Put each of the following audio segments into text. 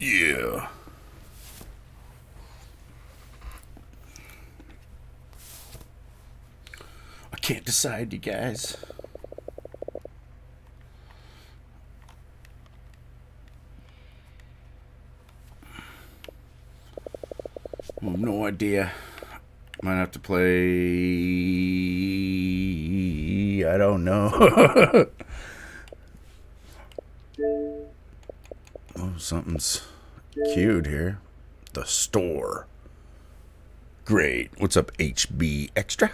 Yeah. I can't decide, you guys. I have no idea. Might have to play. I don't know. Oh, something's queued here. The store. Great. What's up, HB Extra?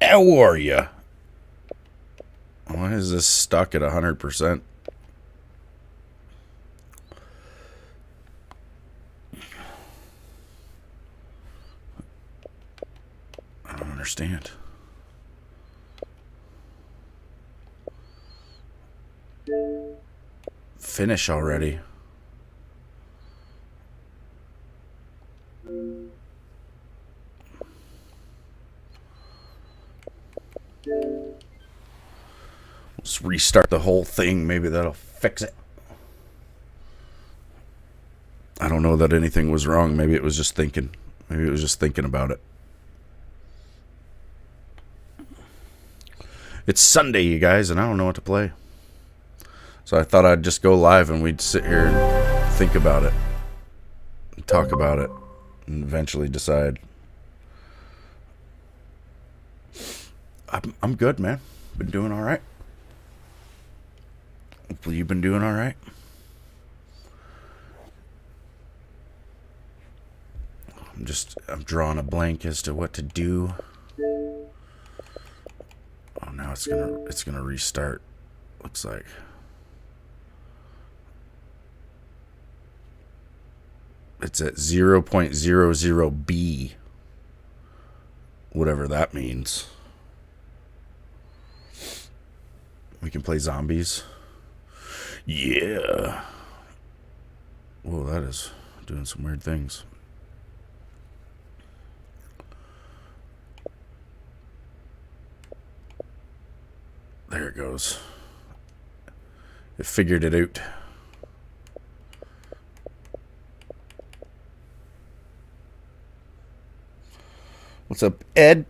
How are ya? Why is this stuck at 100%? I don't understand. Finish already. Let's restart the whole thing. Maybe that'll fix it. I don't know that anything was wrong. Maybe it was just thinking. Maybe it was just thinking about it. It's Sunday, you guys, and I don't know what to play. So I thought I'd just go live and we'd sit here and think about it. And talk about it. And eventually decide. I'm good, man. Been doing all right. Hopefully you've been doing all right. I'm drawing a blank as to what to do. Oh, now it's gonna restart. Looks like. It's at 0.00B. Whatever that means. We can play zombies. Yeah. Whoa, that is doing some weird things. There it goes. It figured it out. What's up, Ed?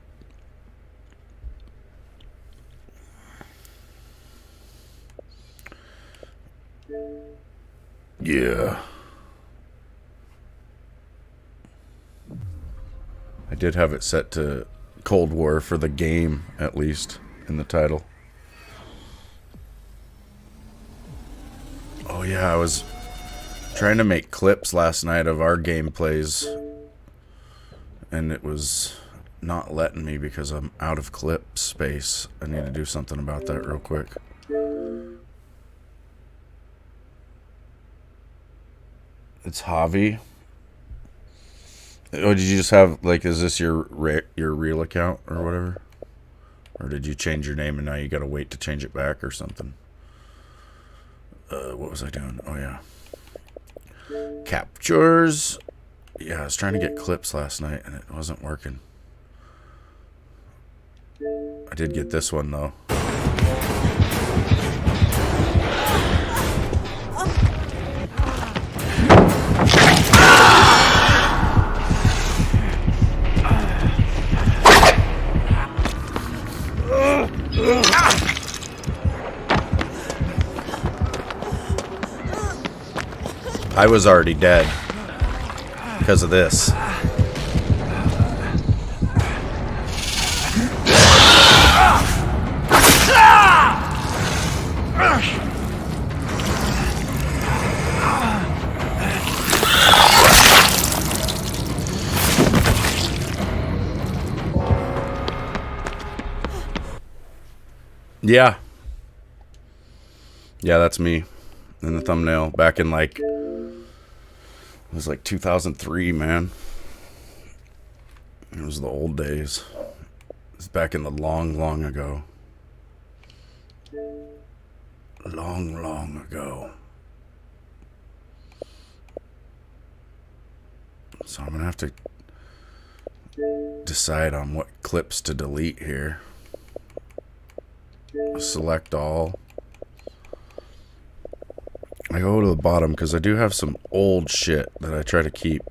Yeah. I did have it set to Cold War for the game, at least, in the title. Oh yeah, I was trying to make clips last night of our gameplays, and it was not letting me because I'm out of clip space. I need to do something about that real quick. It's Javi. Oh, did you just have, like, is this your real account or whatever? Or did you change your name and now you gotta wait to change it back or something? What was I doing? Oh, yeah. Captures. Yeah, I was trying to get clips last night and it wasn't working. I did get this one, though. I was already dead because of this. Yeah. Yeah, that's me in the thumbnail back in like, it was like 2003, man. It was the old days. It was back in the long ago. Long ago. So I'm going to have to decide on what clips to delete here. Select all. I go to the bottom because I do have some old shit that I try to keep.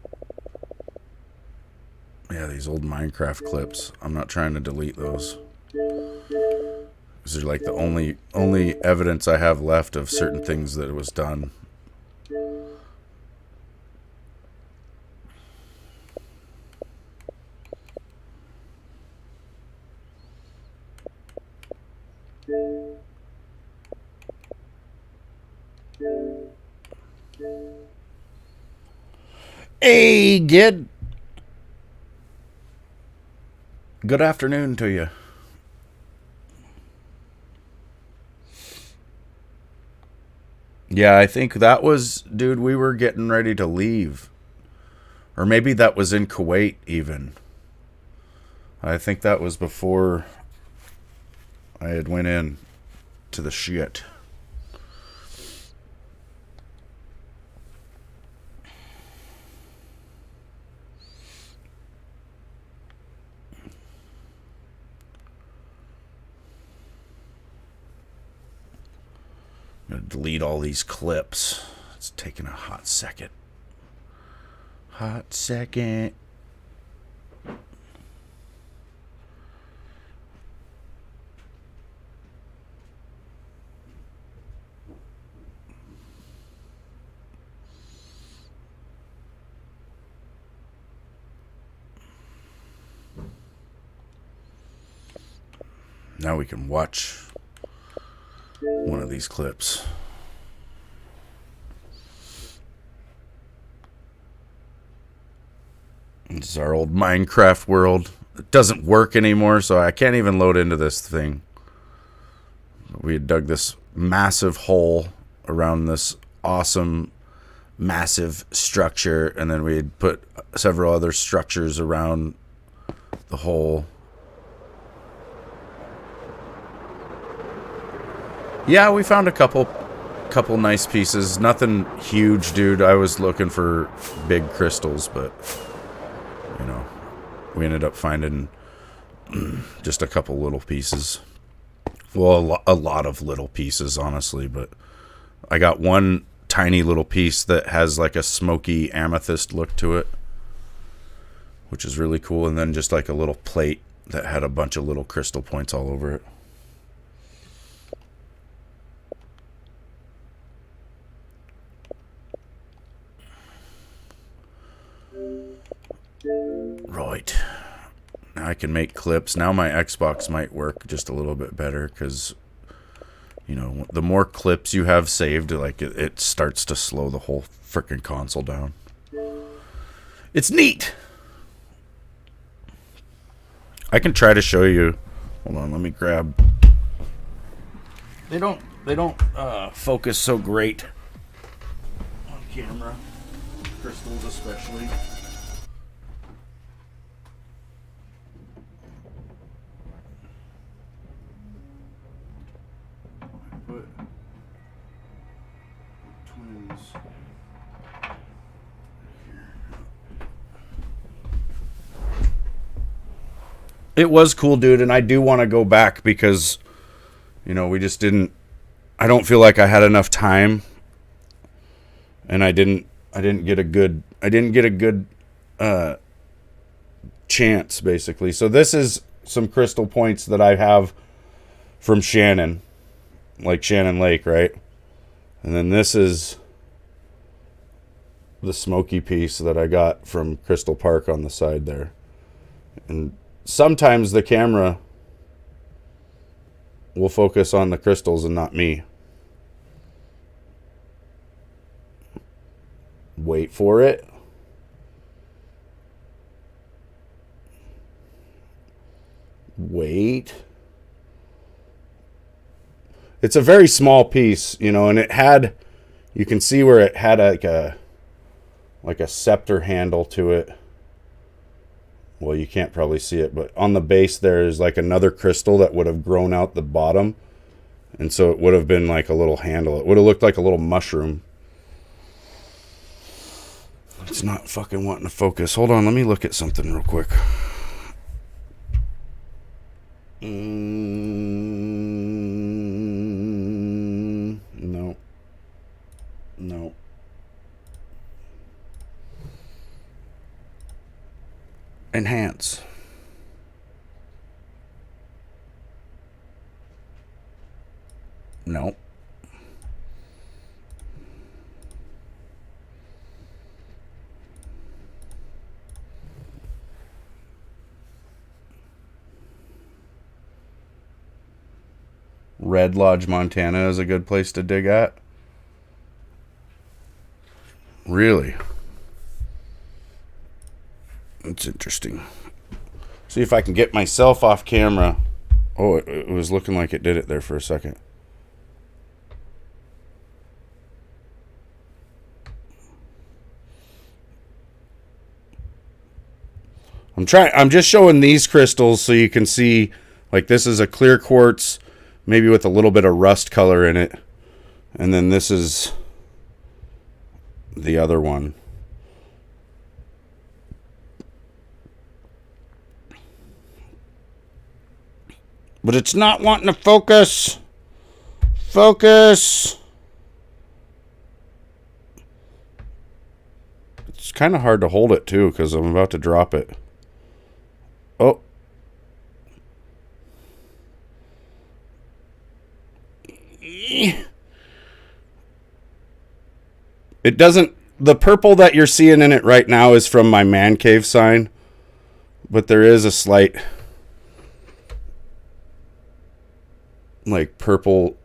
Yeah, these old Minecraft clips. I'm not trying to delete those. These are like the only evidence I have left of certain things that it was done. Hey, kid. Good afternoon to you. Yeah, I think that was, dude, we were getting ready to leave. Or maybe that was in Kuwait even. I think that was before I had went in to the shit. I'm gonna delete all these clips. It's taking a hot second. Hot second. Now we can watch one of these clips. This is our old Minecraft world. It doesn't work anymore, so I can't even load into this thing. We had dug this massive hole around this awesome, massive structure, and then we had put several other structures around the hole. Yeah, we found a couple nice pieces. Nothing huge, dude. I was looking for big crystals, but you know, we ended up finding just a couple little pieces. Well, a lot of little pieces, honestly, but I got one tiny little piece that has like a smoky amethyst look to it, which is really cool, and then just like a little plate that had a bunch of little crystal points all over it. Right. Now I can make clips. Now my Xbox might work just a little bit better because, you know, the more clips you have saved, like it starts to slow the whole freaking console down. It's neat. I can try to show you. Hold on, let me grab. They don't focus so great on camera. Crystals especially. Twins. It was cool, dude, and I do want to go back because, you know, we just didn't. I don't feel like I had enough time, and I didn't get a good chance, basically. So this is some crystal points that I have from Shannon, like Shannon Lake, right? And then this is the smoky piece that I got from Crystal Park on the side there. And sometimes the camera will focus on the crystals and not me. Wait for it. Wait. It's a very small piece, you know, and it had, you can see where it had like a scepter handle to it. Well, you can't probably see it, but on the base there is like another crystal that would have grown out the bottom. And so it would have been like a little handle. It would have looked like a little mushroom. It's not fucking wanting to focus. Hold on, let me look at something real quick. No. enhance. No. Red Lodge, Montana is a good place to dig at. Really? It's interesting. See if I can get myself off camera. Oh, it was looking like it did it there for a second. I'm just showing these crystals so you can see, like, this is a clear quartz, maybe with a little bit of rust color in it. And then this is the other one. But it's not wanting to focus. Focus. It's kind of hard to hold it too because I'm about to drop it. Oh. It doesn't... The purple that you're seeing in it right now is from my man cave sign. But there is a slight... like purple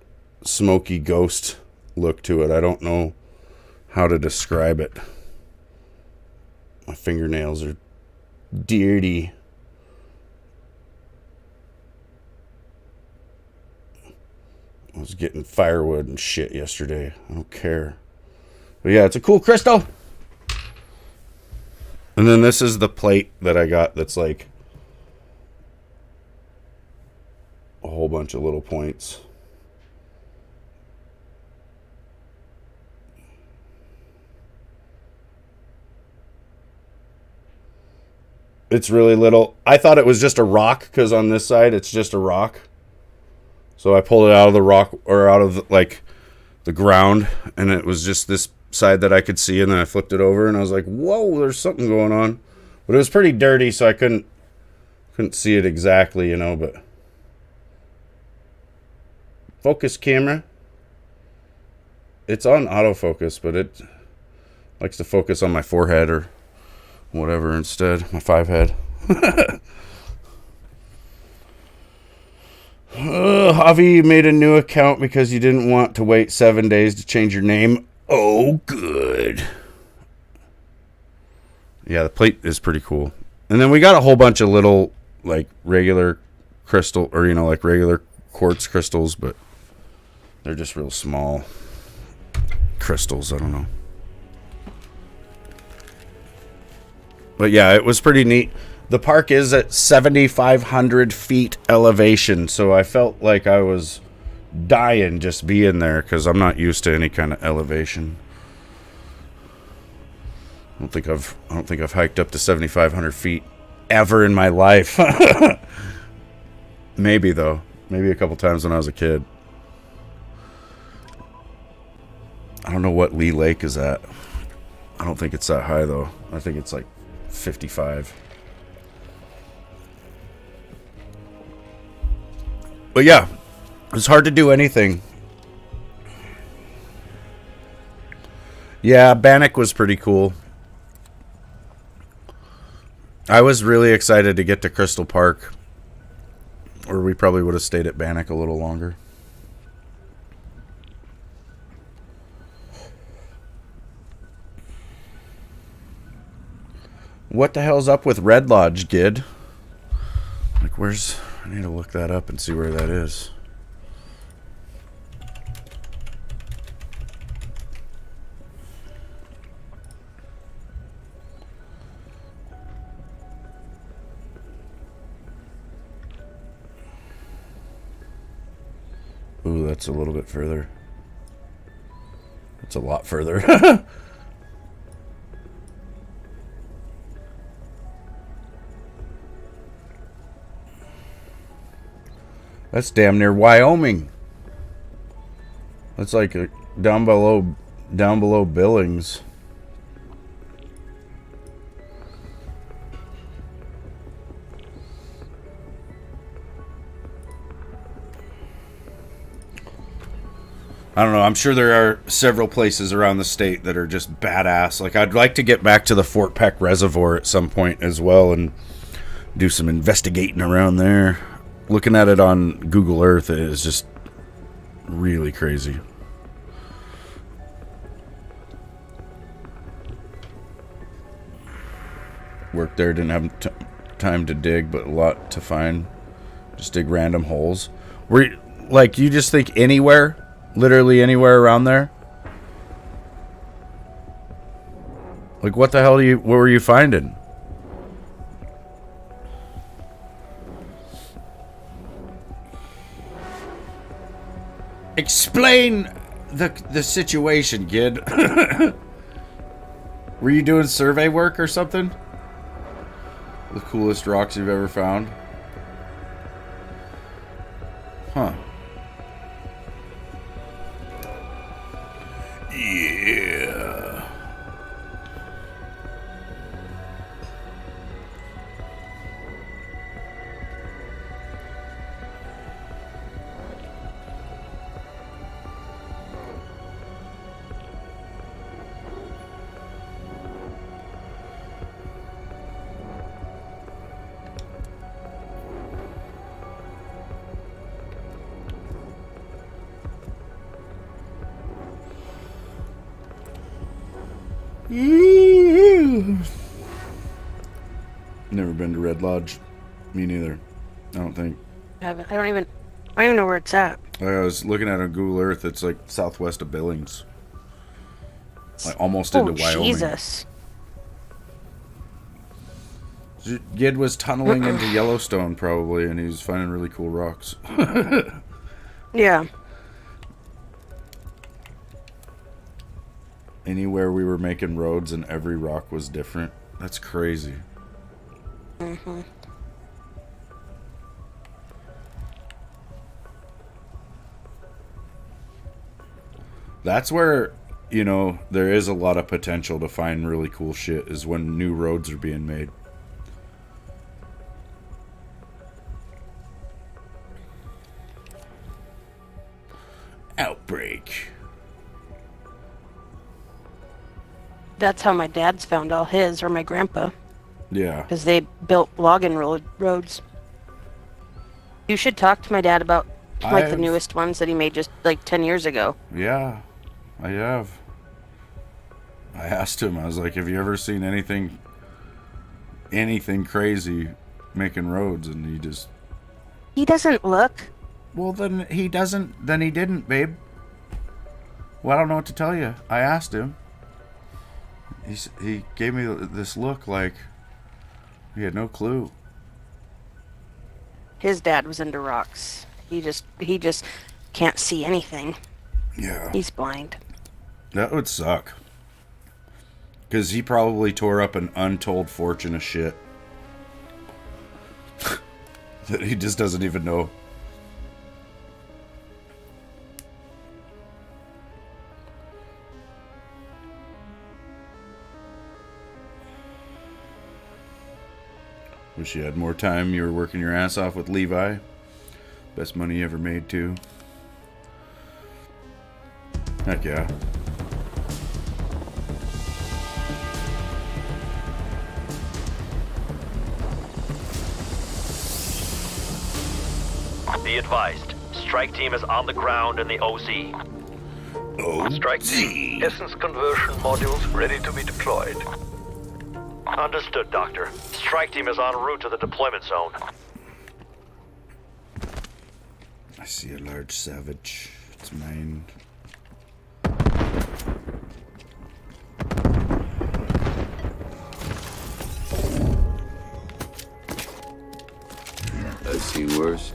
smoky ghost look to it. I don't know how to describe it. My fingernails are dirty. I was getting firewood and shit yesterday. I don't care. But yeah, it's a cool crystal. And then this is the plate that I got that's like a whole bunch of little points. It's really little. I thought it was just a rock because on this side it's just a rock. So I pulled it out of the rock or out of like the ground, and it was just this side that I could see, and then I flipped it over and I was like, whoa, there's something going on. But it was pretty dirty, so I couldn't see it exactly, you know, but focus camera. It's on autofocus, but it likes to focus on my forehead or whatever instead. My 5 head. Javi made a new account because you didn't want to wait 7 days to change your name. Oh, good. Yeah, the plate is pretty cool. And then we got a whole bunch of little, like, regular crystal, or, you know, like regular quartz crystals, but they're just real small crystals. I don't know. But yeah, it was pretty neat. The park is at 7,500 feet elevation, so I felt like I was dying just being there because I'm not used to any kind of elevation. I don't think I've hiked up to 7,500 feet ever in my life. Maybe though, maybe a couple times when I was a kid. I don't know what Lee Lake is at. I don't think it's that high though. I think it's like 55. But yeah, it's hard to do anything. Yeah, Bannock was pretty cool. I was really excited to get to Crystal Park, or we probably would have stayed at Bannock a little longer. What the hell's up with Red Lodge, Gid? Like, where's... I need to look that up and see where that is. Ooh, that's a little bit further. That's a lot further. That's damn near Wyoming. That's like down below Billings. I don't know. I'm sure there are several places around the state that are just badass. Like, I'd like to get back to the Fort Peck Reservoir at some point as well and do some investigating around there. Looking at it on Google Earth is just really crazy. Worked there, didn't have time to dig, but a lot to find. Just dig random holes. Like, you just think anywhere? Literally anywhere around there? Like, what the hell what were you finding? Explain the situation, kid. Were you doing survey work or something? The coolest rocks you've ever found? Huh. Yeah. Never been to Red Lodge. Me neither. I don't think. I don't even know where it's at. I was looking at it on Google Earth. It's like southwest of Billings. Like almost into Wyoming. Jesus. Gid was tunneling into Yellowstone probably, and he was finding really cool rocks. Yeah. Anywhere we were making roads and every rock was different. That's crazy. Mm-hmm. That's where, you know, there is a lot of potential to find really cool shit, is when new roads are being made. Outbreak. That's how my dad's found all his, or my grandpa. Yeah. Because they built logging roads. You should talk to my dad about the newest ones that he made just like 10 years ago. Yeah, I have. I asked him, I was like, have you ever seen anything crazy making roads? And he doesn't look. Well, then he didn't, babe. Well, I don't know what to tell you. I asked him. He gave me this look like he had no clue. His dad was into rocks. He just can't see anything. Yeah. He's blind. That would suck. Because he probably tore up an untold fortune of shit that he just doesn't even know. Wish you had more time. You were working your ass off with Levi. Best money you ever made, too. Heck yeah. Be advised, strike team is on the ground in the OZ. Strike team, essence conversion modules ready to be deployed. Understood, Doctor. Strike team is en route to the deployment zone. I see a large savage. It's mine. I've seen worse.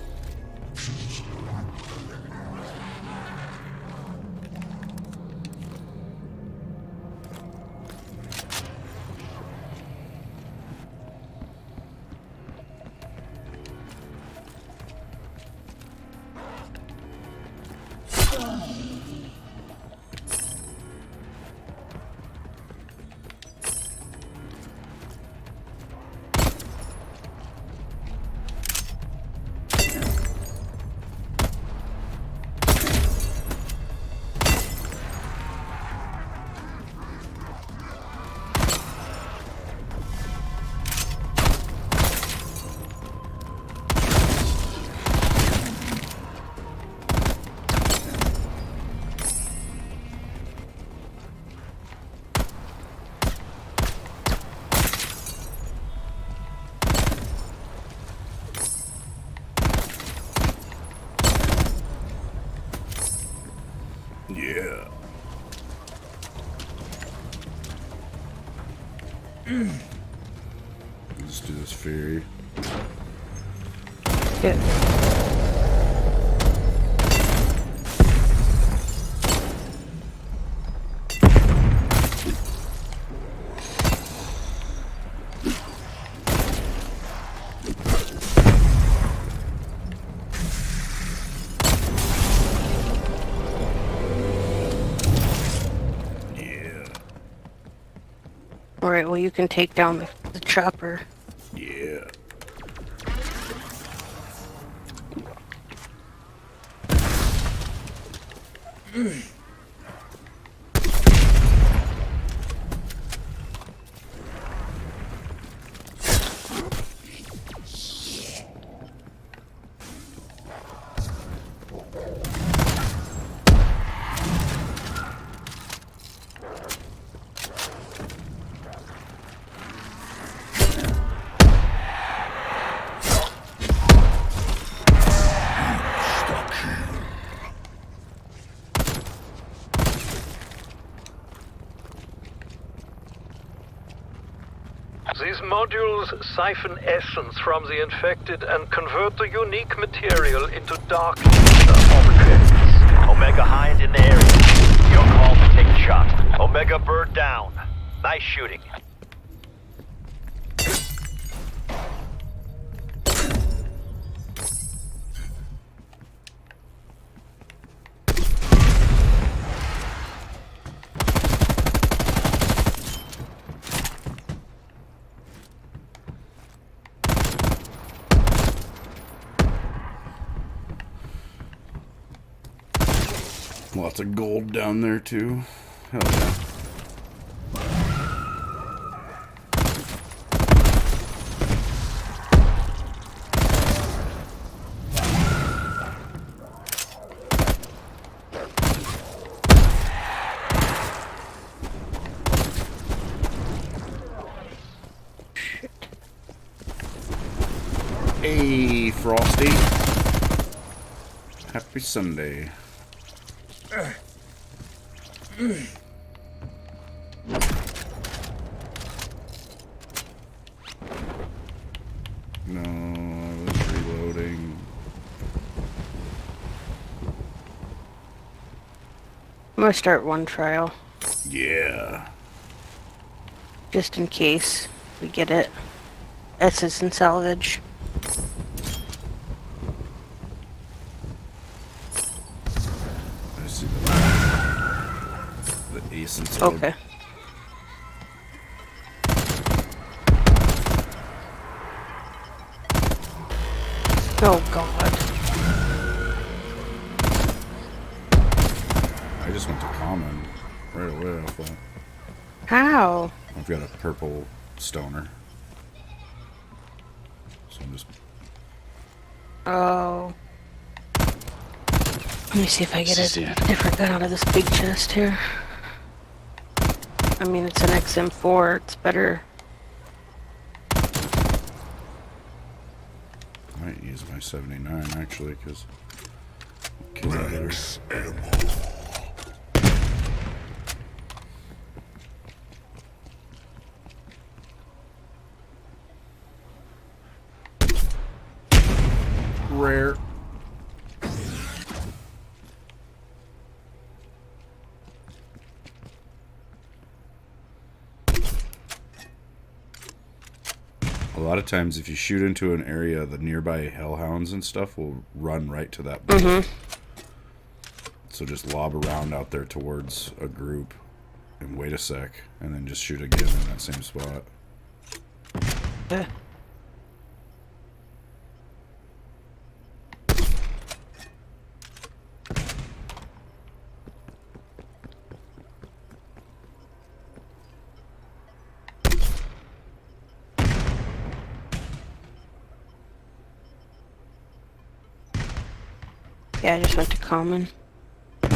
Yeah. Let's do this ferry. Yeah. Alright, well you can take down the chopper. Yeah. These modules siphon essence from the infected and convert the unique material into dark objects. Omega Hind in the area. Your call to take a shot. Omega Bird down. Nice shooting. Lots of gold down there too. Hell yeah. Hey, Frosty. Happy Sunday. No, I was reloading. I'm gonna start one trial. Yeah. Just in case we get it. S's and salvage. I see the ace and sword. Okay. Oh god. I just went to common right away. I thought How? I've got a purple stoner, so I'm just. Oh. Let me see if I get a different gun out of this big chest here. I mean, it's an XM4. It's better. I might use my 79 actually, because. Rare. A lot of times, if you shoot into an area, the nearby hellhounds and stuff will run right to that bullet. So just lob around out there towards a group and wait a sec, and then just shoot again in that same spot. Yeah. Yeah, I just went to common. I'm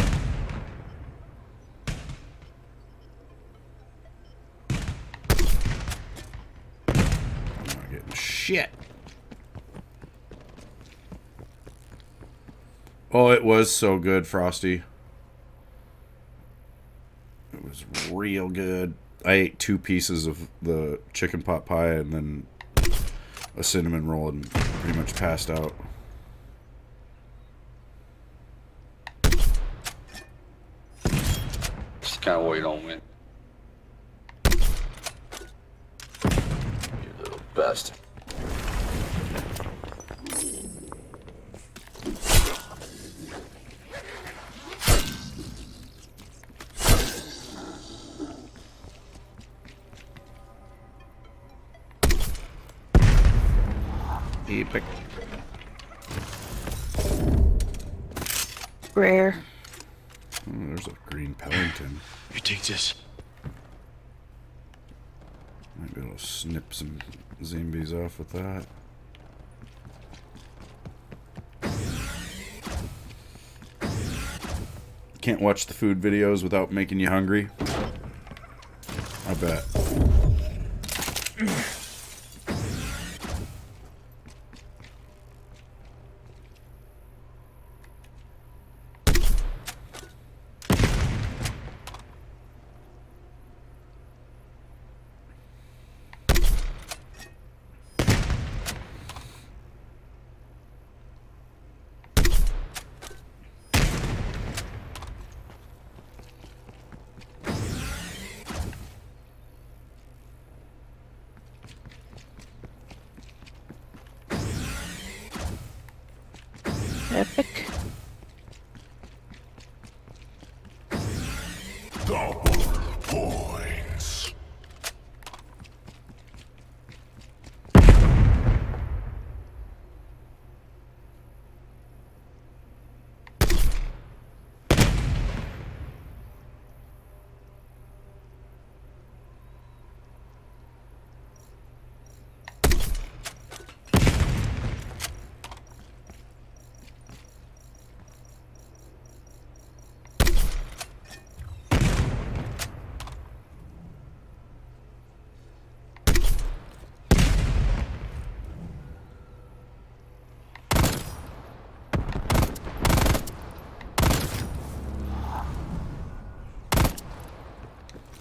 not getting shit. Oh, it was so good, Frosty. was real good. I ate 2 pieces of the chicken pot pie and then a cinnamon roll and pretty much passed out. Just kind of wait on me. You little bastard. Epic. Rare. Oh, there's a green Pellington. You take this. Might be able to snip some zombies off with that. Can't watch the food videos without making you hungry. I bet. Epic. Double points.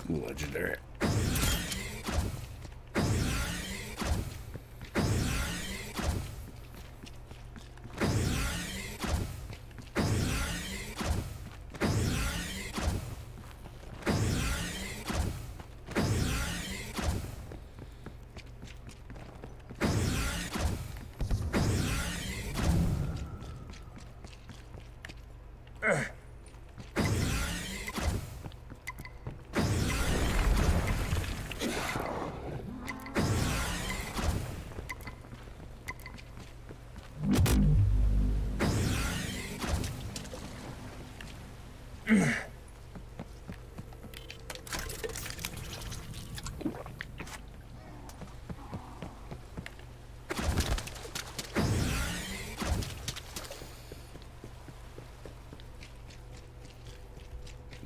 Legendary.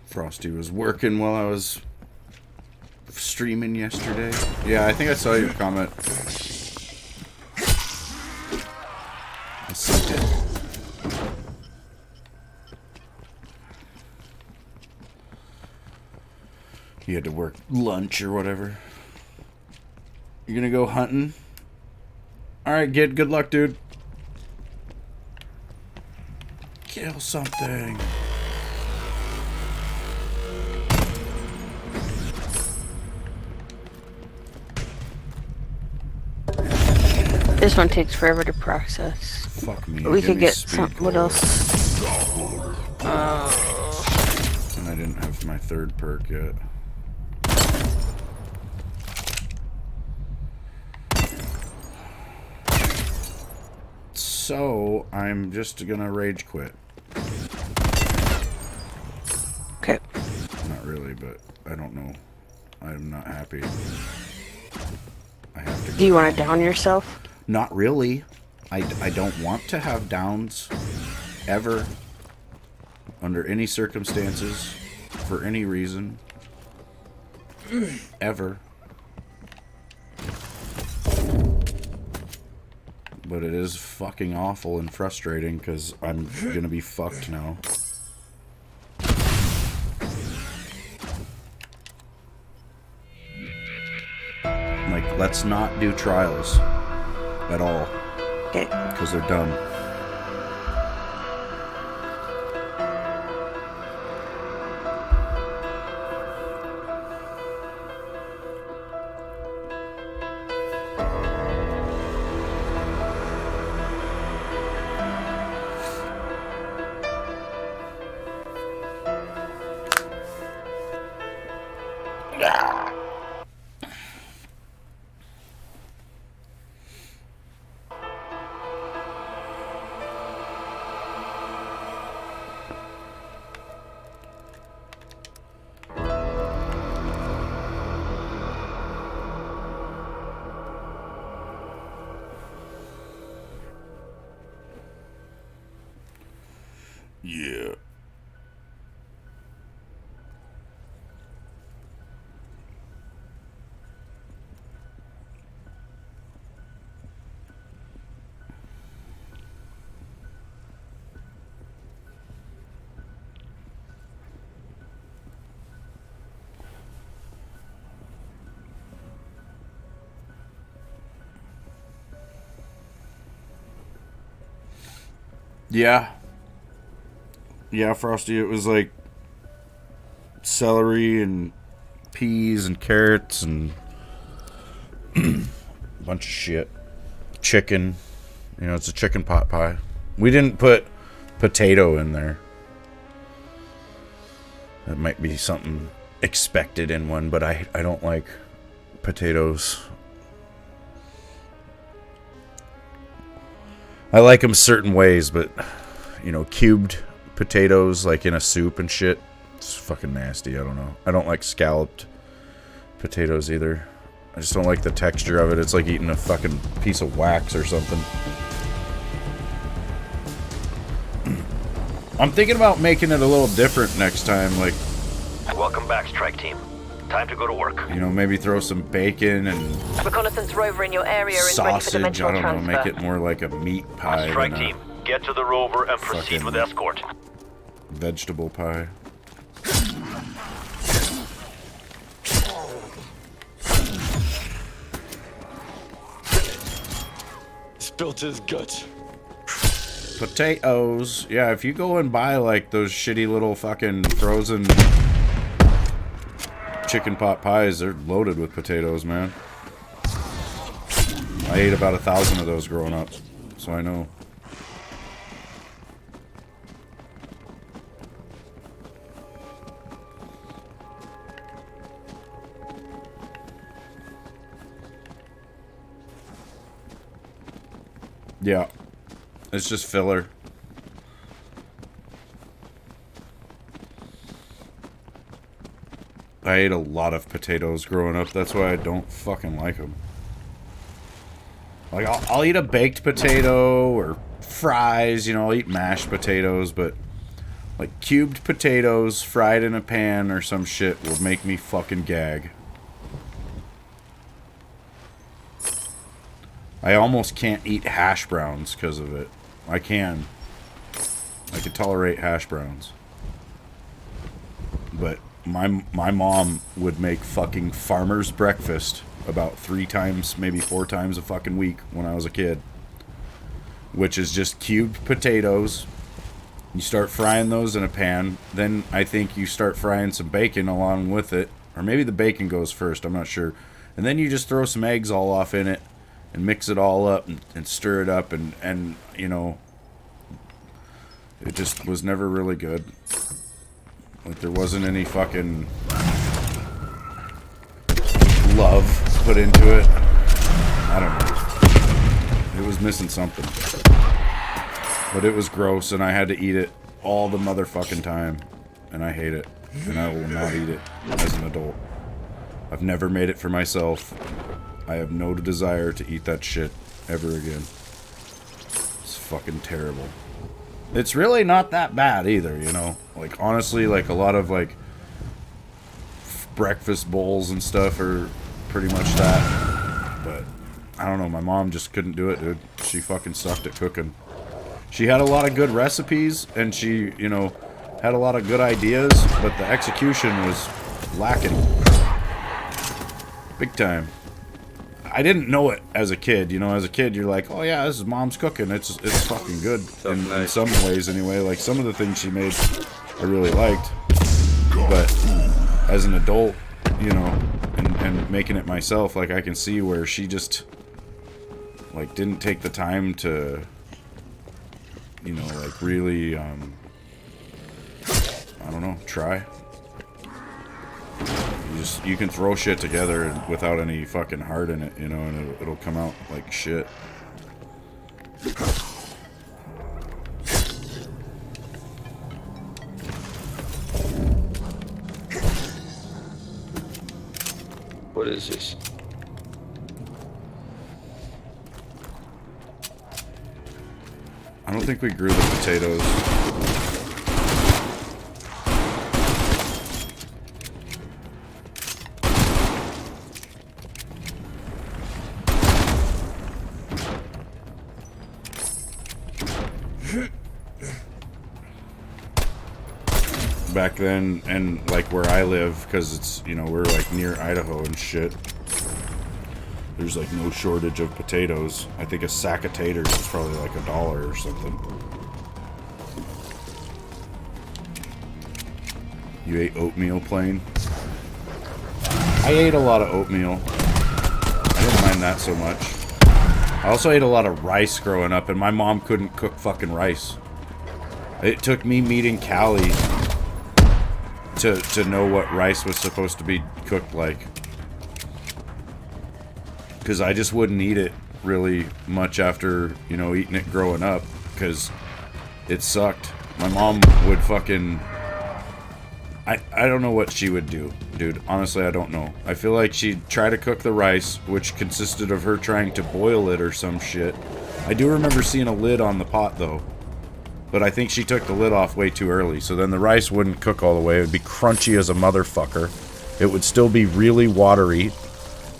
Frosty was working while I was streaming yesterday. Yeah, I think I saw your comment. I seen it. He had to work lunch or whatever. You gonna go hunting? Alright, kid. Good luck, dude. Kill something. This one takes forever to process. Fuck me. We give could me get speed some. What gold. else? And I didn't have my 3rd perk yet. So, I'm just gonna rage quit. Okay. Not really, but I don't know. I'm not happy. I have to go. Do you want to down yourself? Not really. I don't want to have downs. Ever. Under any circumstances. For any reason. Ever. But it is fucking awful and frustrating because I'm gonna be fucked now. Let's not do trials at all. Okay. Because they're dumb. Yeah. Yeah. Yeah, Frosty, it was like celery and peas and carrots and a bunch of shit. Chicken. You know, it's a chicken pot pie. We didn't put potato in there. That might be something expected in one, but I don't like potatoes. I like them certain ways, but, you know, cubed potatoes, like in a soup and shit, it's fucking nasty. I don't know. I don't like scalloped potatoes either. I just don't like the texture of it. It's like eating a fucking piece of wax or something. I'm thinking about making it a little different next time. Like, Welcome back, strike team. Time to go to work. you know, maybe throw some bacon and Reconnaissance rover in your area is ready for sausage. I dimensional don't know. transfer. Make it more like a meat pie Strike than a team, get to the rover and proceed fucking- with escort. vegetable pie. Spilt his guts. Potatoes. Yeah, if you go and buy like those shitty little fucking frozen chicken pot pies, they're loaded with potatoes, man. I ate about 1,000 of those growing up, so I know. Yeah. It's just filler. I ate a lot of potatoes growing up. That's why I don't fucking like them. Like, I'll eat a baked potato or fries, you know, I'll eat mashed potatoes, but like cubed potatoes fried in a pan or some shit will make me fucking gag. I almost can't eat hash browns because of it. I can tolerate hash browns. But my mom would make fucking farmer's breakfast about 3 times, maybe 4 times a fucking week when I was a kid. Which is just cubed potatoes. You start frying those in a pan. Then I think you start frying some bacon along with it. Or maybe the bacon goes first, I'm not sure. And then you just throw some eggs all off in it. And mix it all up and stir it up and you know, it just was never really good. Like there wasn't any fucking love put into it. I don't know. It was missing something. But it was gross and I had to eat it all the motherfucking time. And I hate it. And I will not eat it as an adult. I've never made it for myself. I have no desire to eat that shit ever again. It's fucking terrible. It's really not that bad either, you know? Like, honestly, like, a lot of, like, breakfast bowls and stuff are pretty much that. But, I don't know, my mom just couldn't do it, dude. She fucking sucked at cooking. She had a lot of good recipes, and she, you know, had a lot of good ideas, but the execution was lacking. Big time. I didn't know it as a kid. You know, as a kid, you're like, oh yeah, this is mom's cooking. It's fucking good in some ways anyway. Like some of the things she made, I really liked. But as an adult, you know, and making it myself, like I can see where she just like didn't take the time to, you know, like really, I don't know, try. You can throw shit together without any fucking heart in it, you know, and it'll come out like shit. What is this? I don't think we grew the potatoes. Back then, and like where I live, because it's, you know, we're like near Idaho and shit, there's like no shortage of potatoes. I think a sack of taters is probably like $1 or something. You ate oatmeal plain? I ate a lot of oatmeal. I didn't mind that so much. I also ate a lot of rice growing up, and my mom couldn't cook fucking rice. It took me meeting Callie to know what rice was supposed to be cooked like. Because I just wouldn't eat it really much after, you know, eating it growing up. Because it sucked. My mom would fucking... I don't know what she would do, dude. Honestly, I don't know. I feel like she'd try to cook the rice, which consisted of her trying to boil it or some shit. I do remember seeing a lid on the pot, though. But I think she took the lid off way too early, so then the rice wouldn't cook all the way. It would be crunchy as a motherfucker. It would still be really watery.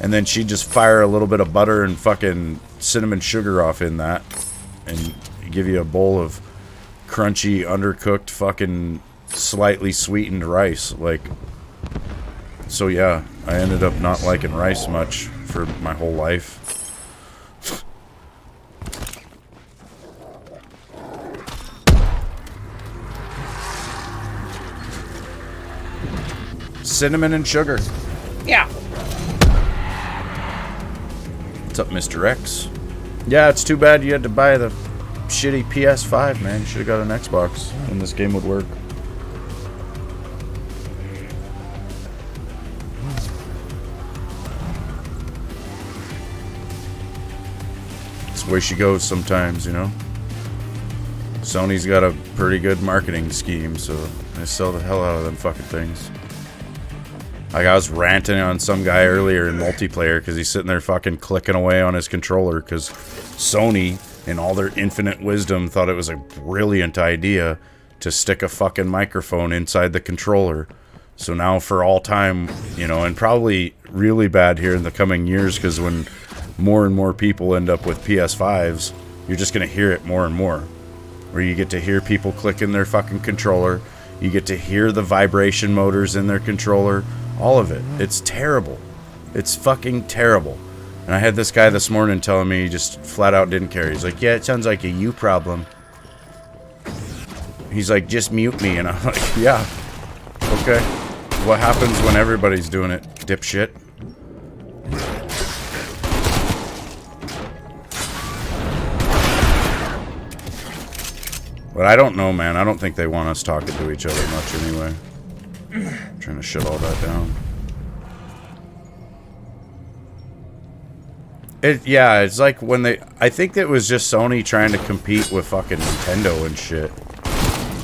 And then she'd just fire a little bit of butter and fucking cinnamon sugar off in that. And give you a bowl of crunchy, undercooked, fucking slightly sweetened rice. Like, so yeah, I ended up not liking rice much for my whole life. Cinnamon and sugar. Yeah. What's up, Mr. X? Yeah, it's too bad you had to buy the shitty PS5, man. You should have got an Xbox, and this game would work. It's the way she goes sometimes, you know? Sony's got a pretty good marketing scheme, so they sell the hell out of them fucking things. Like, I was ranting on some guy earlier in multiplayer because he's sitting there fucking clicking away on his controller because Sony, in all their infinite wisdom, thought it was a brilliant idea to stick a fucking microphone inside the controller. So now for all time, you know, and probably really bad here in the coming years because when more and more people end up with PS5s, you're just going to hear it more and more. Where you get to hear people clicking their fucking controller, you get to hear the vibration motors in their controller. All of it. It's terrible. It's fucking terrible. And I had this guy this morning telling me he just flat out didn't care. He's like, yeah, it sounds like a you problem. He's like, just mute me. And I'm like, yeah. Okay. What happens when everybody's doing it, dipshit? But I don't know, man. I don't think they want us talking to each other much anyway. I'm trying to shut all that down. Yeah, it's like when they... I think it was just Sony trying to compete with fucking Nintendo and shit.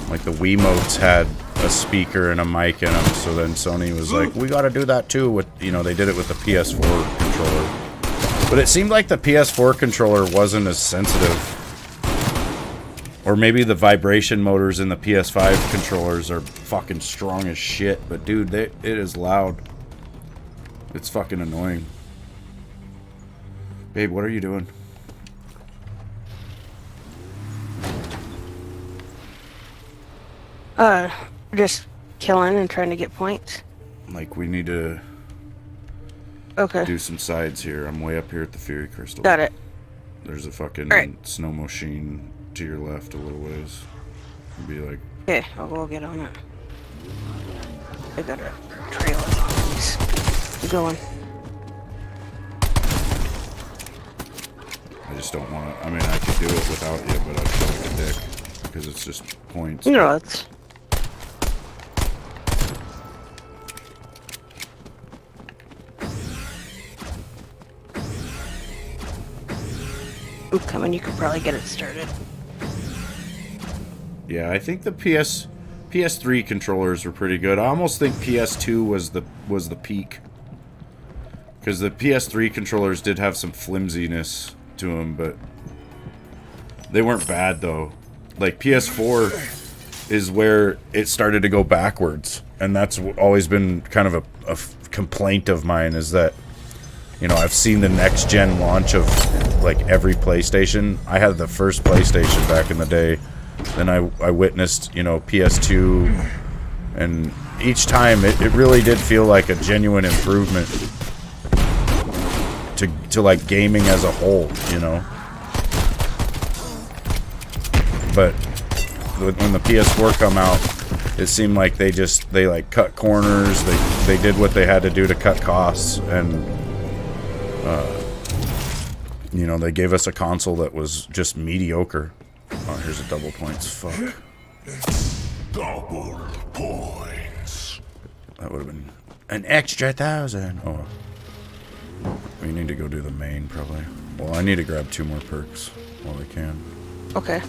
Like the Wiimotes had a speaker and a mic in them, so then Sony was like, we gotta do that too. With, you know, they did it with the PS4 controller. But it seemed like the PS4 controller wasn't as sensitive. Or maybe the vibration motors in the PS5 controllers are fucking strong as shit. But dude, it is loud. It's fucking annoying. Babe, what are you doing? Just killing and trying to get points. Like, we need to... Okay. do some sides here. I'm way up here at the Fury Crystal. Got it. There's a fucking snow machine to your left a little ways. It'd be like... Okay, I'll go get on it. I got a trail of zombies. Keep going. I just don't want to... I mean, I could do it without you, but I'd feel like a dick. Because it's just points. You know, it's... Ooh, come on, you could probably get it started. Yeah, I think the PS3 controllers were pretty good. I almost think PS2 was the peak. Because the PS3 controllers did have some flimsiness to them, but they weren't bad, though. Like, PS4 is where it started to go backwards. And that's always been kind of a complaint of mine, is that, you know, I've seen the next-gen launch of, like, every PlayStation. I had the first PlayStation back in the day. Then I witnessed, you know, PS2. And each time, it really did feel like a genuine improvement to like, gaming as a whole, you know? But when the PS4 come out, it seemed like they like cut corners. They did what they had to do to cut costs, and you know, they gave us a console that was just mediocre. Oh, here's a double points. Fuck. Double points. That would have been an extra 1,000. Oh, we need to go do the main probably. Well, I need to grab 2 more perks while we can. Okay.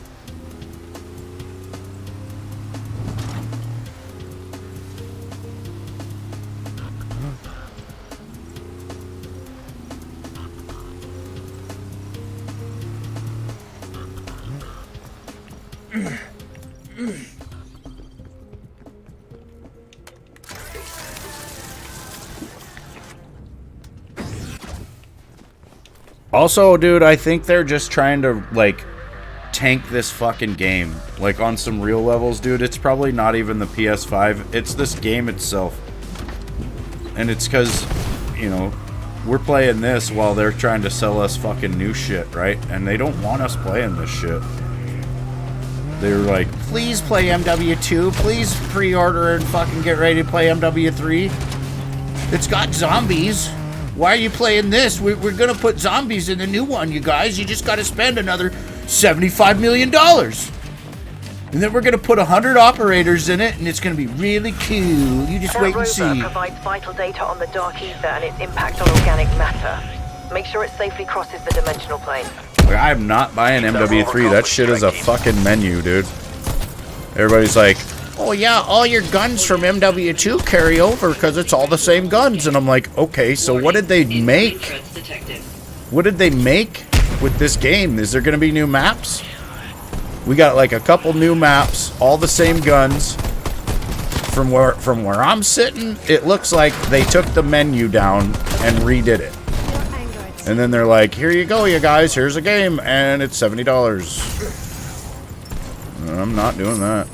Also, dude, I think they're just trying to, like, tank this fucking game. Like, on some real levels, dude, it's probably not even the PS5. It's this game itself. And it's because, you know, we're playing this while they're trying to sell us fucking new shit, right? And they don't want us playing this shit. They're like, please play MW2. Please pre-order and fucking get ready to play MW3. It's got zombies. Why are you playing this? We're gonna put zombies in the new one, you guys. You just gotta spend another $75 million. And then we're gonna put 100 operators in it, and it's gonna be really cool. You just wait and see. That rover provides vital data on the dark ether and its impact on organic matter. Make sure it safely crosses the dimensional plane. Like, I'm not buying MW3. That shit is a fucking menu, dude. Everybody's like, oh yeah, all your guns from MW2 carry over because it's all the same guns. And I'm like, okay, so what did they make? What did they make with this game? Is there going to be new maps? We got like a couple new maps, all the same guns. From where I'm sitting, it looks like they took the menu down and redid it. And then they're like, here you go, you guys, here's a game, and it's $70. I'm not doing that.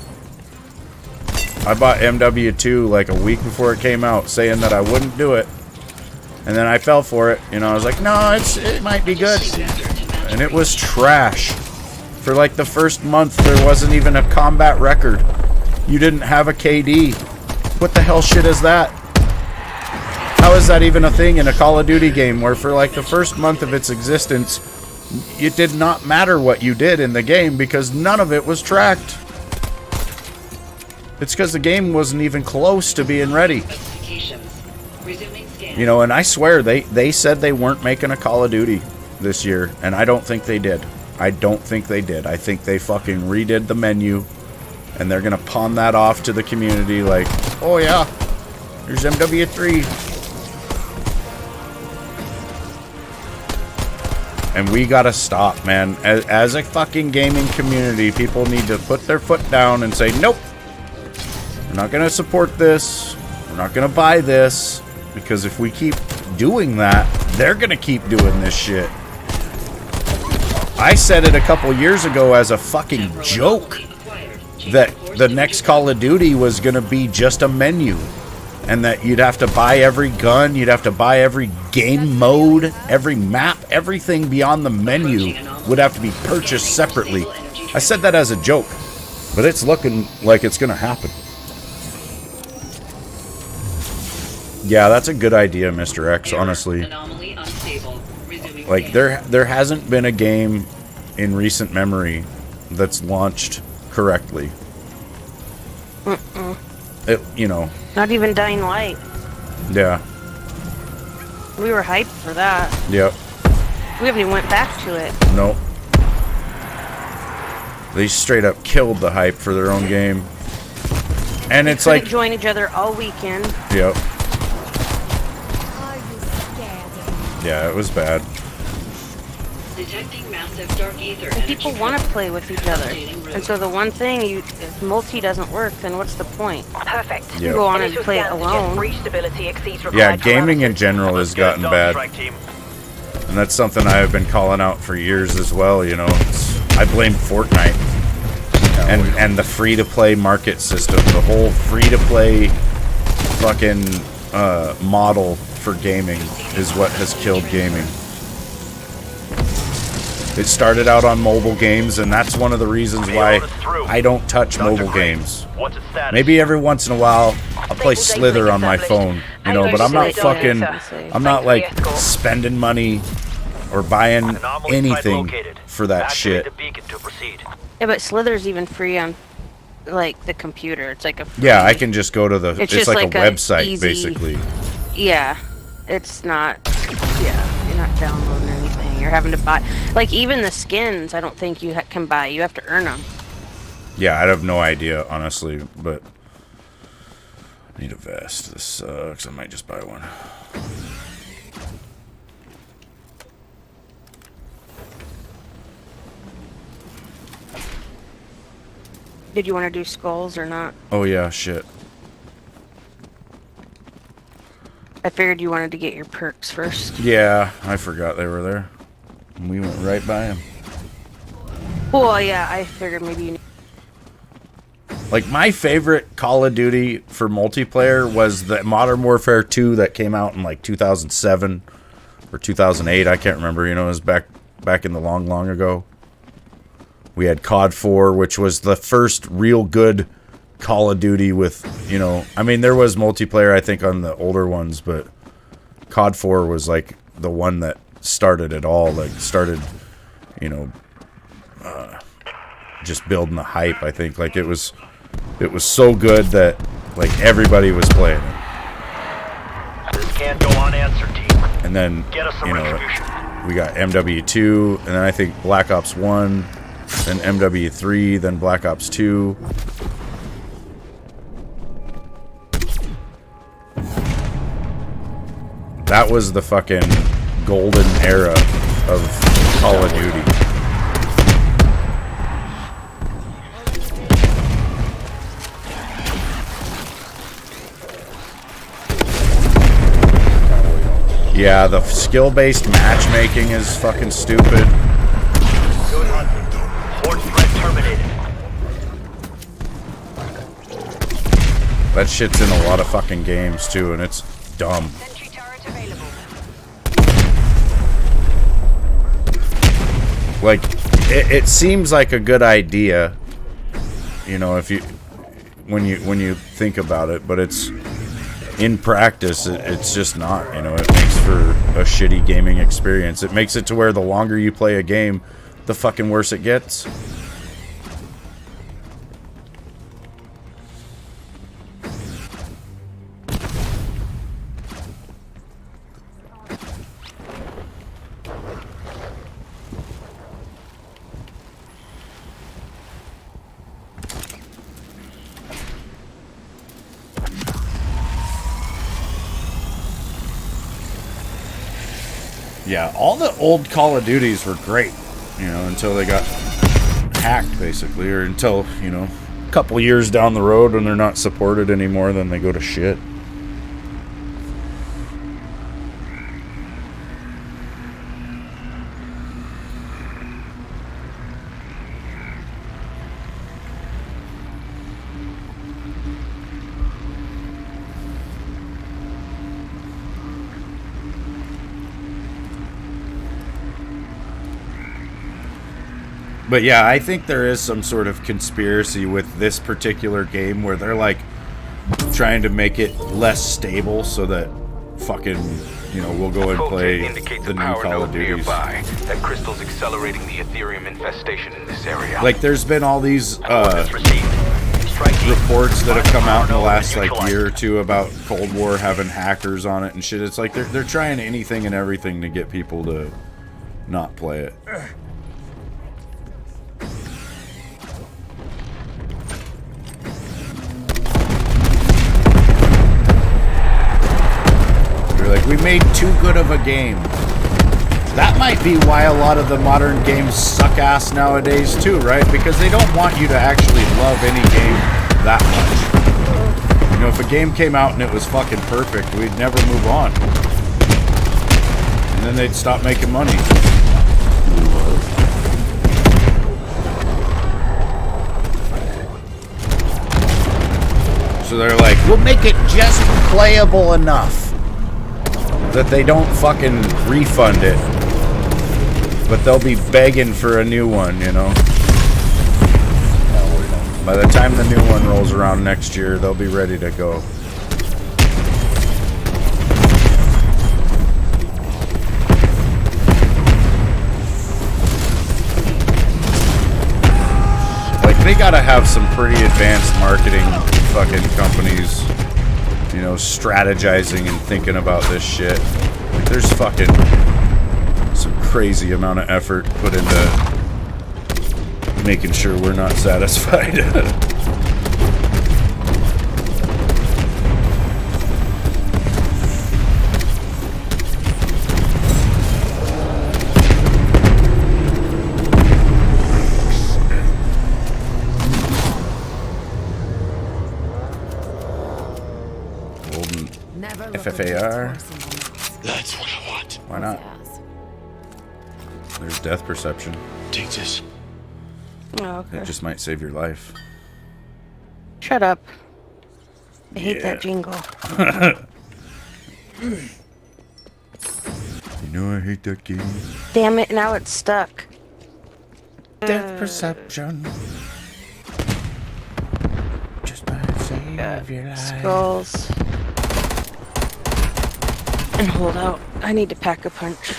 I bought MW2 like a week before it came out, saying that I wouldn't do it. And then I fell for it. You know, I was like, no, it might be good. And it was trash. For like the first month, there wasn't even a combat record. You didn't have a KD. What the hell shit is that? How is that even a thing in a Call of Duty game where for like the first month of its existence, it did not matter what you did in the game because none of it was tracked? It's because the game wasn't even close to being ready. You know, and I swear, they said they weren't making a Call of Duty this year, and I don't think they did. I don't think they did. I think they fucking redid the menu, and they're gonna pawn that off to the community like, oh yeah, here's MW3. And we gotta stop, man. As a fucking gaming community, people need to put their foot down and say, nope. We're not going to support this. We're not going to buy this. Because if we keep doing that, they're going to keep doing this shit. I said it a couple years ago as a fucking joke that the next Call of Duty was going to be just a menu. and that you'd have to buy every gun, you'd have to buy every game mode, every map, everything beyond the menu would have to be purchased separately. I said that as a joke, but it's looking like it's gonna happen. Yeah, that's a good idea, Mr. X, honestly. Like, there hasn't been a game in recent memory that's launched correctly. It, you know. Not even Dying Light. Yeah. We were hyped for that. Yep. We haven't even went back to it. Nope. They straight up killed the hype for their own game. And it's like... join each other all weekend. Yep. Yeah, it was bad. Detecting massive dark ether. And people want to play with each other. And so the one thing, if multi doesn't work, then what's the point? Perfect. Yep. You go on and play it alone. Yeah, gaming in general has gotten bad. And that's something I have been calling out for years as well, you know. I blame Fortnite. And the free-to-play market system. The whole free-to-play fucking model for gaming is what has killed gaming. It started out on mobile games, and that's one of the reasons why I don't touch mobile games. Maybe every once in a while I'll play Slither on my phone, you know, but I'm not fucking, I'm not like spending money or buying anything for that shit. Yeah, but Slither's even free on, like, the computer. It's like a free, yeah, I can just go to the, it's like a website, easy, basically. Yeah, it's not, yeah, you're not downloading anything. You're having to buy, like, even the skins, I don't think you can buy. You have to earn them. Yeah, I have no idea, honestly, but I need a vest. This sucks. I might just buy one. Did you want to do skulls or not? Oh yeah, shit. I figured you wanted to get your perks first. Yeah, I forgot they were there. And we went right by them. Well, yeah, I figured maybe you... Like, my favorite Call of Duty for multiplayer was the Modern Warfare 2 that came out in, like, 2007 or 2008. I can't remember. You know, it was back in the long ago. We had COD 4, which was the first real good Call of Duty with, you know... I mean, there was multiplayer, I think, on the older ones, but COD 4 was, like, the one that started it all. Like, started, you know... just building the hype, I think. Like, it was so good that, like, everybody was playing it. This can't go unanswered, team. And then, Get us some you know, retribution. we got MW2, and then I think Black Ops 1, then MW3, then Black Ops 2. That was the fucking golden era of Call of Duty. Yeah, the skill-based matchmaking is fucking stupid. Good hunting. Horde threat terminated. That shit's in a lot of fucking games, too, and it's dumb. Like, it seems like a good idea, you know, if you when you think about it, but it's in practice it's just not, you know. It makes for a shitty gaming experience. It makes it to where the longer you play a game, the fucking worse it gets. Yeah, all the old Call of Duties were great, you know, until they got hacked, basically, or until, you know, a couple years down the road when they're not supported anymore, then they go to shit. But yeah, I think there is some sort of conspiracy with this particular game where they're like trying to make it less stable so that fucking, you know, we'll go and play the new Call of Duties. That crystal's accelerating the Ethereum infestation in this area. Like, there's been all these Orders received. Strike team. reports that have come out in the Arno last like neutralized. year or two about Cold War having hackers on it and shit. It's like they're trying anything and everything to get people to not play it. They're like, we made too good of a game. That might be why a lot of the modern games suck ass nowadays too, right? Because they don't want you to actually love any game that much. You know, if a game came out and it was fucking perfect, we'd never move on. And then they'd stop making money. So they're like, we'll make it just playable enough that they don't fucking refund it. But they'll be begging for a new one, you know? By the time the new one rolls around next year, they'll be ready to go. Like, they gotta have some pretty advanced marketing fucking companies, you know, strategizing and thinking about this shit. Like, there's fucking some crazy amount of effort put into making sure we're not satisfied. Golden FFAR. That's what I want. Why not? There's death perception. Take this. Oh, okay. It just might save your life. Shut up. I hate Yeah. that jingle. You know I hate that game. Damn it, now it's stuck. Death perception. Just might save your life. Skulls. And hold out. I need to pack a punch.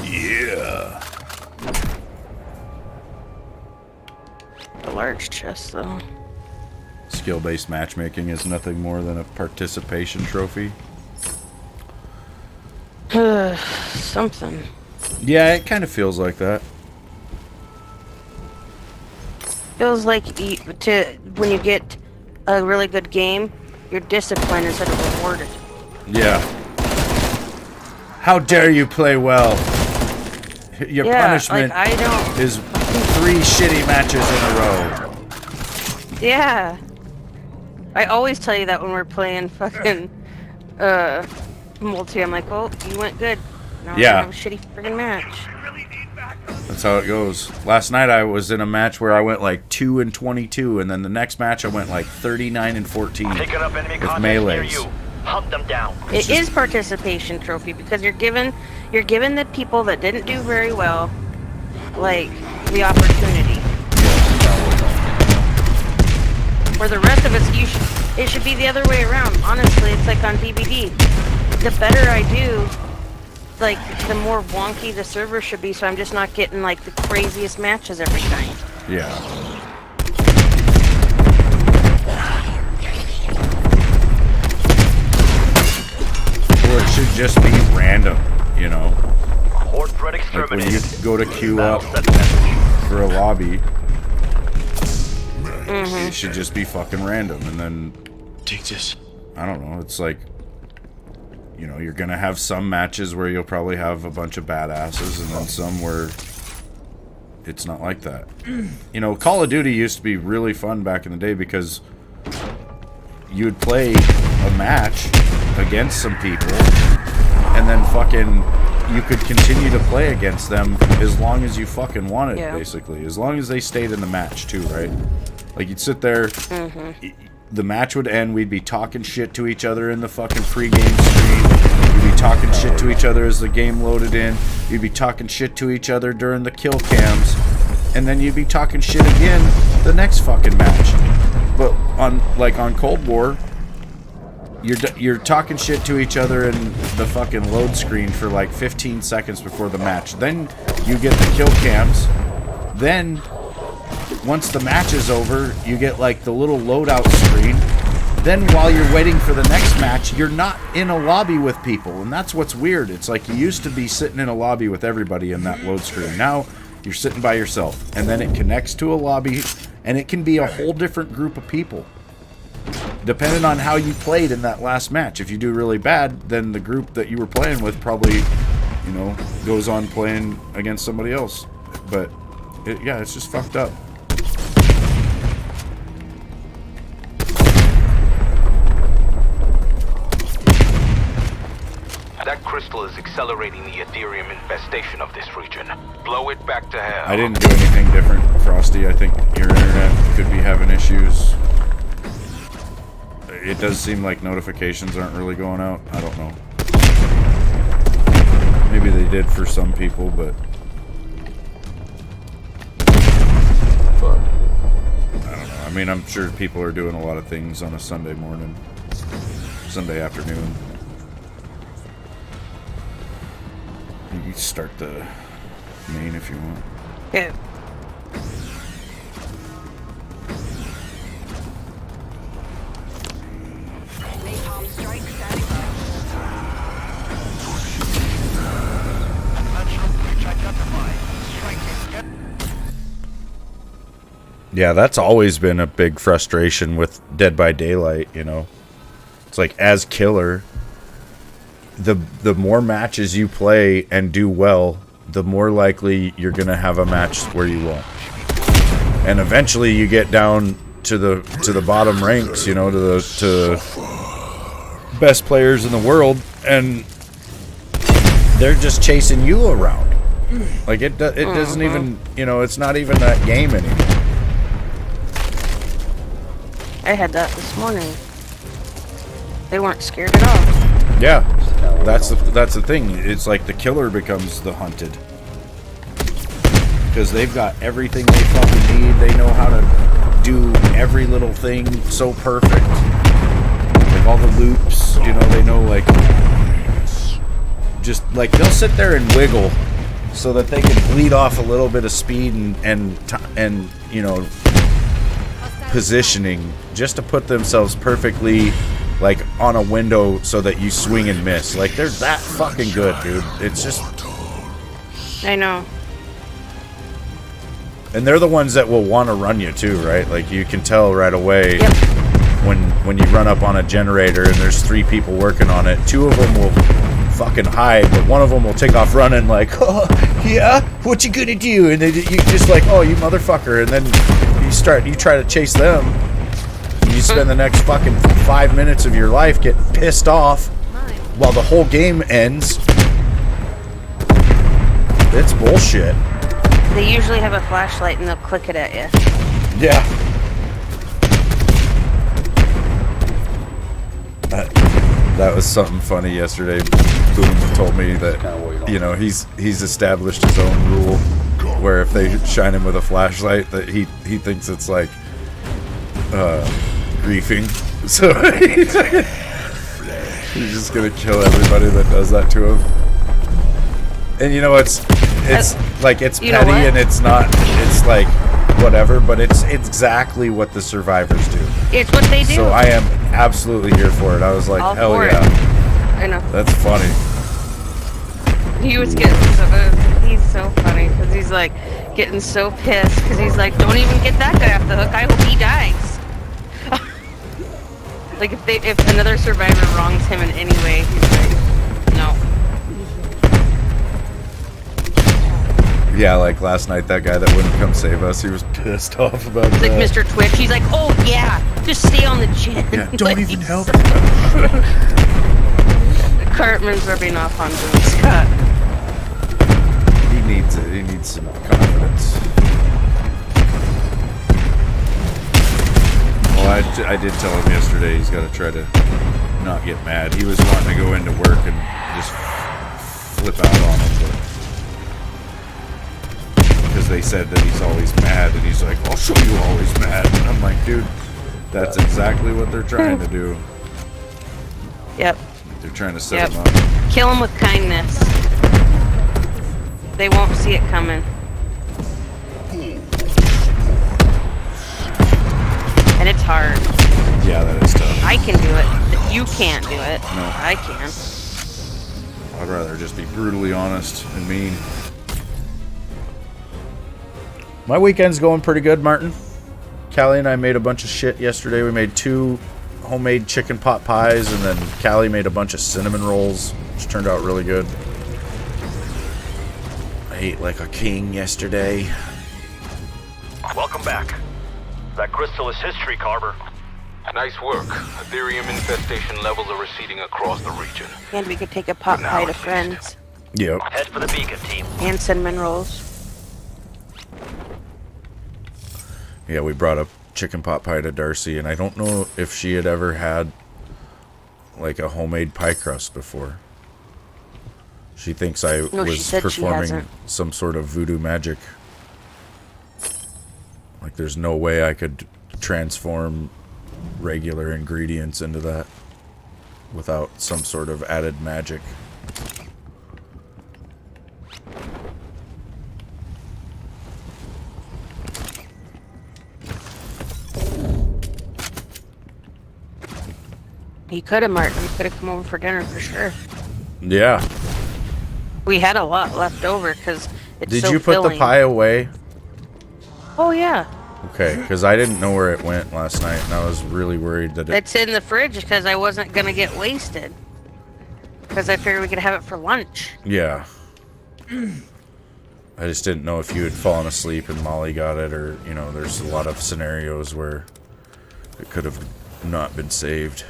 Yeah. A large chest, though. Skill-based matchmaking is nothing more than a participation trophy. Something. Yeah, it kind of feels like that. Feels like when you get a really good game, you're disciplined instead of rewarded. Yeah. How dare you play well? Your punishment like I don't. is 3 shitty matches in a row. Yeah. I always tell you that when we're playing fucking multi. I'm like, well, you went good. Now we're Yeah. gonna have a shitty friggin' match. That's how it goes. Last night I was in a match where I went like 2 and 22, and then the next match I went like 39 and 14 Picking up enemy with contacts near melees. you. Hunt them down. It is participation trophy because you're given the people that didn't do very well, like, the opportunity. For the rest of us, it should be the other way around. Honestly, it's like on DVD. The better I do, like, the more wonky the server should be, so I'm just not getting, like, the craziest matches every time. Yeah. Or it should just be random, you know? Horde threat Like when you exterminated. go to queue Battle up set message. for a lobby, it should just be fucking random. And then, Take this. I don't know, it's like, you know, you're gonna have some matches where you'll probably have a bunch of badasses, and then some where it's not like that. You know, Call of Duty used to be really fun back in the day because you'd play a match against some people, and then fucking you could continue to play against them as long as you fucking wanted, Yeah. basically. As long as they stayed in the match, too, right? Like, you'd sit there, the match would end, we'd be talking shit to each other in the fucking pregame stream, we'd be talking shit to each other as the game loaded in, we'd be talking shit to each other during the kill cams, and then you'd be talking shit again the next fucking match. But on Cold War, you're talking shit to each other in the fucking load screen for like 15 seconds before the match. Then you get the kill cams. Then once the match is over, you get like the little loadout screen. Then while you're waiting for the next match, you're not in a lobby with people. And that's what's weird. It's like you used to be sitting in a lobby with everybody in that load screen. Now you're sitting by yourself. And then it connects to a lobby, and it can be a whole different group of people. Depending on how you played in that last match. If you do really bad, then the group that you were playing with probably, you know, goes on playing against somebody else. But, yeah, it's just fucked up. That crystal is accelerating the Ethereum infestation of this region. Blow it back to hell. I didn't do anything different, Frosty. I think your internet could be having issues. It does seem like notifications aren't really going out. I don't know. Maybe they did for some people, but... I don't know. I mean, I'm sure people are doing a lot of things on a Sunday morning. Sunday afternoon. You can start the main if you want. Yeah. Yeah, that's always been a big frustration with Dead by Daylight, you know. It's like, as killer, the more matches you play and do well, the more likely you're going to have a match where you won't. And eventually you get down to the bottom ranks, you know, to best players in the world, and they're just chasing you around. Like, it doesn't even, you know, it's not even that game anymore. I had that this morning. They weren't scared at all. Yeah, that's the thing. It's like the killer becomes the hunted. Because they've got everything they fucking need. They know how to do every little thing so perfect. Like all the loops, you know, they know, like, just like they'll sit there and wiggle so that they can bleed off a little bit of speed and you know, positioning just to put themselves perfectly like on a window so that you swing and miss. Like, they're that fucking good, dude. It's just, I know. and they're the ones that will want to run you too, right? Like, you can tell right away. Yep. When you run up on a generator and there's 3 people working on it, 2 of them will fucking hide, but one of them will take off running like, oh, yeah, what you gonna do? And then you just like, oh, you motherfucker, and then you try to chase them. And you spend the next fucking 5 minutes of your life getting pissed off while the whole game ends. It's bullshit. They usually have a flashlight and they'll click it at you. Yeah. That was something funny yesterday. Boom told me that, you know, he's established his own rule where if they shine him with a flashlight, that he thinks it's like griefing. So he's just gonna kill everybody that does that to him. And you know, it's like, it's petty and it's not, it's like whatever, but it's exactly what the survivors do. It's what they do. So I am absolutely here for it. I was like, all hell for yeah. it. I know. That's funny. He was getting he's so funny because he's like getting so pissed because he's like, don't even get that guy off the hook. I hope he dies. Like, if another survivor wrongs him in any way, he's like, no. Yeah, like last night, that guy that wouldn't come save us, he was pissed off about It's that. like Mr. Twitch. He's like, oh yeah, just stay on the chin. Yeah, don't Like, even help. Cartman's rubbing off on Boone Scott. He needs it. He needs some confidence. Well, I did tell him yesterday he's got to try to not get mad. He was wanting to go into work and just flip out on him, because because they said that he's always mad, and he's like, I'll show you always mad. And I'm like, dude, that's exactly what they're trying to do. Yep. They're trying to set him up. Kill him with kindness. They won't see it coming. And it's hard. Yeah, that is tough. I can do it. You can't do it. No. I can. I'd rather just be brutally honest and mean. My weekend's going pretty good, Martin. Callie and I made a bunch of shit yesterday. We made 2 homemade chicken pot pies, and then Callie made a bunch of cinnamon rolls, which turned out really good. I ate like a king yesterday. Welcome back. That crystal is history, Carver. Nice work. Ethereum infestation levels are receding across the region. And we could take a pot pie to friends. Yep. Head for the beacon, team. And cinnamon rolls. Yeah, we brought a chicken pot pie to Darcy, and I don't know if she had ever had like a homemade pie crust before. She thinks I was performing some sort of voodoo magic. Like there's no way I could transform regular ingredients into that without some sort of added magic. You could have, Martin. You could have come over for dinner for sure. Yeah. We had a lot left over because it's Did so you put filling. the pie away? Oh, yeah. Okay, because I didn't know where it went last night, and I was really worried that it... It's in the fridge because I wasn't going to get wasted. Because I figured we could have it for lunch. Yeah. I just didn't know if you had fallen asleep and Molly got it, or, you know, there's a lot of scenarios where it could have not been saved.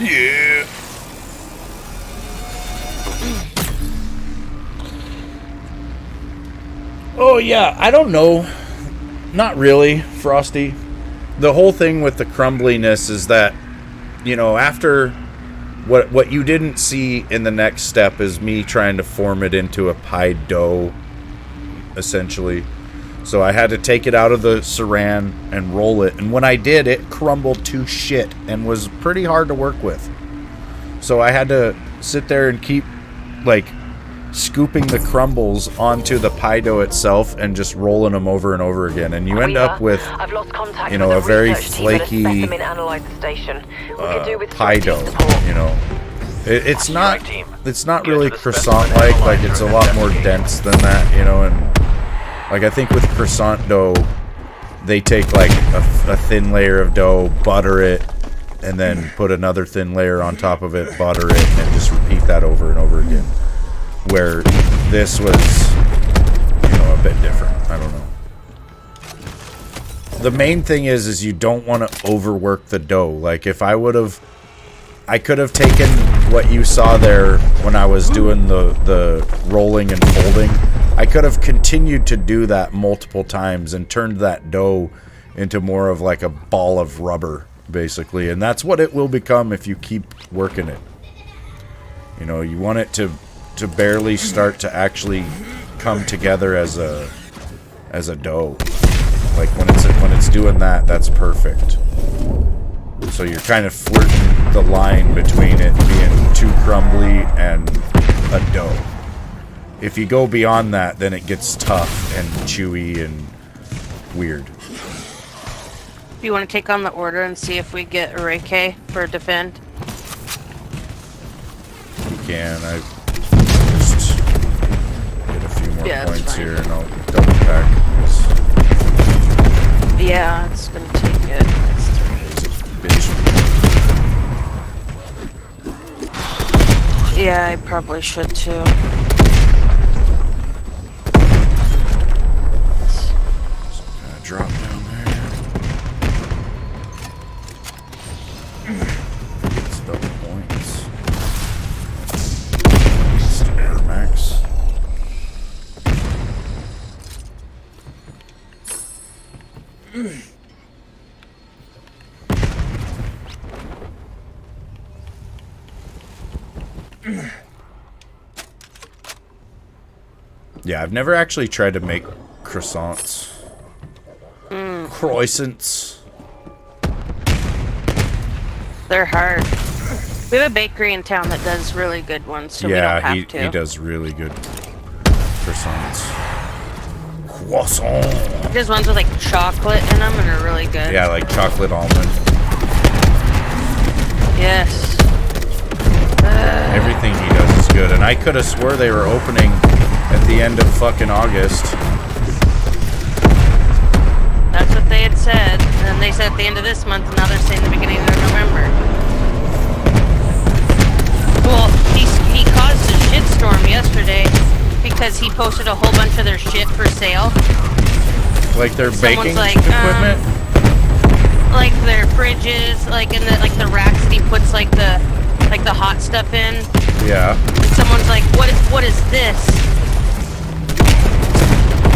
Yeah. Oh yeah, I don't know. Not really, Frosty. The whole thing with the crumbliness is that, you know, after what you didn't see in the next step is me trying to form it into a pie dough, essentially. So I had to take it out of the saran and roll it. And when I did, it crumbled to shit and was pretty hard to work with. So I had to sit there and keep, like, scooping the crumbles onto the pie dough itself and just rolling them over and over again. And you end up with, I've lost contact you know, with a very research team at a flaky specimen analyzer station. We could do with pie dough, support. you know. It's not really Get to the croissant-like, specimen like it's a analyzer lot and more investigate. dense than that, you know, and like I think with croissant dough, they take like a thin layer of dough, butter it, and then put another thin layer on top of it, butter it, and just repeat that over and over again. Where this was, you know, a bit different. I don't know. The main thing is you don't want to overwork the dough. Like if I could have taken what you saw there when I was doing the rolling and folding. I could have continued to do that multiple times and turned that dough into more of like a ball of rubber, basically. And that's what it will become if you keep working it. You know, you want it to barely start to actually come together as a dough. Like when it's doing that, that's perfect. So you're kind of flirting the line between it being too crumbly and a dough. If you go beyond that, then it gets tough and chewy and weird. Do you want to take on the order and see if we get a Ray K for defend? You can. I just get a few more Yeah, that's points fine. here and I'll double pack. Yeah, it's gonna take it. It's 3. Bitch. Yeah, I probably should too. Drop down there. It's double points. It's Air Max. Yeah, I've never actually tried to make croissants. Croissants. They're hard. We have a bakery in town that does really good ones, so we don't have to. He does really good croissants. Croissant. He does ones with like chocolate in them and are really good. Yeah, like chocolate almond. Yes. Everything he does is good. And I could have swore they were opening at the end of fucking August. That's what they had said. And then they said at the end of this month, and now they're saying the beginning of November. Well, he caused a shitstorm yesterday because he posted a whole bunch of their shit for sale. Like their baking Like, equipment? Like their fridges, like in the racks that he puts like the hot stuff in. Yeah. And someone's like, what is this?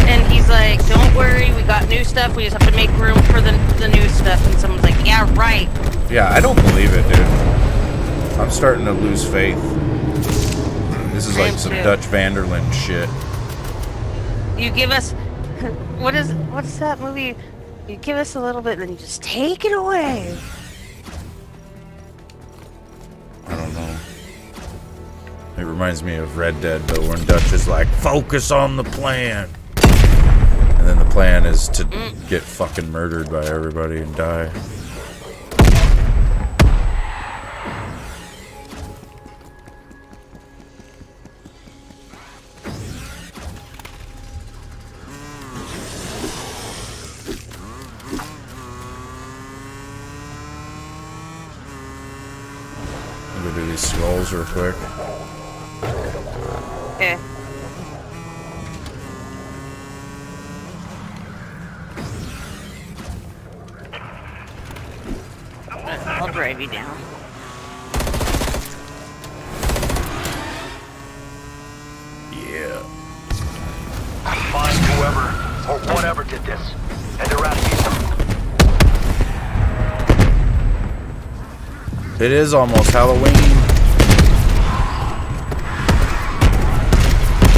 And he's like, don't worry, we got new stuff, we just have to make room for the new stuff. And someone's like, yeah, right. Yeah, I don't believe it, dude. I'm starting to lose faith. This is like some Dutch Vanderland shit. You give us, what's that movie? You give us a little bit, then you just take it away. I don't know. It reminds me of Red Dead, though, when Dutch is like, focus on the plan. And then the plan is to get fucking murdered by everybody and die. I'm gonna do these skulls real quick. Okay. I'll drive you down. Yeah. Find whoever or whatever did this and eradicate them. It is almost Halloween.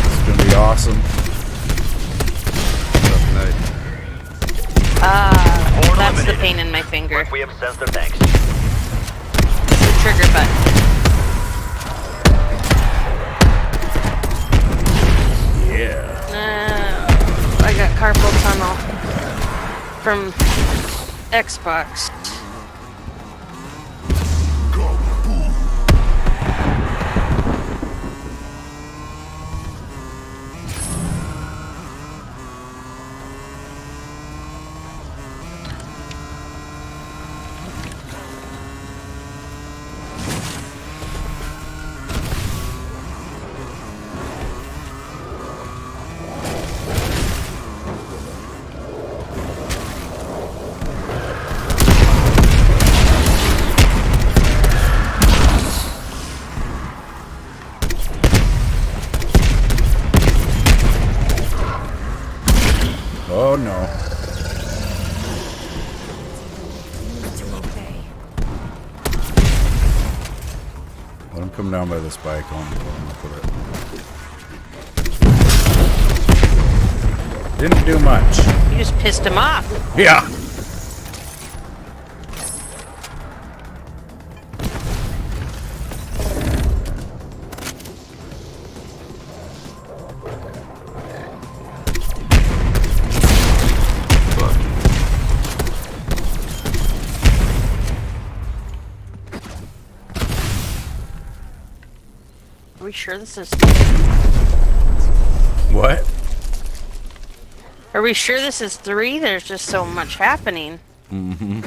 It's gonna be awesome. That's the pain in my finger. We have sensed their thanks. The trigger button. Yeah. I got carpal tunnel from Xbox. Oh no. Let him come down by this bike. I'm gonna put it. Didn't do much. You just pissed him off. Yeah. Are we sure this is... What? Are we sure this is 3? There's just so much happening. Mm-hmm.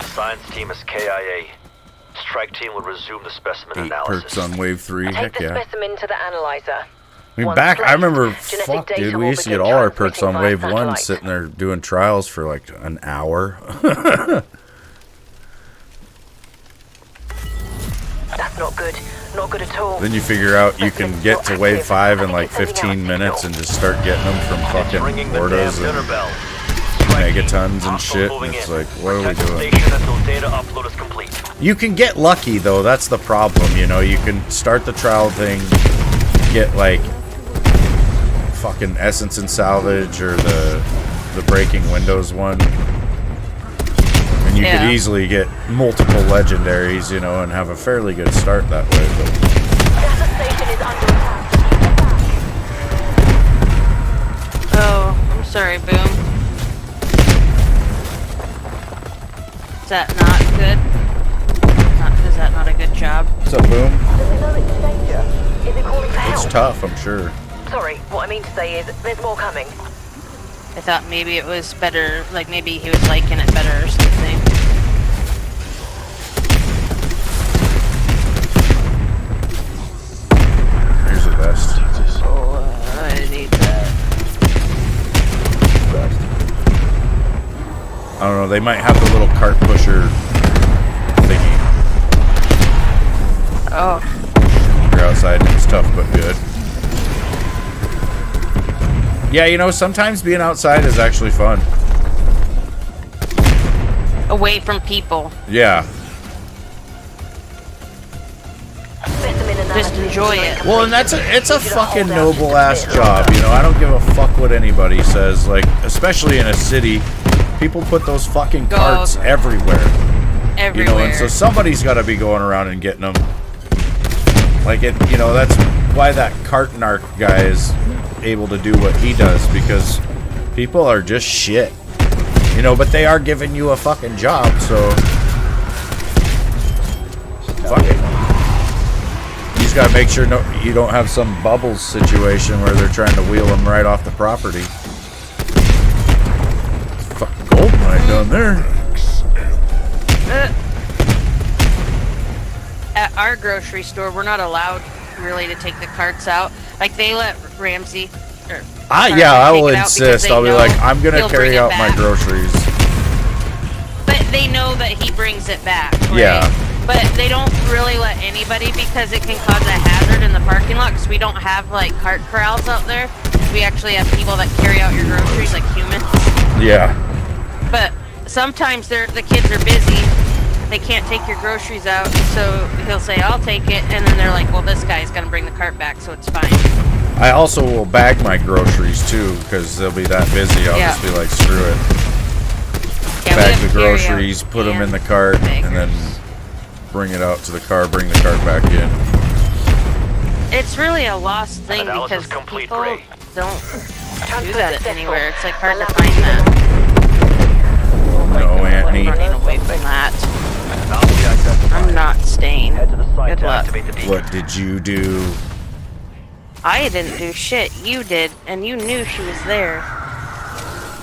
Science team is KIA. Strike team will resume the specimen 8 analysis. perks on wave 3. Take Heck the yeah. specimen to the analyzer. I mean, Once back, I placed, remember, genetic fuck, data dude, we will used to get begin all our perks on transmitting wave via 1 satellite. sitting there doing trials for like an hour. That's not good. Not good at all. Then you figure out you can get to wave 5 in like 15 minutes and just start getting them from fucking Ringing the damn Hordas dinner and bell. megatons and Hostile shit. moving And it's in. like, what are we Protect the doing? station until data upload is complete. You can get lucky though, that's the problem, you know. You can start the trial thing, get like fucking essence and salvage or the breaking windows one. And you could easily get multiple legendaries, you know, and have a fairly good start that way. But Data station is under attack. Oh, I'm sorry, Boom. Is that not good? Is that not a good job? what's up, Boom? Does it know it's in danger? Is it calling for It's help? tough, I'm sure. Sorry, what I mean to say is there's more coming. I thought maybe it was better, like maybe he was liking it better or something. Here's the best. Oh, I need that. I don't know, they might have the little cart pusher thingy. Oh, You're outside and it's tough but good. Yeah, you know, sometimes being outside is actually fun. away from people. Yeah. Just enjoy it. Well, and it's a fucking noble ass job, you know. I don't give a fuck what anybody says. Like, especially in a city, people put those fucking carts everywhere. Everywhere. You know, and so somebody's got to be going around and getting them. Like it, you know, that's why that cart narc guy is able to do what he does, because people are just shit. You know, but they are giving you a fucking job, so fuck it. You just gotta make sure you don't have some bubbles situation where they're trying to wheel them right off the property. Fucking gold mine down there. At our grocery store, we're not allowed really to take the carts out. Like, they let Ramsey or Yeah, I will take it out because insist. they I'll be know like, I'm gonna he'll bring carry it out my back. groceries. But they know that he brings it back, right? Yeah. But they don't really let anybody because it can cause a hazard in the parking lot, because we don't have, like, cart corrals out there. We actually have people that carry out your groceries, like humans. Yeah. But sometimes the kids are busy. They can't take your groceries out, so he'll say, I'll take it, and then they're like, well, this guy's gonna bring the cart back, so it's fine. I also will bag my groceries too, because they'll be that busy. I'll just be like, screw it. Yeah, we Bag have the carry-out groceries, put them in the and cart, and then baggers. bring it out to the car, bring the cart back in. It's really a lost thing Analysis because complete, people Ray. don't do that anywhere. It's like hard to find that. No, I'm Anthony. running away from that. Anomaly identified. I'm not staying. Head to the site Good to luck. activate the beacon. What did you do? I didn't do shit. You did, and you knew she was there.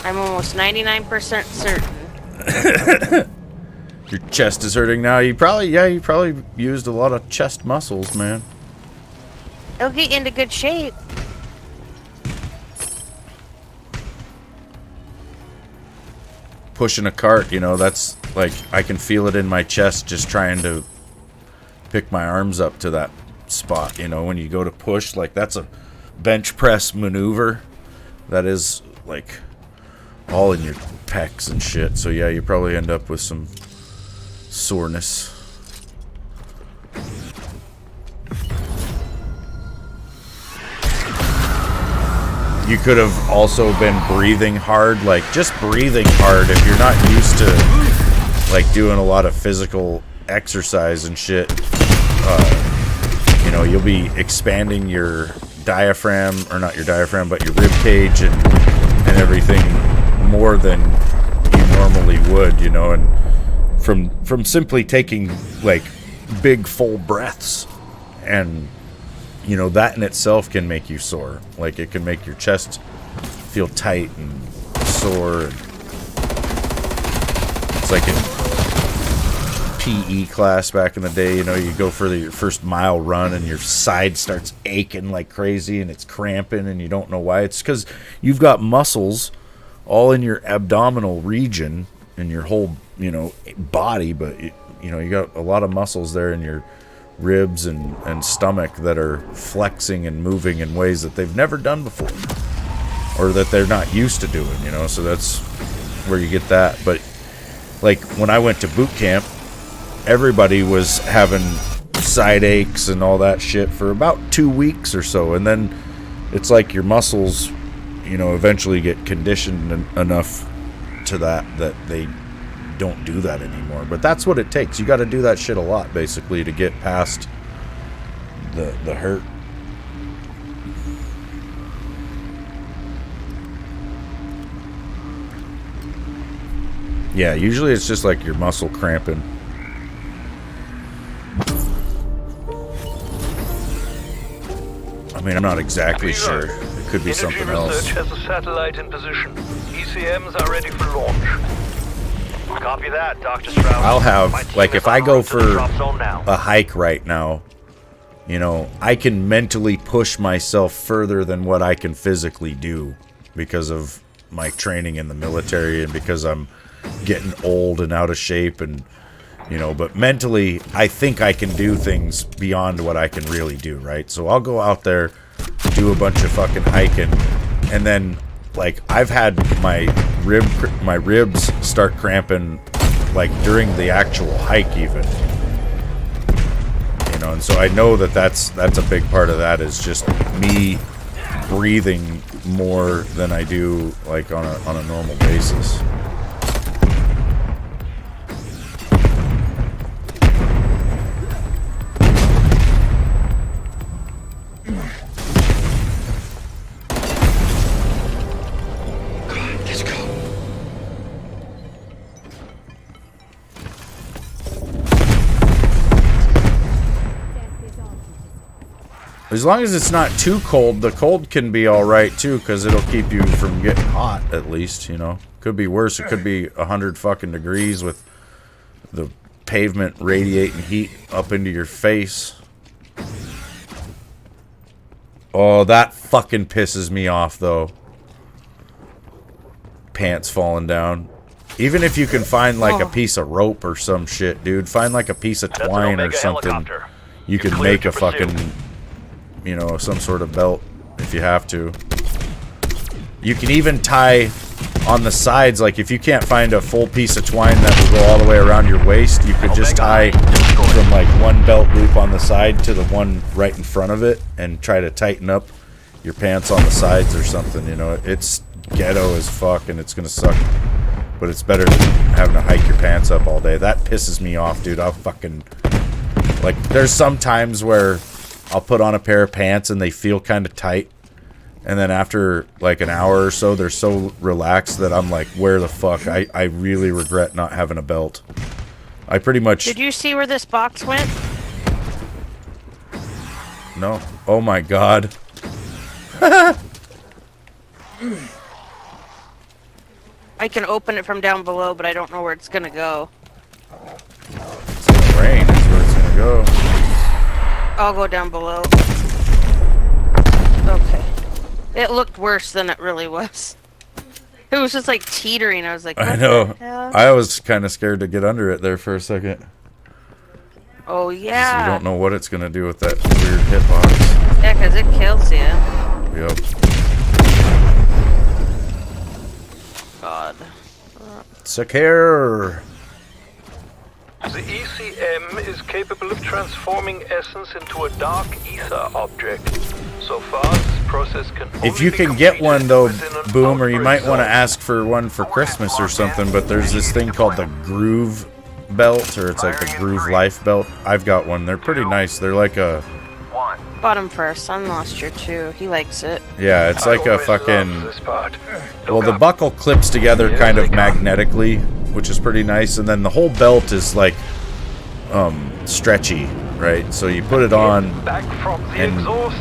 I'm almost 99% certain. Your chest is hurting now. You probably used a lot of chest muscles, man. It'll get you into good shape. Pushing a cart, you know, that's like, I can feel it in my chest just trying to pick my arms up to that spot, you know, when you go to push, like that's a bench press maneuver that is like all in your pecs and shit. So yeah, you probably end up with some soreness. You could have also been breathing hard, like just breathing hard if you're not used to like doing a lot of physical exercise and shit. You know, you'll be expanding your diaphragm, or not your diaphragm, but your rib cage and everything more than you normally would, you know, and from simply taking like big full breaths, and you know, that in itself can make you sore. Like, it can make your chest feel tight and sore. And it's like in PE class back in the day, you know, you go for your first mile run and your side starts aching like crazy and it's cramping and you don't know why. It's because you've got muscles all in your abdominal region and your whole, you know, body, but, you know, you got a lot of muscles there in your ribs and stomach that are flexing and moving in ways that they've never done before, or that they're not used to doing, you know. So that's where you get that. But like when I went to boot camp, everybody was having side aches and all that shit for about 2 weeks or so, and then it's like your muscles, you know, eventually get conditioned enough to that they don't do that anymore. But that's what it takes. You got to do that shit a lot, basically, to get past the hurt. Yeah, usually it's just like your muscle cramping. I mean, I'm not exactly sure. It could be something else. Research has a satellite in position. ECMs are ready for launch. Copy that, Dr. Strauss. I'll have, like, if I go for drop zone now. a hike right now, you know, I can mentally push myself further than what I can physically do because of my training in the military and because I'm getting old and out of shape, and you know, but mentally I think I can do things beyond what I can really do, right? So I'll go out there, do a bunch of fucking hiking, and then like I've had my ribs start cramping like during the actual hike even, you know. And so I know that that's a big part of that, is just me breathing more than I do like on a normal basis. As long as it's not too cold, the cold can be alright too, because it'll keep you from getting hot, at least, you know. Could be worse. It could be 100 fucking degrees with the pavement radiating heat up into your face. Oh, that fucking pisses me off, though. Pants falling down. Even if you can find, like, a piece of rope or some shit, dude. Find, like, a piece of twine or something. You can make a fucking, you know, some sort of belt if you have to. You can even tie on the sides, like if you can't find a full piece of twine that will go all the way around your waist, you could just tie from like one belt loop on the side to the one right in front of it and try to tighten up your pants on the sides or something, you know. It's ghetto as fuck and it's gonna suck, but it's better than having to hike your pants up all day. That pisses me off, dude. I'll fucking, like, there's some times where I'll put on a pair of pants and they feel kind of tight, and then after like an hour or so they're so relaxed that I'm like, where the fuck? I really regret not having a belt. I pretty much... Did you see where this box went? No. Oh my god. I can open it from down below, but I don't know where it's gonna go. It's in the rain is where it's gonna go. I'll go down below. Okay. It looked worse than it really was. It was just like teetering. I was like, what I know. the hell? I was kind of scared to get under it there for a second. Oh, yeah. You don't know what it's going to do with that weird hitbox. Yeah, because it kills you. Yep. God. Secure. The ECM is capable of transforming essence into a dark ether object. So far, this process can only If you be can get completed one though, within an Boomer, you might outbreak want to zone. ask for one for Christmas or something, but there's this thing called the Groove Belt, or it's like the Groove Life Belt. I've got one. They're pretty nice. They're like a... Bought him for our son last year, too. He likes it. Yeah, it's like a I always loved fucking... this part. Well, the buckle clips together kind of magnetically, which is pretty nice, and then the whole belt is like stretchy, right? So you put it on Back from the and exhaust.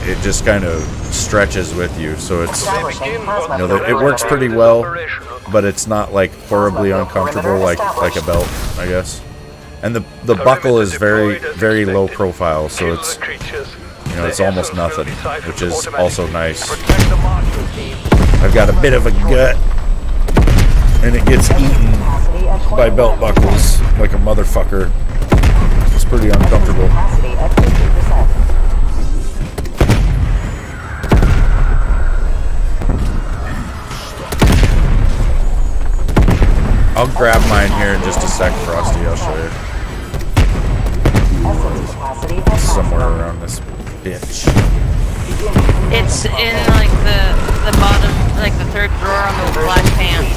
it just kind of stretches with you, so it's, They begin once you know, the it works pretty is well, operational. but it's not like horribly uncomfortable like a belt, I guess. And the buckle is very low profile, so Kill it's, the creatures. you know, it's The almost essence will nothing, be siphoned which is automatically. also nice. Protect the marshal team. I've got a bit of a gut, and it gets eaten by belt buckles like a motherfucker. It's pretty uncomfortable. Capacity at 50%. I'll grab mine here in just a sec, Frosty. I'll show you. Essence capacity at Somewhere maximum. around this bitch. It's in like the bottom, like the third drawer on those black pants.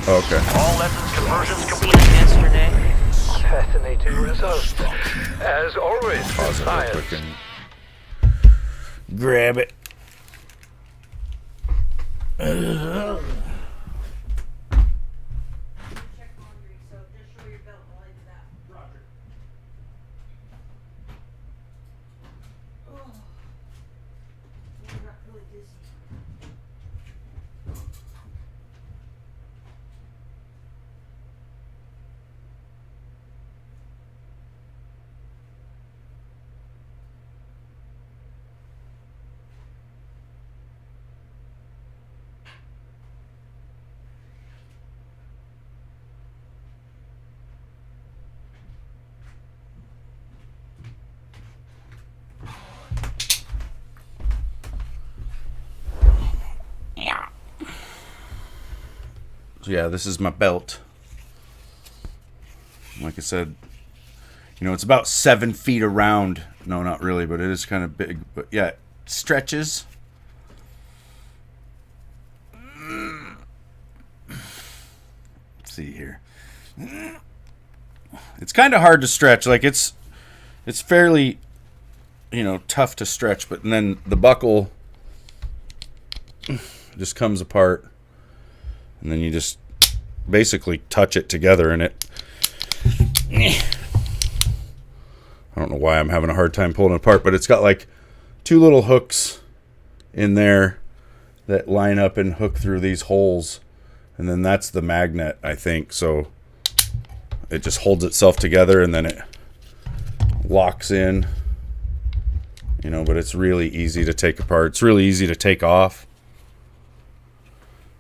Okay. All lessons conversions Seen complete. them yesterday. Fascinating results. As always, Pause it real science. quick and grab it. So yeah, this is my belt. Like I said, you know, it's about 7 feet around. No, not really, but it is kind of big. But yeah, it stretches. Let's see here. It's kind of hard to stretch. Like it's fairly, you know, tough to stretch. But then the buckle just comes apart. And then you just basically touch it together and it... I don't know why I'm having a hard time pulling it apart, but it's got like 2 little hooks in there that line up and hook through these holes. And then that's the magnet, I think. So it just holds itself together and then it locks in. You know, but it's really easy to take apart. It's really easy to take off.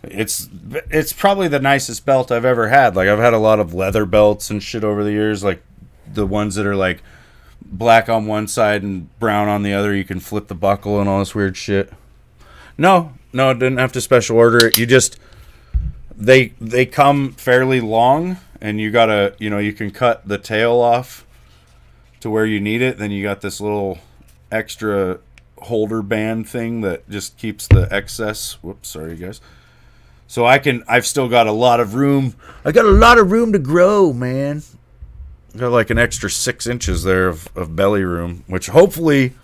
It's probably the nicest belt I've ever had. Like, I've had a lot of leather belts and shit over the years, like the ones that are like black on one side and brown on the other. You can flip the buckle and all this weird shit. No, I didn't have to special order it. You just they come fairly long, and you gotta, you know, you can cut the tail off to where you need it. Then you got this little extra holder band thing that just keeps the excess. Whoops, sorry guys. So I've still got a lot of room. I got a lot of room to grow, man. Got like an extra 6 inches there of belly room, which hopefully,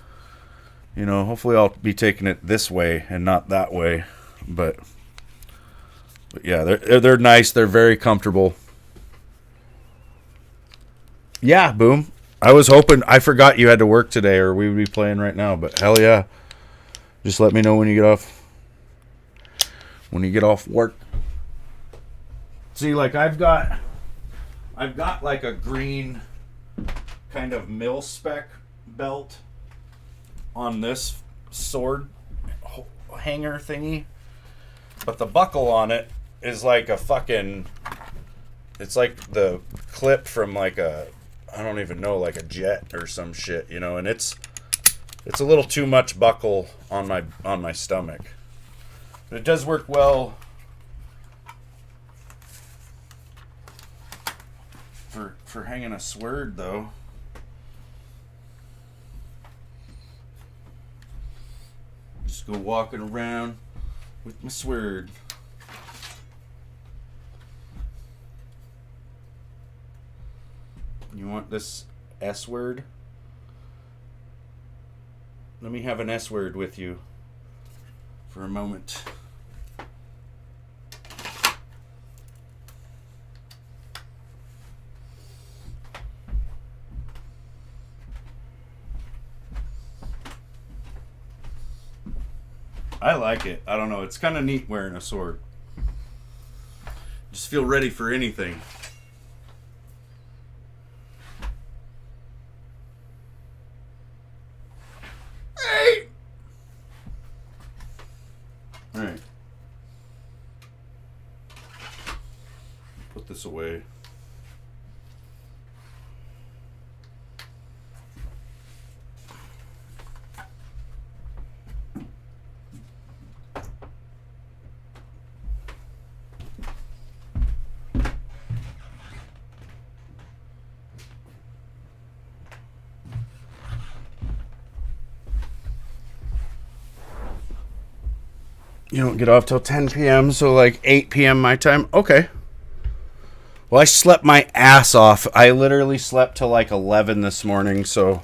you know, hopefully I'll be taking it this way and not that way. But yeah, they're nice. They're very comfortable. Yeah, Boom. I was hoping, I forgot you had to work today or we would be playing right now, but hell yeah. Just let me know when you get off. When you get off work. See, like I've got like a green kind of mil spec belt on this sword hanger thingy, but the buckle on it is like a fucking, it's like the clip from like a, I don't even know, like a jet or some shit, you know, and it's a little too much buckle on my stomach. But it does work well for hanging a sword, though. Just go walking around with my sword. You want this S word? Let me have an S word with you for a moment. I like it. I don't know. It's kind of neat wearing a sword. Just feel ready for anything. Hey! All right. Put this away. You don't get off till 10 p.m., so like 8 p.m. my time? Okay. Well, I slept my ass off. I literally slept till like 11 this morning, so...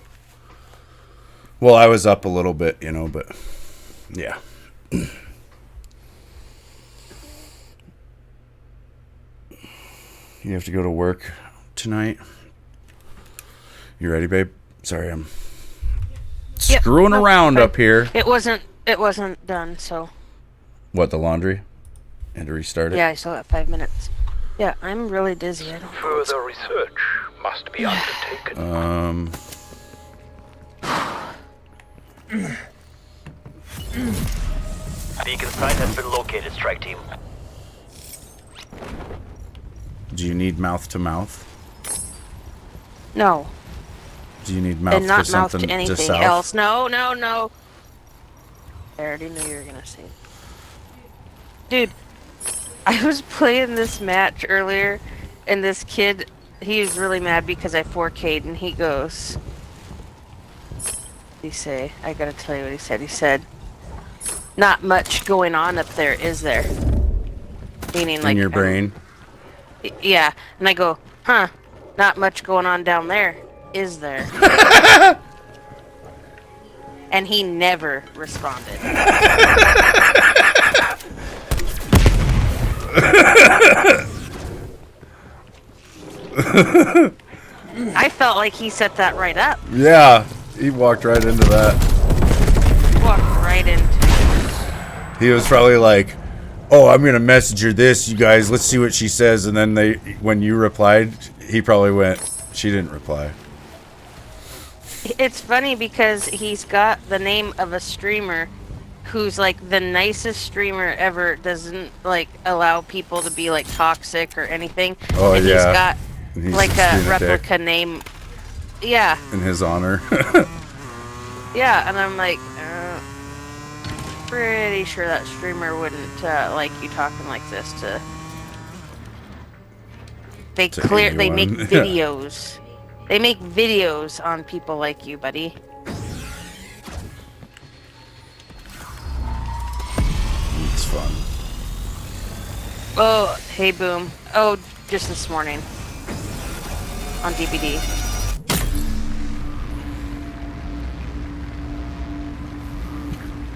Well, I was up a little bit, you know, but... Yeah. You have to go to work tonight? You ready, babe? Sorry, I'm screwing around up here. It wasn't done, so... What, the laundry? And to restart it? Yeah, I still got 5 minutes. Yeah, I'm really dizzy. I don't know. Further research must be undertaken. Beacon site has been located, strike team. Do you need mouth to mouth? No. Do you need mouth And not to mouth something to anything south? else. No, no, no. I already knew you were gonna say. Dude, I was playing this match earlier, and this kid, he was really mad because I 4K'd, and he goes... What did he say? I gotta tell you what he said. He said, not much going on up there, is there? Meaning like... In your brain? Yeah, and I go, huh, not much going on down there, is there? And he never responded. I felt like he set that right up. Yeah, he walked right into that. Walked right into it. He was probably like, oh, I'm going to message her this, you guys. Let's see what she says. And then when you replied, he probably went, she didn't reply. It's funny because he's got the name of a streamer who's like the nicest streamer ever, doesn't like allow people to be like toxic or anything. Oh, and yeah. He's got like a replica name. Yeah. In his honor. Yeah, and I'm like, pretty sure that streamer wouldn't like you talking like this to. They They make videos. They make videos on people like you, buddy. It's fun. Oh, hey, Boom. Oh, just this morning. On DVD.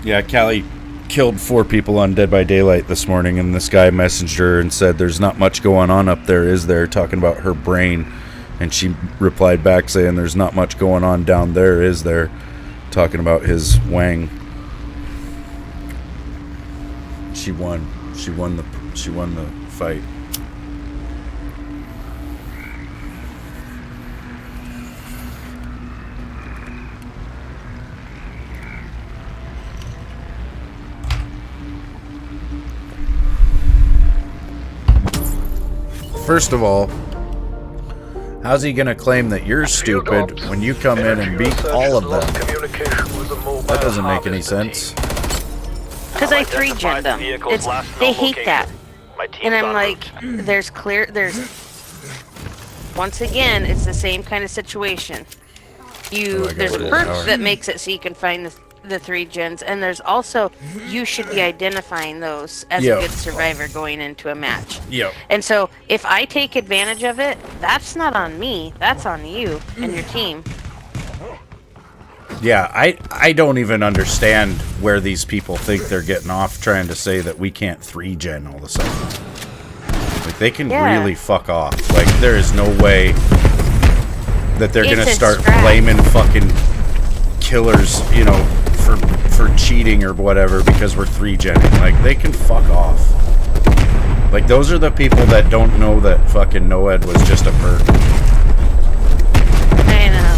Yeah, Callie killed 4 people on Dead by Daylight this morning, and this guy messaged her and said, there's not much going on up there, is there? Talking about her brain. And she replied back saying, there's not much going on down there, is there? Talking about his wang. She won. She won the fight. First of all, how's he gonna claim that you're stupid when you come in and beat all of them? That doesn't make any sense. Because I 3-gen them. They hate that. And I'm like, there's once again, it's the same kind of situation. There's a perk that makes it so you can find the 3-gens, and there's also, you should be identifying those as a good survivor going into a match. Yep. And so, if I take advantage of it, that's not on me, that's on you and your team. Yeah, I don't even understand where these people think they're getting off trying to say that we can't 3-gen all of a sudden. Like, they can really fuck off. Like, there is no way that they're gonna start blaming fucking killers, you know, for cheating or whatever because we're 3-genning. Like, they can fuck off. Like, those are the people that don't know that fucking NOED was just a perk. I know.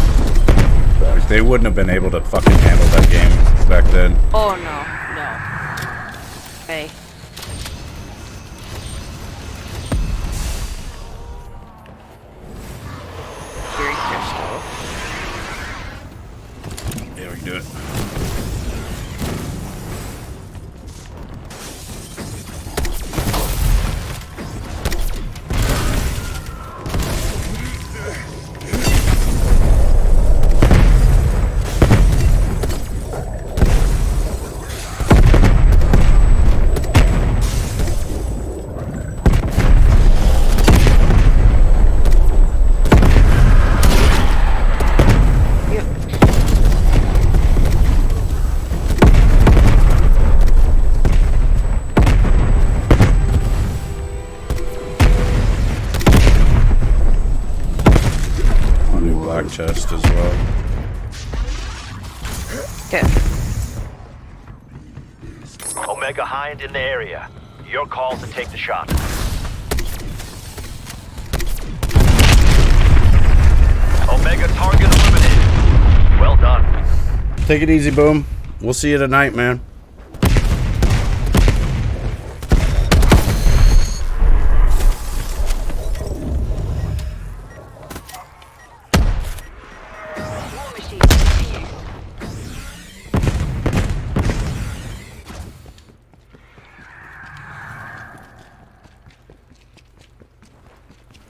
Like, they wouldn't have been able to fucking handle that game back then. Oh, no. Hey. Very crystal. Yeah, we can do it. chest as well. Okay. Omega Hind in the area. Your call to take the shot. Omega target eliminated. Well done. Take it easy, Boom. We'll see you tonight, man.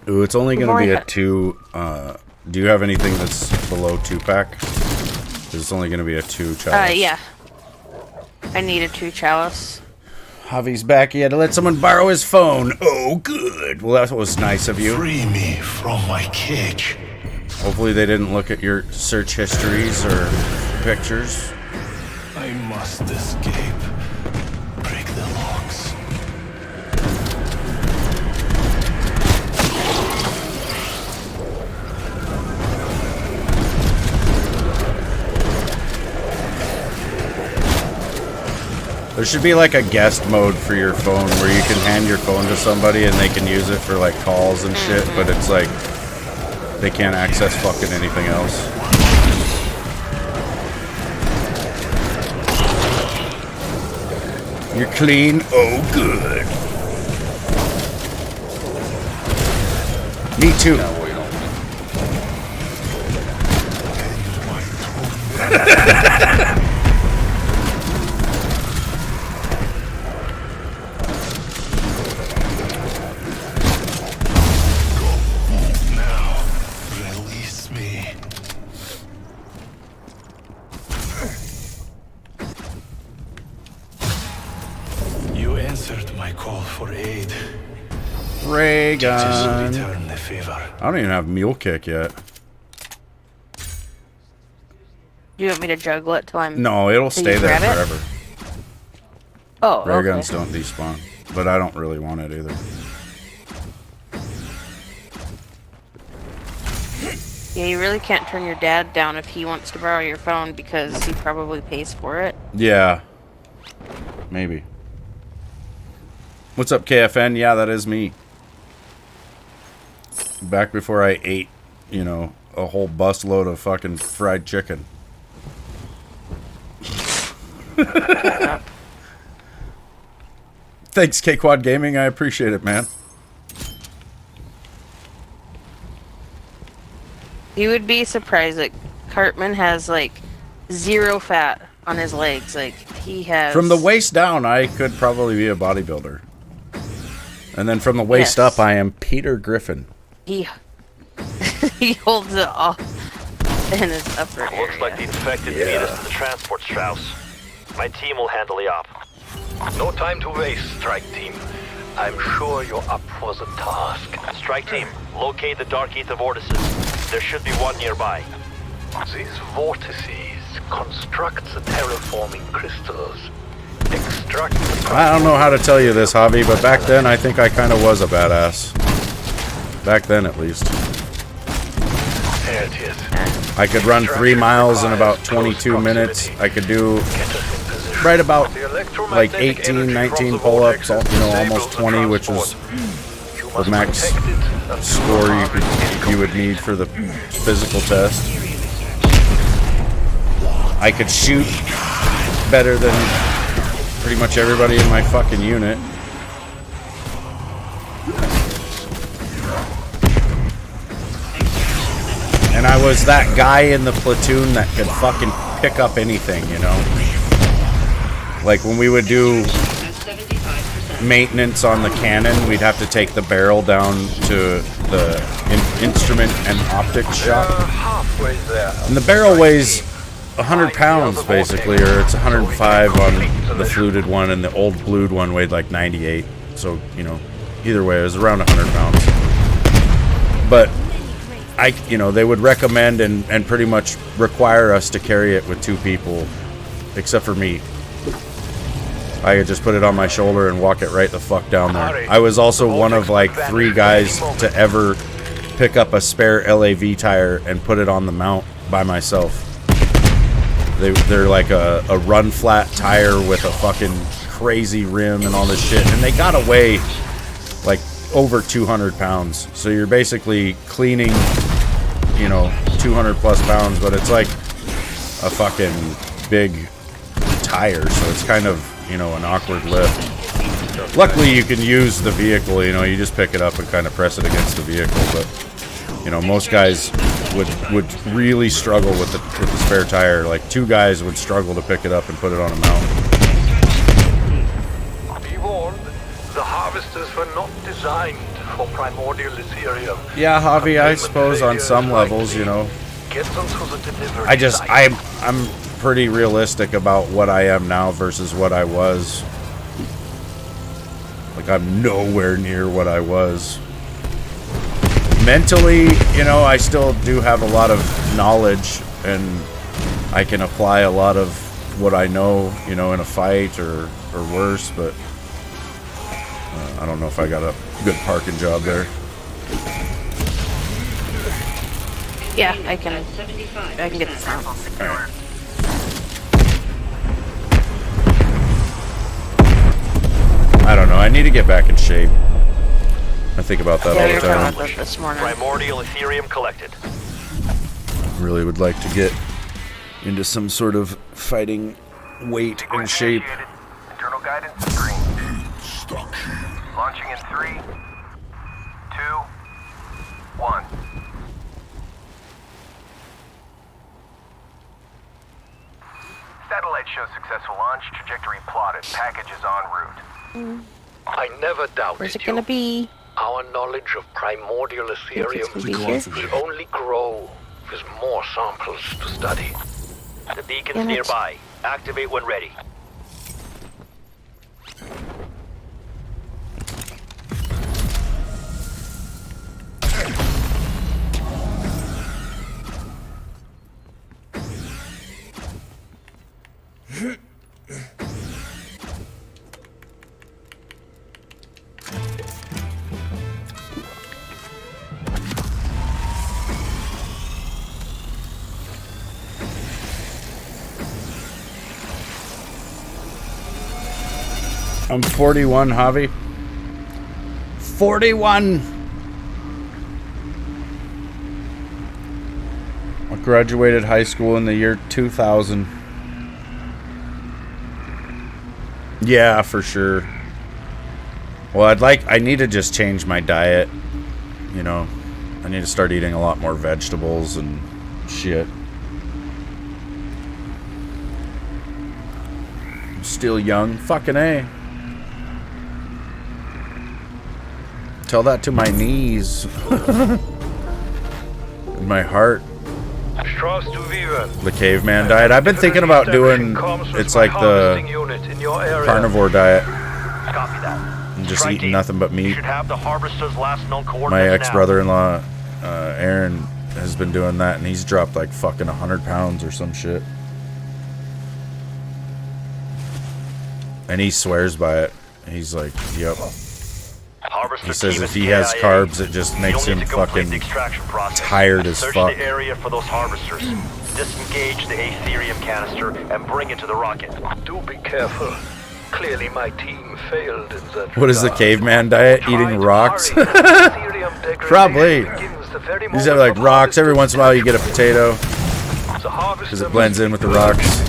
Ooh, it's only going to be a 2. Do you have anything that's below 2-pack? It's only going to be a 2 chalice. Yeah. I need a 2 chalice. Javi's back. He had to let someone borrow his phone. Oh, good. Well, that was nice of you. Free me from my cage. Hopefully they didn't look at your search histories or pictures. I must escape. Break the locks. There should be like a guest mode for your phone where you can hand your phone to somebody and they can use it for like calls and shit, but it's like they can't access fucking anything else. You're clean? Oh, good. Me too. Release me. You answered my call for aid. Ray gun. Return the favor. I don't even have mule kick yet. Do you want me to juggle it till I'm... No, it'll till stay you there grab it? forever. Oh, Ray okay. guns don't despawn, but I don't really want it either. Yeah, you really can't turn your dad down if he wants to borrow your phone because he probably pays for it. Yeah. Maybe. What's up, KFN? Yeah, that is me. Back before I ate, you know, a whole busload of fucking fried chicken. Thanks, K-Quad Gaming. I appreciate it, man. You would be surprised that Cartman has, like, 0 fat on his legs. Like, he has... From the waist down, I could probably be a bodybuilder. And then from the waist Yes. up, I am Peter Griffin. He... he holds it all in his upper area. Looks like the infected beat us to the transport, Strauss. My team will handle the op. No time to waste, Strike Team. I'm sure you're up for the task. Strike Team, locate the Dark Ether vortices. There should be one nearby. These vortices construct the terraforming crystals. Extract the... I don't know how to tell you this, Javi, but back then I think I kind of was a badass. Back then, at least. There it is. I could run 3 miles in about 22 minutes. I could do right about like 18, 19 pull-ups, you know, almost 20, which was the max score you would need for the physical test. I could shoot better than pretty much everybody in my fucking unit. And I was that guy in the platoon that could fucking pick up anything, you know? Like when we would do maintenance on the cannon, we'd have to take the barrel down to the instrument and optics shop. Halfway there. And the barrel weighs 100 pounds, basically, or it's 105 on the fluted one, and the old blued one weighed like 98. So, you know, either way, it was around 100 pounds. But you know, they would recommend and pretty much require us to carry it with 2 people, except for me. I could just put it on my shoulder and walk it right the fuck down there. I was also one of like 3 guys to ever pick up a spare LAV tire and put it on the mount by myself. They're like a run flat tire with a fucking crazy rim and all this shit, and they gotta weigh like over 200 pounds. So you're basically cleaning, you know, 200 plus pounds, but it's like a fucking big tire, so it's kind of, you know, an awkward lift. Luckily, you can use the vehicle, you know, you just pick it up and kind of press it against the vehicle, but, you know, most guys would really struggle with the spare tire. Like, 2 guys would struggle to pick it up and put it on a mount. Be warned, the harvesters were not designed for primordial Ethereum. Yeah, Javi, I suppose on some levels, you know. Get them to the delivery I'm pretty realistic about what I am now versus what I was. Like, I'm nowhere near what I was. Mentally, you know, I still do have a lot of knowledge, and I can apply a lot of what I know, you know, in a fight or worse, but I don't know if I got a good parking job there. Yeah, I can get this out. Alright. I don't know, I need to get back in shape. I think about that Yeah, all we the were talking time. about this morning. primordial Ethereum collected. Really would like to get into some sort of fighting weight and shape. Internal guidance is green. Launching in 3, 2, 1. Satellite shows successful launch. Trajectory plotted. Package is en route. I never doubted Where's it gonna be? Our knowledge of primordial Ethereum It's gonna be here. will only grow with more samples to study. The beacon's Damn it. nearby. Activate when ready. I'm 41, Javi. 41! I graduated high school in the year 2000. Yeah, for sure. Well, I need to just change my diet. You know, I need to start eating a lot more vegetables and shit. I'm still young. Fucking A. Tell that to my knees. And my heart. The caveman diet. I've been thinking about doing, it's like the carnivore diet. Copy that. And just Strike eating team, nothing but you meat. should have the harvester's last known My coordinates ex-brother-in-law, Aaron, has been doing that, and he's dropped like fucking 100 pounds or some shit. And he swears by it. He's like, yep. He says if he has carbs, it just makes him fucking tired as fuck. Search the area for those harvesters. Disengage the Aetherium canister and bring it to the rocket. Do be careful. Clearly my team failed in that. What is the caveman diet? Eating rocks? Probably. You just have like rocks. Every once in a while you get a potato. Because it blends in with the rocks.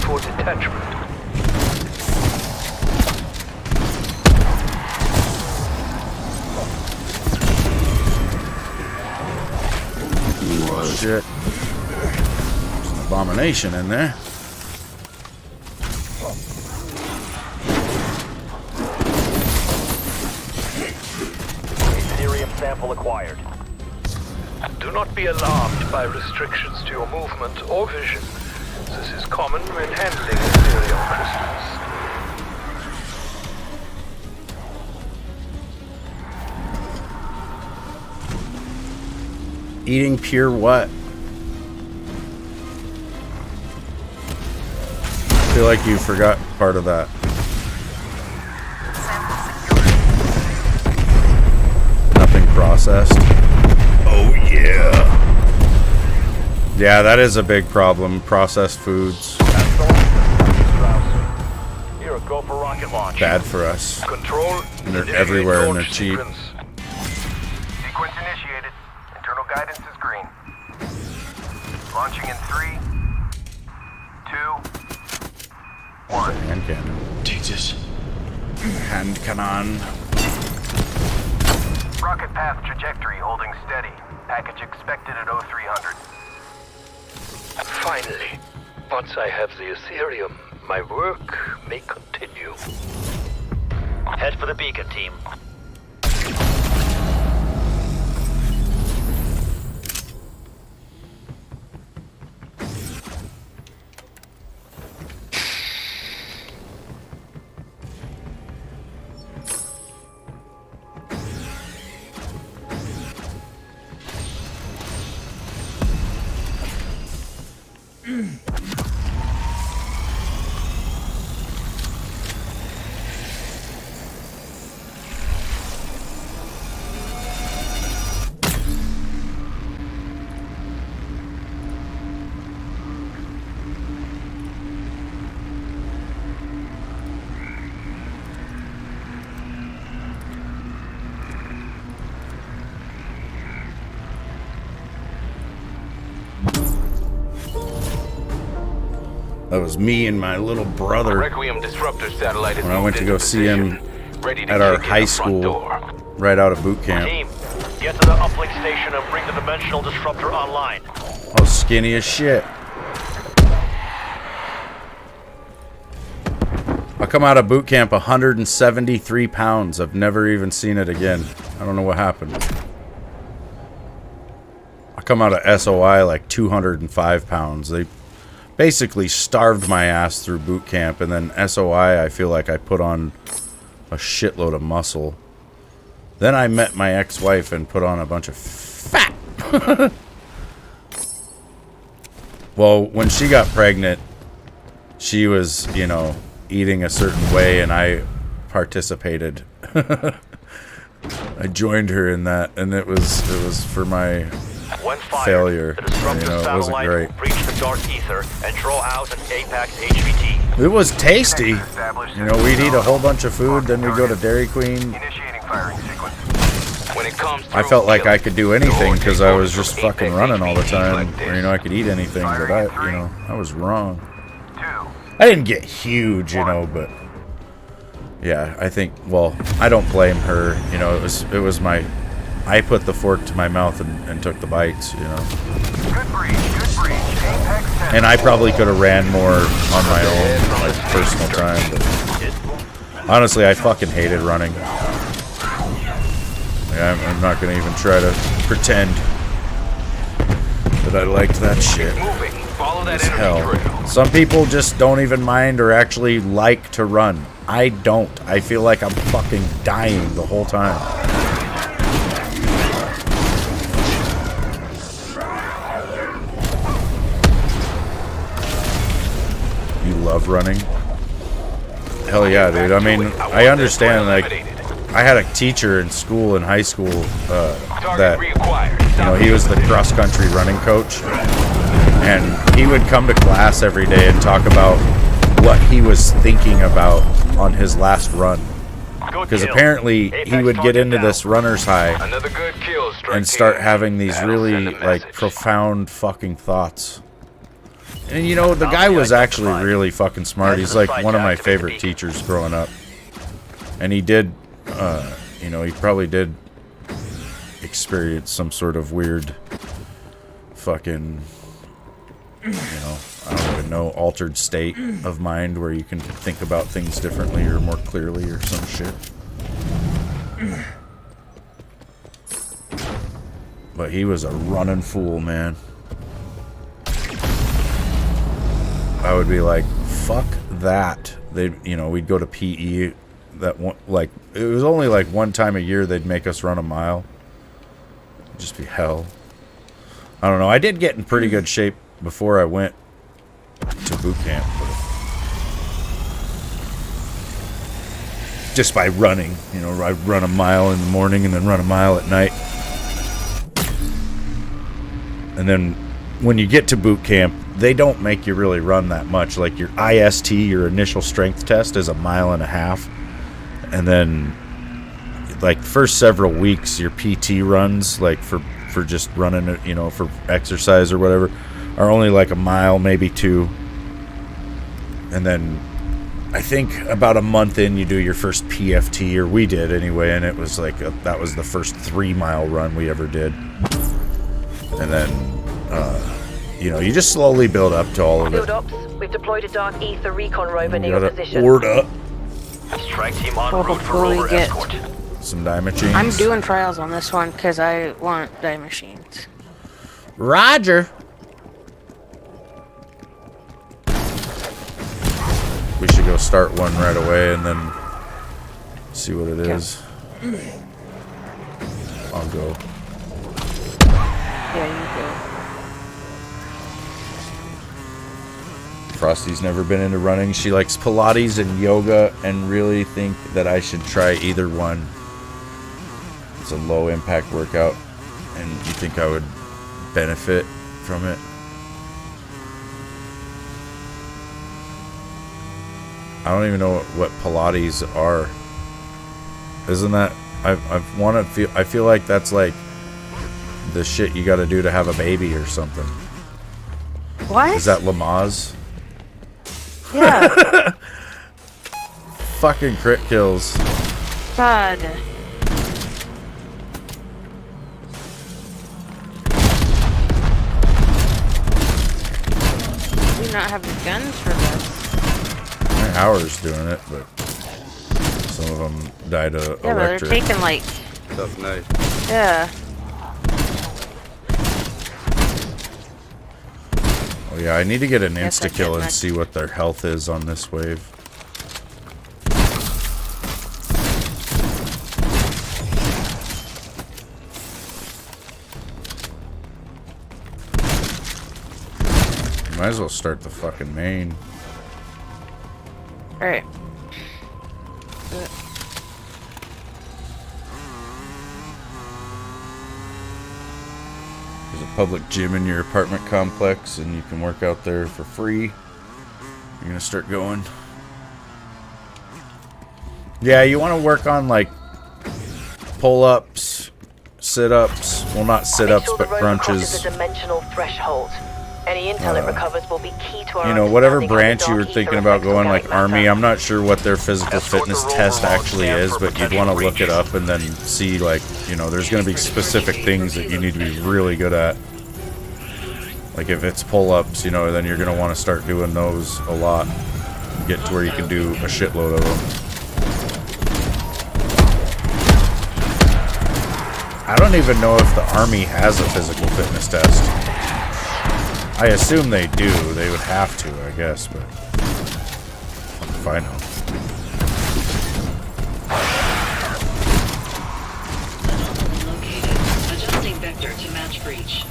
Shit. There's an abomination in there. Ethereum sample acquired. Do not be alarmed by restrictions to your movement or vision. This is common when handling Ethereum crystals. Eating pure what? I feel like you forgot part of that. Nothing processed. Oh yeah. Yeah. Yeah, that is a big problem. Processed foods. Here, go for rocket launch. Bad for us. Control. And they're everywhere and they're cheap. Sequence initiated. Internal guidance is green. Launching in 3, 2, 1. Hand cannon. Take this. Hand cannon. Rocket path trajectory holding steady. Package expected at 0300. Finally, once I have the Ethereum, my work may continue. Head for the beacon, team. That was me and my little brother Requiem disruptor satellite is when I went to go moved see into him position, ready to at our kick in high the front school door. right out of boot camp. Team, get to the uplink station and bring the dimensional disruptor online. I was skinny as shit. I come out of boot camp 173 pounds. I've never even seen it again. I don't know what happened. I come out of SOI like 205 pounds. They basically starved my ass through boot camp, and then SOI I feel like I put on a shitload of muscle. Then I met my ex-wife and put on a bunch of fat. Well, when she got pregnant, she was, you know, eating a certain way, and I participated. I joined her in that, and it was for my When fired, failure. the disruptor You know, it wasn't satellite great. will breach the dark ether and draw out an Apex HVT. It was tasty. You know, we'd eat a whole bunch of food, then we'd go to Dairy Queen. Initiating firing sequence. When it comes I through, felt like kill I it. could do anything Or because take I was orders just from fucking Apex running all the HVTs time. like Or, you know, I could eat anything, but I was wrong. 2. I didn't get huge, you know, but yeah, I think, well, I don't blame her. You know, it was my, I put the fork to my mouth and took the bites, you know. Good breach, good breach. Apex 10. And I probably could have ran more on my own, like personal time, but honestly, I fucking hated running. Like, I'm not gonna even try to pretend that I liked that shit. Moving. Follow that As enemy hell. trail. Some people just don't even mind or actually like to run. I don't. I feel like I'm fucking dying the whole time. You love running? Hell yeah, dude. I mean, I understand, like, I had a teacher in school, in high school, that, Target reacquired. you know, he was the cross-country running coach. And he would come to class every day and talk about what he was thinking about on his last run. Because apparently he would get into this runner's high Another good kill, strike and start team. having these That'll really, send a like, message. profound fucking thoughts. And, you know, the guy was actually really fucking smart. He's, like, one of my favorite teachers growing up. And he did, you know, he probably did experience some sort of weird fucking, you know, I don't even know, altered state of mind where you can think about things differently or more clearly or some shit. But he was a running fool, man. I would be like, fuck that. They'd, you know, we'd go to PE. That one, like, it was only like one time a year they'd make us run a mile. It'd just be hell. I don't know. I did get in pretty good shape before I went to boot camp, but just by running, you know, I'd run a mile in the morning and then run a mile at night. And then when you get to boot camp, they don't make you really run that much. Like your IST, your initial strength test, is 1.5 miles. And then, like, first several weeks, your PT runs, like, for just running it, you know, for exercise or whatever, are only like 1 mile, maybe 2. And then I think about a month in, you do your first PFT, or we did anyway, and it was like that was the first 3-mile run we ever did. And then, you know, you just slowly build up to all of it. Field ops, we've deployed a dark ether recon rover near your position. Order Strike team en Well, route for before we rover get- escort. some die machines. I'm doing trials on this one because I want die machines. Roger. We should go start one right away and then see what it is. I'll go. Yeah, you go. Frosty's never been into running. She likes Pilates and yoga and really think that I should try either one. It's a low impact workout and you think I would benefit from it? I don't even know what Pilates are. Isn't that I feel like that's like the shit you got to do to have a baby or something. What? Is that Lamaze? Yeah. Fucking crit kills. God. We not have the guns for this. My hour's doing it, but some of them died of Yeah, but they're electric. taking like. Tough night. Yeah. Oh yeah, I need to get an Guess I insta-kill can't and see what their health is on this wave. Might as well start the fucking main. Alright. There's a public gym in your apartment complex and you can work out there for free. You're gonna start going. Yeah, you want to work on like pull-ups, sit-ups. Well, not sit-ups, Make sure but the rover crosses crunches. the dimensional threshold. Any intel it recovers will be key to our You know, whatever understanding of branch the you were dark thinking ether about effects going, organic like Army, matter. I'm not sure what their physical Escort fitness the rover test log actually scan is, for but you'd want to potential look it breach. up and then see, like, you know, there's going to be specific things that you need to be really good at. Like if it's pull-ups, you know, then you're going to want to start doing those a lot. Get to where you can do a shitload of them. I don't even know if the Army has a physical fitness test. I assume they do. They would have to, I guess, but if I know. Adjusting vector to match breach.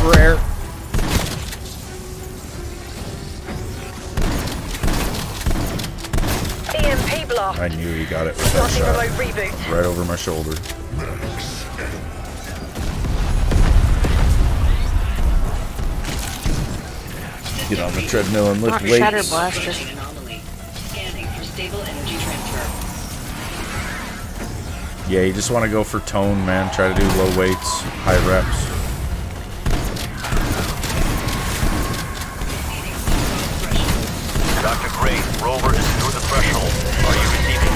Rare. EMP blast. I knew he got it with that Starting remote shot. reboot. Right over my shoulder. Get on the treadmill and lift Not Shatter weights. Blaster. Anomaly. Scanning for stable energy transfer. Yeah, you just want to go for tone, man. Try to do low weights, high reps. Dr. Gray, rover is through the threshold. Are you receiving?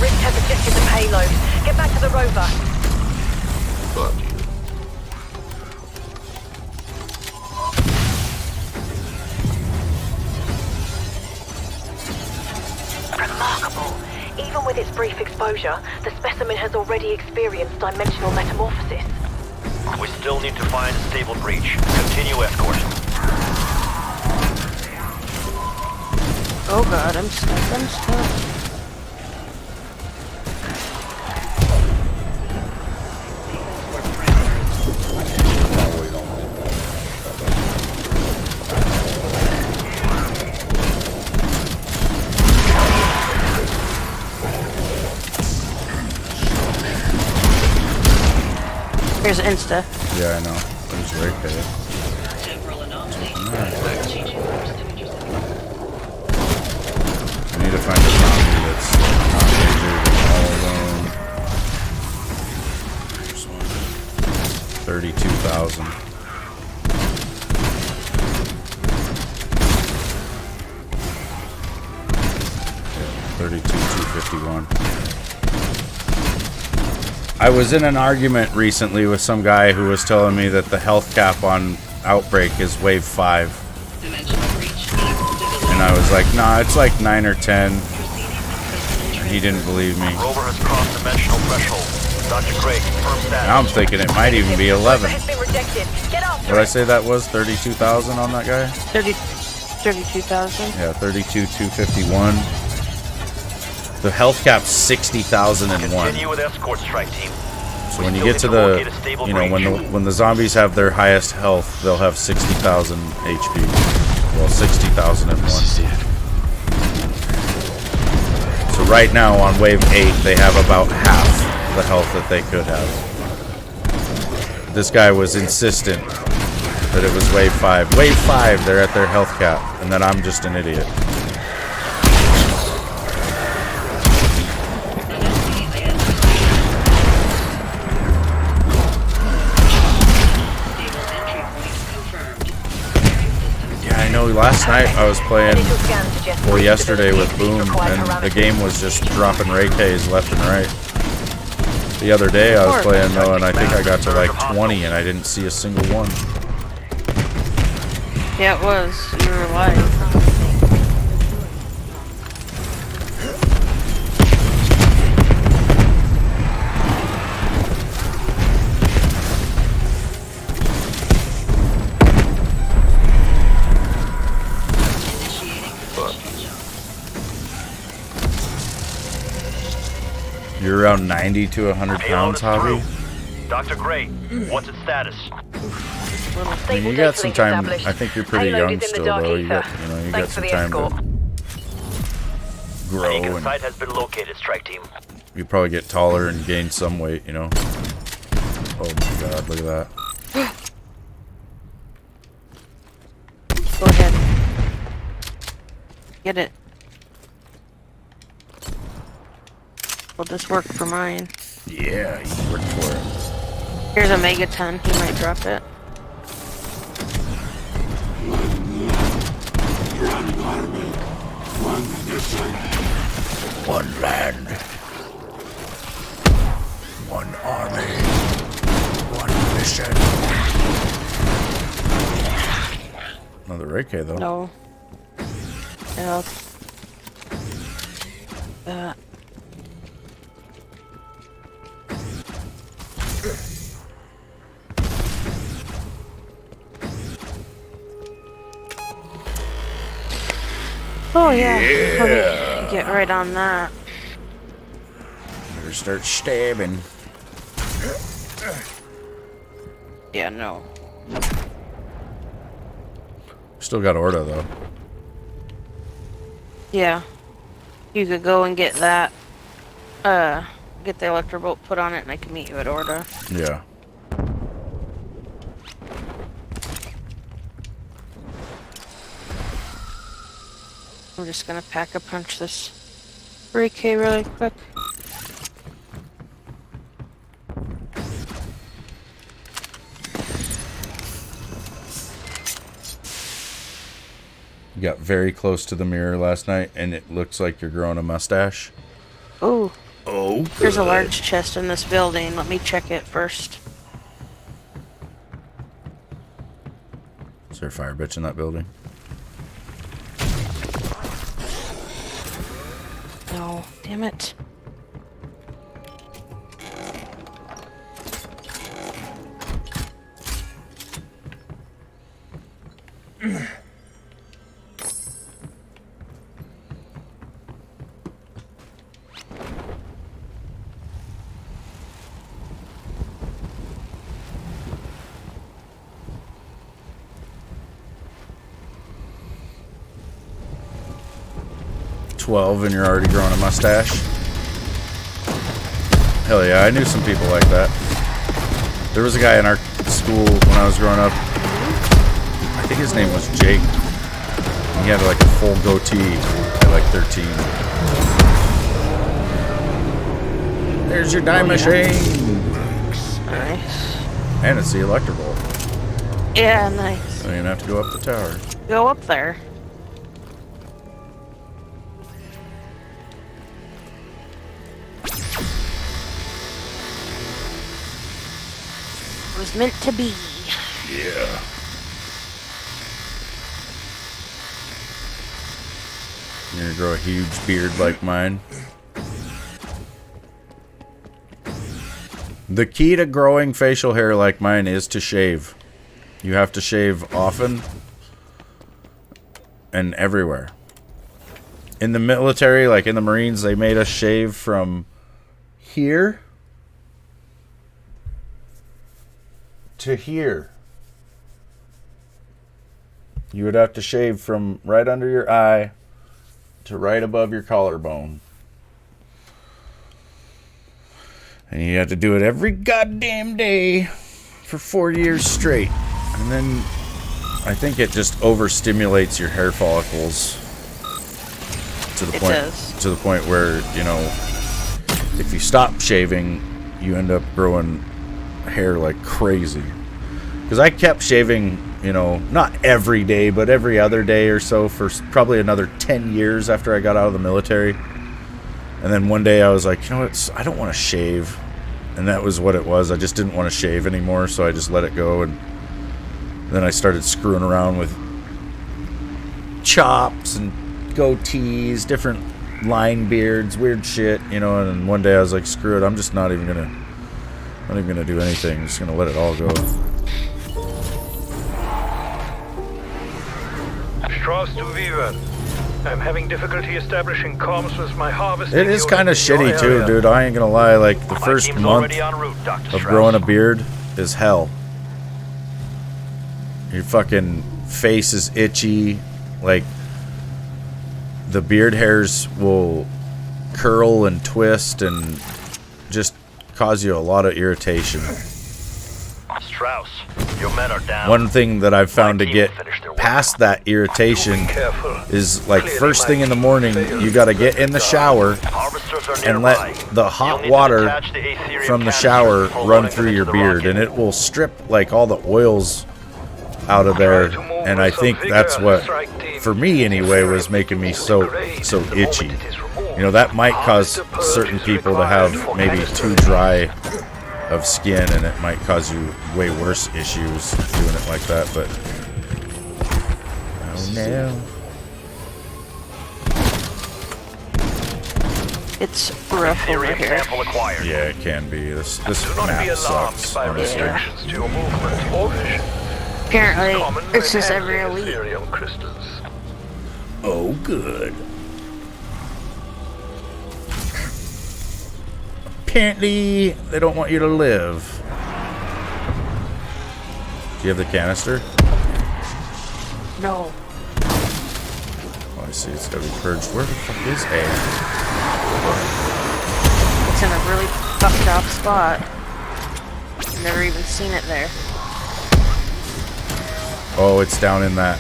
Rift has ejected the payload. Get back to the rover. Remarkable. Even with its brief exposure, the specimen has already experienced dimensional metamorphosis. We still need to find a stable breach. Continue escort. Oh god, I'm stuck. I'm stuck. Here's Insta. Yeah, I know. There's Ray K. Temporal anomaly. Changing course to intercept. I need to find a zombie that's not injured and all alone. There's one. 32,000. 32,251. I was in an argument recently with some guy who was telling me that the health cap on Outbreak is wave 5. Dimensional breach. And I was like, nah, it's like 9 or 10. And he didn't believe me. Rover has crossed dimensional threshold. Dr. Craig, confirm status. Now I'm thinking it might even be 11. Has been rejected. Get off. What did I say that was? 32,000 on that guy? 32,000. Yeah, 32,251. The health cap's 60,001. Continue with escort, strike team. So when you get to the, you know, when the zombies have their highest health, they'll have 60,000 HP. Well, 60,001. So right now on wave 8, they have about half the health that they could have. This guy was insistent that it was wave 5. Wave 5, they're at their health cap, and then I'm just an idiot. Last night I was playing, well, yesterday with Boom, and the game was just dropping Ray Ks left and right. The other day I was playing though, and I think I got to like 20 and I didn't see a single one. Yeah, it was. You were lying. You're around 90 to 100 pounds, Hobby? Dr. Gray, what's its status? I mean, you got some time. I think you're pretty young still, though. You got some time to grow. Beacon site has been located, strike team. You probably get taller and gain some weight, you know. Oh my God, look at that. Go ahead. Get it. Will this work for mine? Yeah, you work for it. Here's a megaton. He might drop it. One land. One army. One mission. Another Ray K though. No. Yeah. Oh yeah. Let me get right on that. Better start stabbing. Yeah, no. Still got Orda though. Yeah. You could go and get that. Get the electrobolt put on it, and I can meet you at Orda. Yeah. I'm just gonna pack a punch this Ray K really quick. You got very close to the mirror last night, and it looks like you're growing a mustache. Ooh. Oh, There's a large chest in this building. Let me check it first. Is there a fire bitch in that building? No, damn it. And you're already growing a mustache. Hell yeah, I knew some people like that. There was a guy in our school when I was growing up. I think his name was Jake. He had like a full goatee at like 13. There's your dye machine. Nice. And it's the electrical. Yeah, nice. So you're gonna have to go up the tower. Go up there. It was meant to be. Yeah. You're gonna grow a huge beard like mine. The key to growing facial hair like mine is to shave. You have to shave often and everywhere. In the military, like in the Marines, they made us shave from here to here. You would have to shave from right under your eye to right above your collarbone. And you had to do it every goddamn day for 4 years straight. And then I think it just overstimulates your hair follicles to the point where, you know, if you stop shaving, you end up growing hair like crazy. Because I kept shaving, you know, not every day, but every other day or so for probably another 10 years after I got out of the military. And then one day I was like, you know what, I don't want to shave. And that was what it was. I just didn't want to shave anymore, so I just let it go. And then I started screwing around with chops and goatees, different line beards, weird shit, you know. And then one day I was like, screw it, I'm just not even gonna do anything. I'm just gonna let it all go. Strauss to Weaver. I'm having difficulty establishing comms with my harvest. It is kind of shitty too, dude. I ain't gonna lie. Like the first month of growing a beard is hell. Your fucking face is itchy. Like the beard hairs will curl and twist and just cause you a lot of irritation. Strauss, your men are down. One thing that I've found to get past that irritation is like first thing in the morning, you gotta get in the shower and let the hot water from the shower run through your beard, and it will strip like all the oils out of there. And I think that's what, for me anyway, was making me so itchy. You know, that might cause certain people to have maybe too dry of skin, and it might cause you way worse issues doing it like that, but oh no. It's rough over here. Yeah, it can be. This map sucks, honestly. Apparently, it's just every elite. Oh, good. Apparently, they don't want you to live. Do you have the canister? No. Oh, I see. It's gotta be purged. Where the fuck is A? It's in a really fucked up spot. Never even seen it there. Oh, it's down in that.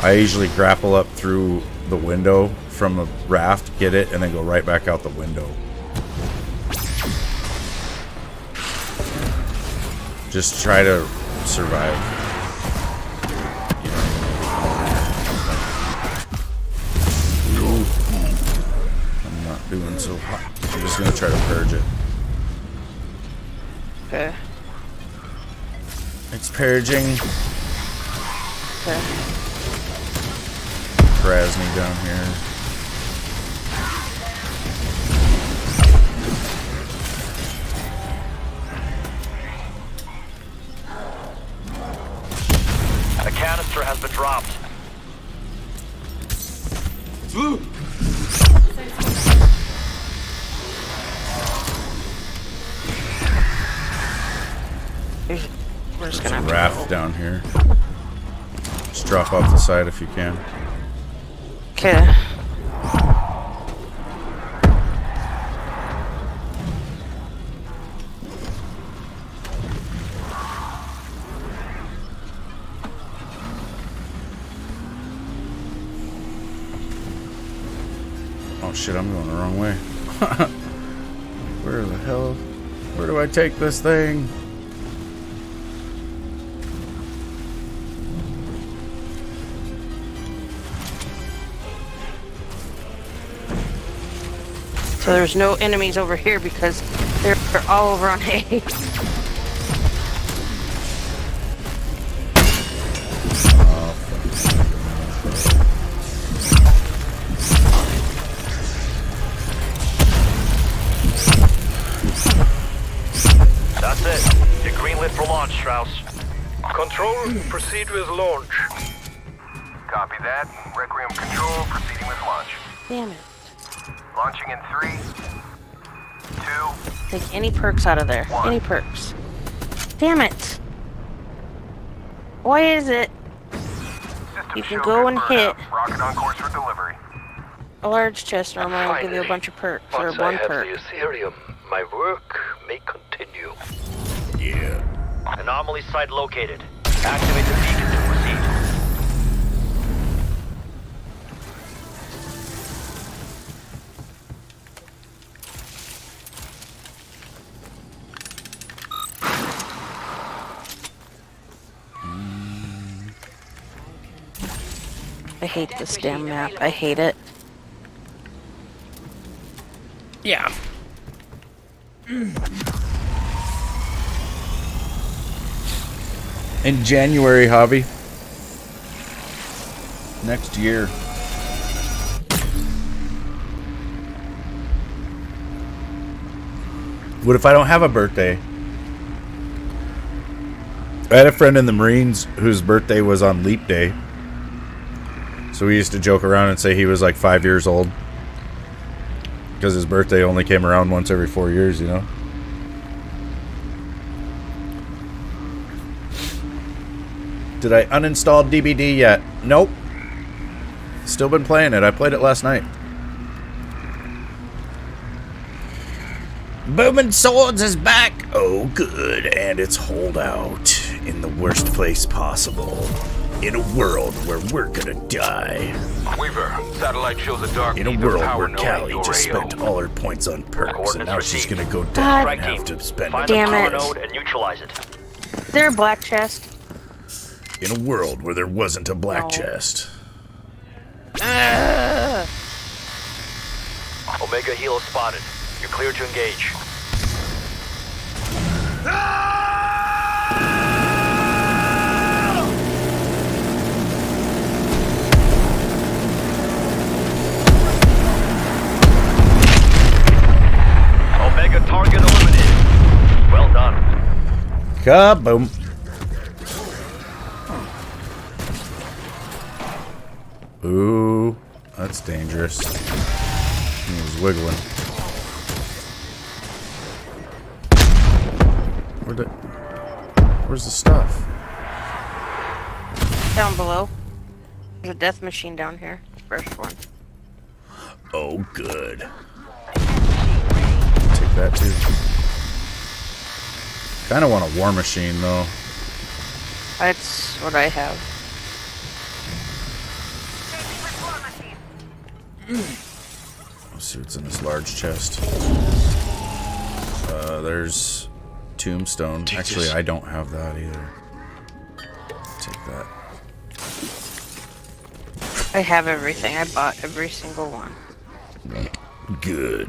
I usually grapple up through the window from a raft, get it, and then go right back out the window. Just try to survive. I'm not doing so hot. I'm just gonna try to purge it. Okay. It's purging. Okay. Krasny down here. A canister has been dropped. We're just gonna There's have a raft down here. Just drop off the side if you can. Okay. Oh shit, I'm going the wrong way. Where the hell? Where do I take this thing? So there's no enemies over here because they're all over on A. That's it. You're greenlit for launch, Strauss. Control, proceed with launch. Copy that. Requiem Control, proceeding with launch. Damn it. Launching in 3, 2. Take any perks out of there. Any perks. Damn it. Why is it? You can go and hit Rocket on course for delivery. a large chest normally I'll give you a bunch of perks, or Once I one have perk. the Ethereum, my work may continue. Yeah. Anomaly site located. Activate the beacon to proceed. I hate this damn map. I hate it. Yeah. In January, hobby. Next year. What if I don't have a birthday? I had a friend in the Marines whose birthday was on leap day. So we used to joke around and say he was like 5 years old. Because his birthday only came around once every 4 years, you know? Did I uninstall DBD yet? Nope. Still been playing it. I played it last night. Booming Swords is back! Oh, good. And it's holdout in the worst place possible. In a world where we're gonna die. Weaver, satellite shows a dark In a need of world power where knowing Callie your just AO. spent all her points on perks, and Coordinates now she's received. gonna go down God. and have to spend Find it. the Damn power it. node and neutralize it. Is there a black chest? In a world where there wasn't a black No. chest. Omega Helo spotted. You're cleared to engage. Omega target eliminated. Well done. Kaboom. Ooh, that's dangerous. He was wiggling. Where's the stuff? Down below. There's a death machine down here. First one. Oh, good. Take that too. Kind of want a war machine though. That's what I have. Let's see what's in this large chest. There's tombstone. Take Actually, this. I don't have that either. Take that. I have everything. I bought every single one. Good.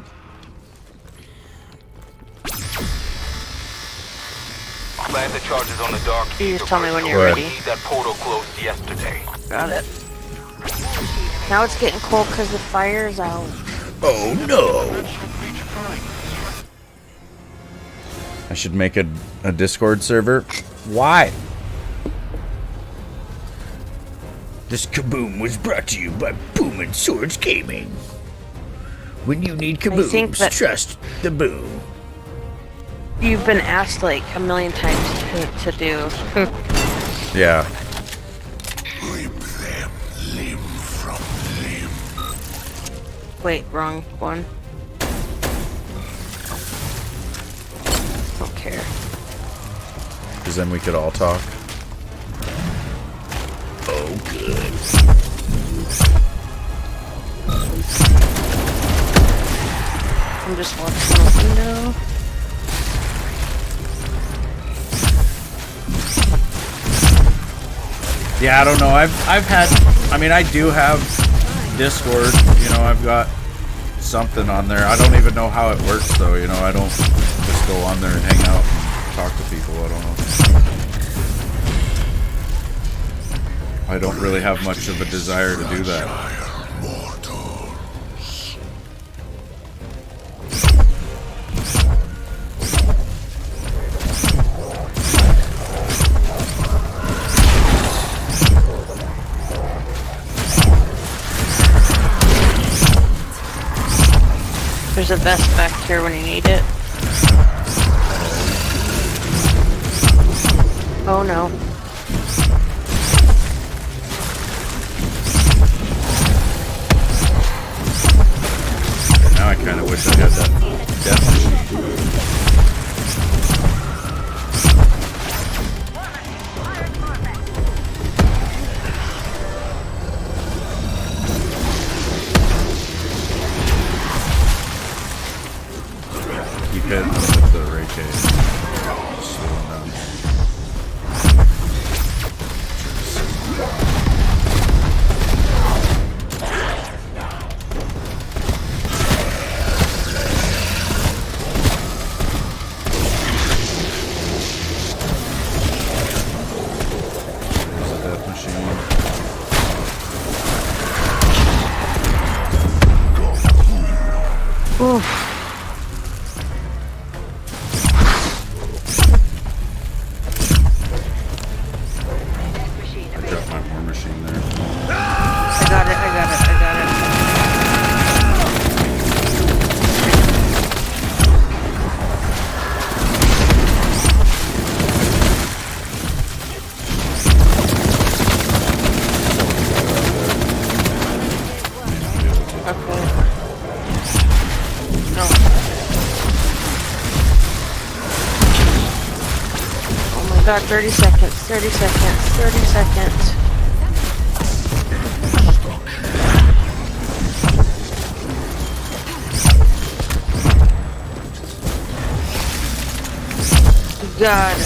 Plant the charges on the dark. You just tell me when you're Right. ready. That portal closed yesterday. Got it. Now it's getting cold because the fire's out. Oh no! I should make a Discord server. Why? This kaboom was brought to you by Booming Swords Gaming. When you need think kabooms, that- trust the boom. You've been asked like a million times to do. Yeah. Rip them limb from limb. Wait, wrong one. Don't care. Because then we could all talk. Oh, good. I'm just watching the window. Yeah, I don't know. I've had. I mean, I do have Discord. You know, I've got something on there. I don't even know how it works, though. You know, I don't just go on there and hang out and talk to people. I don't know. I don't really have much of a desire to do that. There's a vest back here when you need it. Oh no. Now I kind of wish I had that death machine. Keep hitting with the ray cage. Slow him down. There's a death machine. Oof. I dropped my war machine there. I got it, I got it, I got it. Okay. No. Oh my god, 30 seconds, 30 seconds, 30 seconds. God.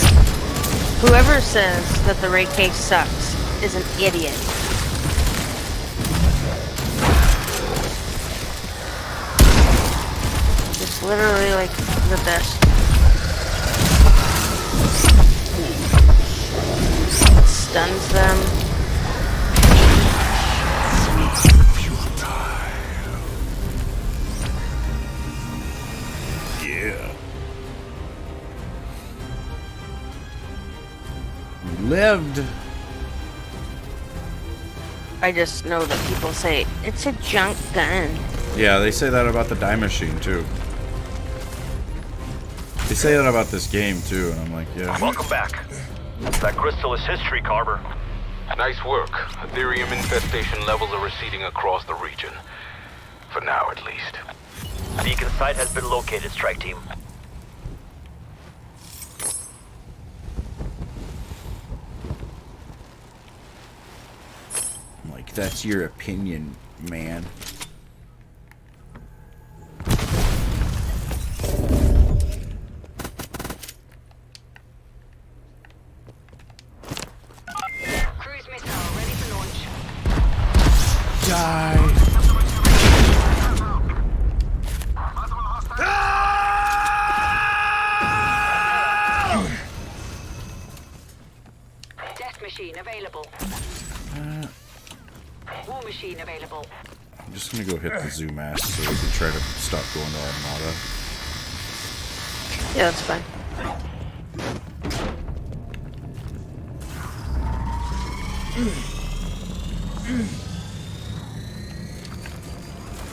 Whoever says that the Ray case sucks is an idiot. It's literally like the best. It stuns them. Yeah. Lived. I just know that people say it's a junk gun. Yeah, they say that about the die machine too. They say that about this game too, and I'm like, yeah. Welcome back. That crystal is history, Carver. Nice work. Ethereum infestation levels are receding across the region. For now, at least. Beacon site has been located, strike team. I'm like, that's your opinion, man. Cruise missile ready for launch. Die. Death machine available. War machine available. I'm just gonna go hit the zoom ass so we can try to stop going to Armada. Yeah, that's fine.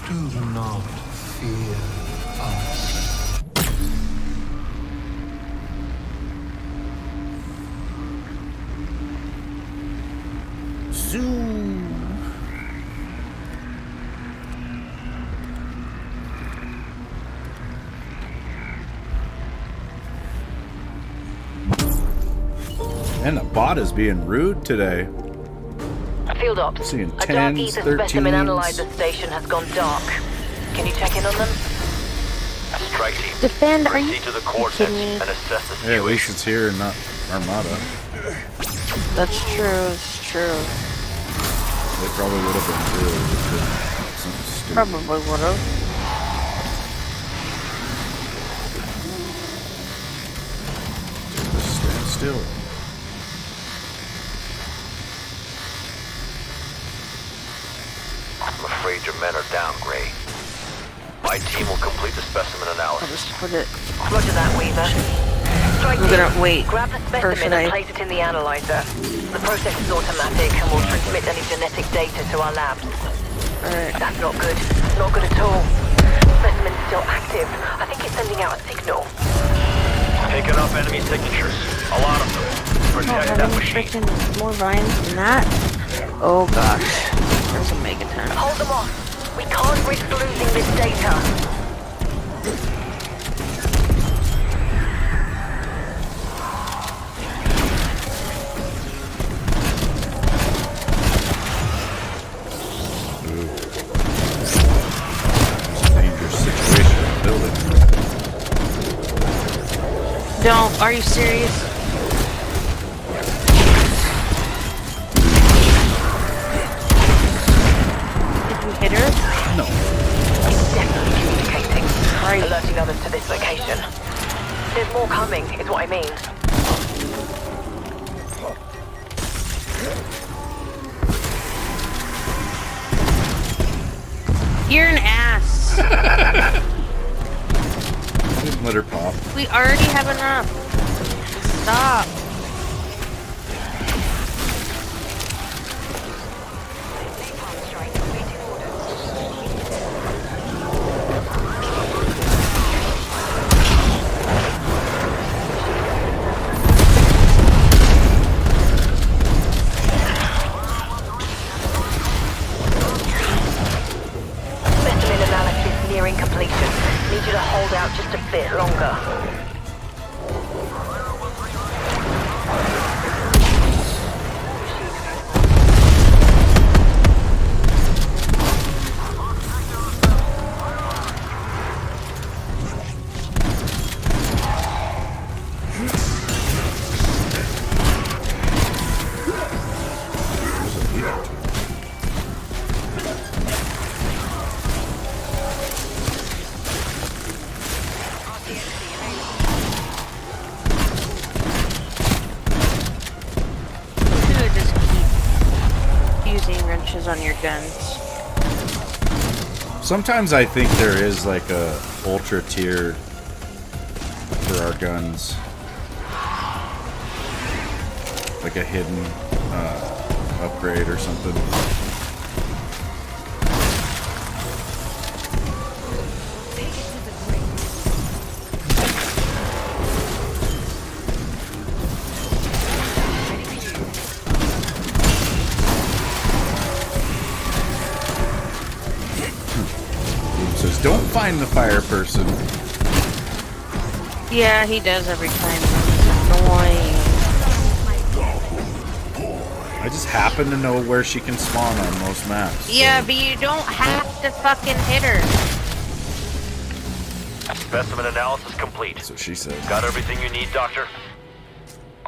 Do not fear us. Zoom. And the bot is being rude today. Field ops. Seeing A dark 10s, ether specimen 13s. analyzer station has gone dark. Can you check in on them? Strike team, Defend, are you proceed to the kidding coordinates me? and assess the Yeah, at least situation. it's here and not Armada. That's true, it's true. They probably would have been too. If it did something stupid. Probably would've. Just stand still. I'm afraid your men are down, Gray. My team will complete the specimen I'll analysis. just put it. Roger that, Weaver. Strike I'm team, gonna wait. grab the Or specimen should I? and place it in the analyzer. The process is automatic and will transmit any genetic data to our labs. Alright. That's not good. Not good at all. Specimen's still active. I think it's sending out a signal. Picking up enemy signatures. A lot of them. I don't Protect have that any machine. freaking more vines than that. Oh gosh. There's a megaton. Hold them off. We can't risk losing this data. Dangerous situation in the building. Don't. Are you serious? Did you hit her? No. It's definitely communicating. Right. Alerting others to this location. There's more coming, is what I mean. You're an ass. Didn't let her pop. We already have enough. Stop. Specimen analysis nearing completion. Need you to hold out just a bit longer. You should just keep using wrenches on your guns. Sometimes I think there is like a ultra tier for our guns. Like a hidden upgrade or something. Says, don't find the fire person. Yeah, he does every time. It's annoying. I just happen to know where she can spawn on most maps. Yeah, but you don't have to fucking hit her. Specimen analysis complete. That's what she said. Got everything you need, Doctor?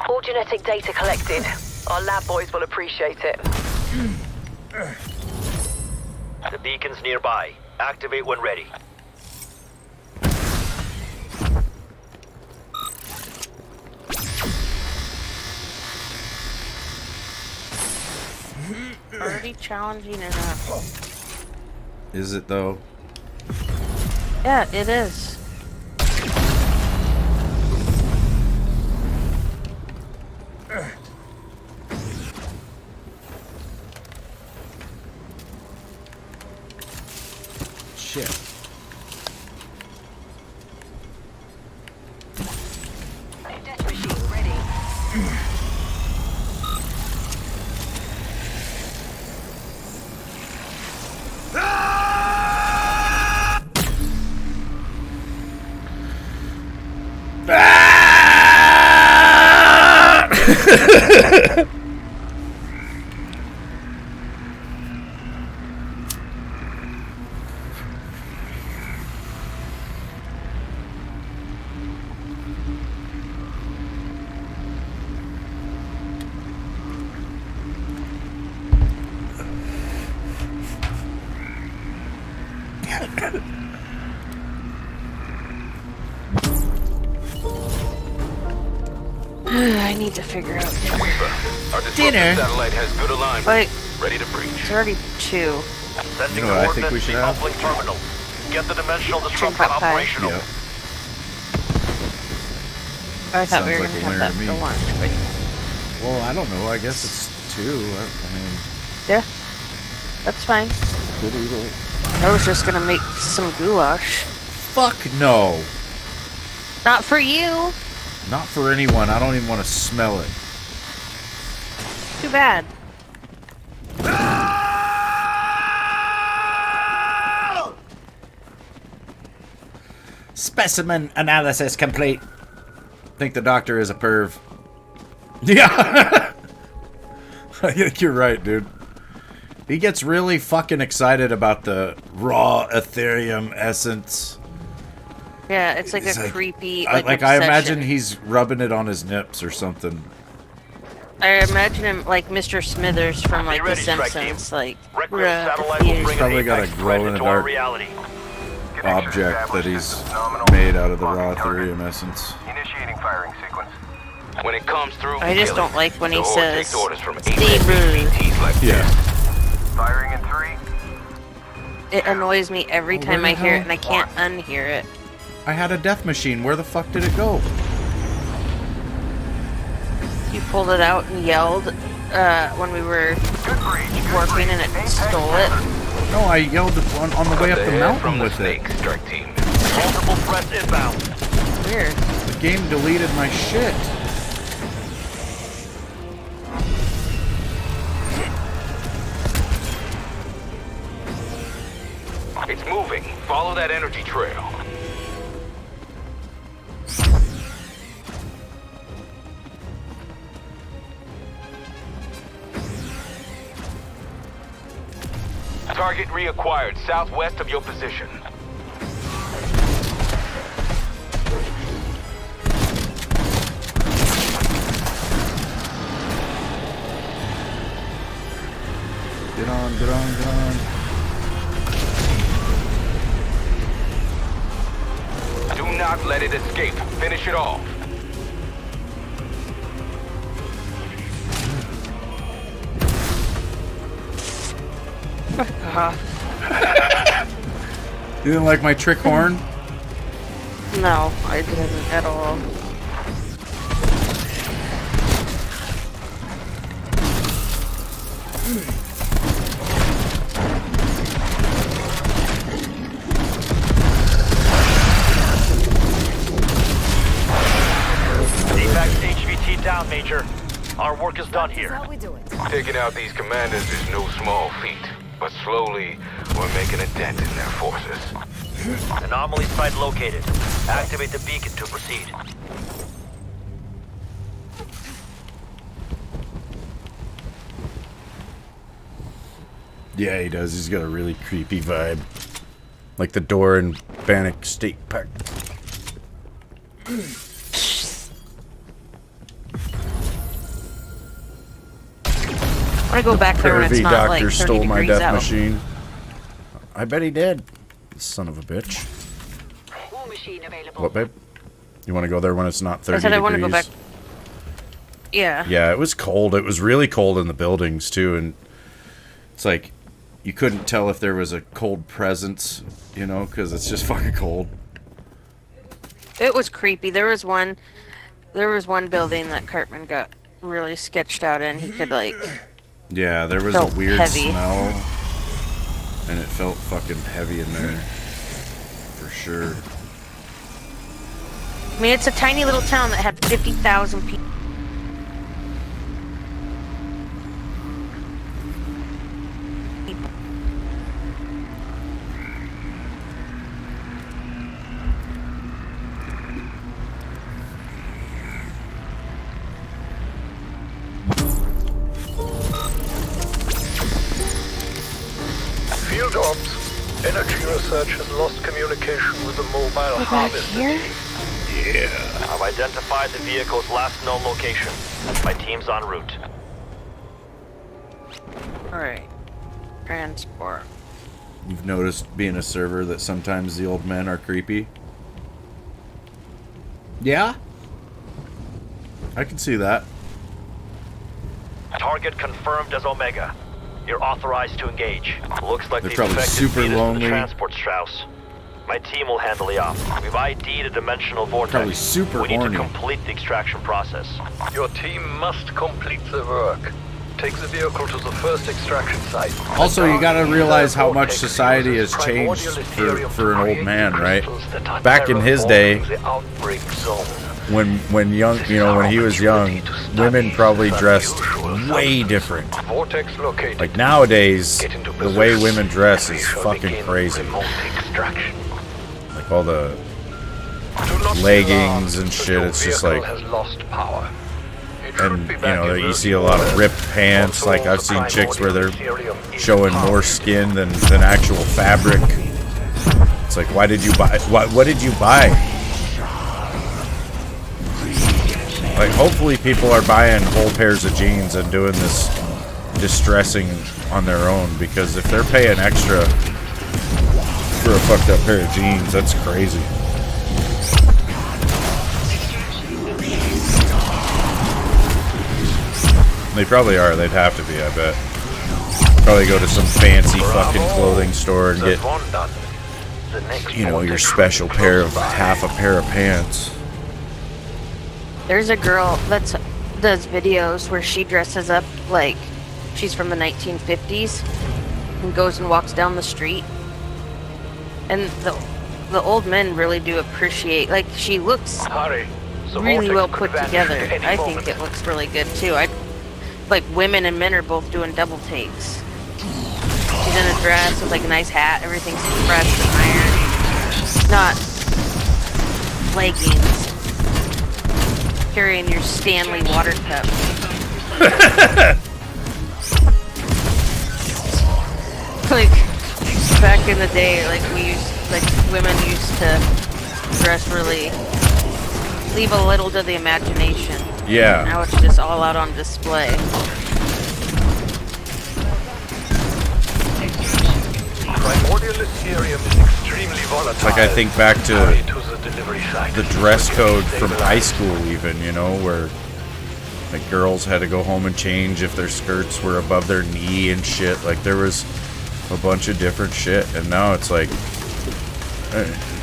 All genetic data collected. Our lab boys will appreciate it. The beacon's nearby. Activate when ready. Already challenging enough. Is it though? Yeah, it is. Shit. Death machine ready. I need to figure out dinner. Our disruptor satellite has good alignment. Like, Ready to breach. it's already 2. Sending You know what I think we coordinates to should the have? uplink terminal. Get the dimensional disruptor pot pie. operational. Yeah. I thought we Sounds were like going to a have winner that to for me. lunch, but Well, I don't know. I guess it's 2. I mean, yeah, that's fine. good either. I was just going to make some goulash. Fuck no. Not for you. Not for anyone. I don't even want to smell it. Too bad. Specimen analysis complete. Think the doctor is a perv. Yeah. I think you're right, dude. He gets really fucking excited about the raw Ethereum essence. Yeah, it's like It's a like- creepy, I like imagine obsession. he's rubbing it on his nips or something. I imagine him like Mr. Smithers from like Be ready, The strike Simpsons, like Requiem satellite confused. will bring Probably an got a apex glow threat in the into our dark reality. object that he's made out of the raw Ethereum essence. Initiating firing sequence. When it comes through, I just kill don't it. like when he The Horde says, takes orders from "Stable." HVTs like Yeah. this. Firing in 3. It annoys me every Oh, time where I the hear it, hell? and I can't unhear it. I had a death machine. Where the fuck did it go? You pulled it out and yelled when we were working, and it stole it. No, I yelled on the way up the Ahead mountain from the with it. snake, strike team. Multiple threats inbound. Weird. The game deleted my shit. It's moving. Follow that energy trail. Target reacquired southwest of your position. Get on, get on, get on. Do not let it escape. Finish it off. You didn't like my trick horn? No, I didn't at all. APEX HVT down, Major. Our work is done here. Taking out these commanders is no small feat, but slowly we're making a dent in their forces. Anomaly site located. Activate the beacon to proceed. Yeah, he does. He's got a really creepy vibe. Like the door in Bannock State Park. I want to go back there when it's Pervy not doctor like 30 stole my degrees death out. machine. I bet he did. Son of a bitch. War machine available. What, babe? You want to go there when it's not 30 I said I want to degrees? go back. Yeah. Yeah, it was cold. It was really cold in the buildings, too. And it's like, you couldn't tell if there was a cold presence, you know, because it's just fucking cold. It was creepy. There was one building that Cartman got really sketched out in. He could like. Yeah, there was a Felt weird heavy. smell. And it felt fucking heavy in there. For sure. I mean, it's a tiny little town that had 50,000 people. Field ops. Energy research has lost communication with the mobile Back harvest. here? I've identified the vehicle's last known location. My team's en route. Alright. Transport. You've noticed, being a server, that sometimes the old men are creepy? Yeah? I can see that. Target confirmed as Omega. You're authorized to engage. Looks like They're the probably infected super fetus in lonely. the transport, Strauss. My team will handle the op. We've ID'd a dimensional vortex. Probably super we need horny. to complete the extraction process. Your team must complete the work. Take the vehicle to the first extraction site. Also, you gotta realize how much society has changed for an old man, right? Back in his day, when young, you know, when he was young, women probably dressed way different. Like nowadays, the way women dress is fucking crazy. Like all the leggings and shit, it's just like... And, you know, you see a lot of ripped pants. Like, I've seen chicks where they're showing more skin than actual fabric. It's like, why did you buy... What did you buy? Like, hopefully people are buying whole pairs of jeans and doing this distressing on their own. Because if they're paying extra for a fucked up pair of jeans, that's crazy. They probably are. They'd have to be, I bet. Probably go to some fancy fucking clothing store and get, you know, your special pair of half a pair of pants. There's a girl that does videos where she dresses up like she's from the 1950s and goes and walks down the street. And the old men really do appreciate, like, she looks really well put together. I think it looks really good too. Like, women and men are both doing double takes. She's in a dress with like a nice hat, everything's pressed and ironed. Not leggings. Carrying your Stanley water cup. Like, back in the day, like, women used to dress really, leave a little to the imagination. Yeah. Now it's just all out on display. Primordial Ethereum is extremely volatile. Like, I think back to the dress code from high school even, you know, where like girls had to go home and change if their skirts were above their knee and shit. Like, there was a bunch of different shit, and now it's like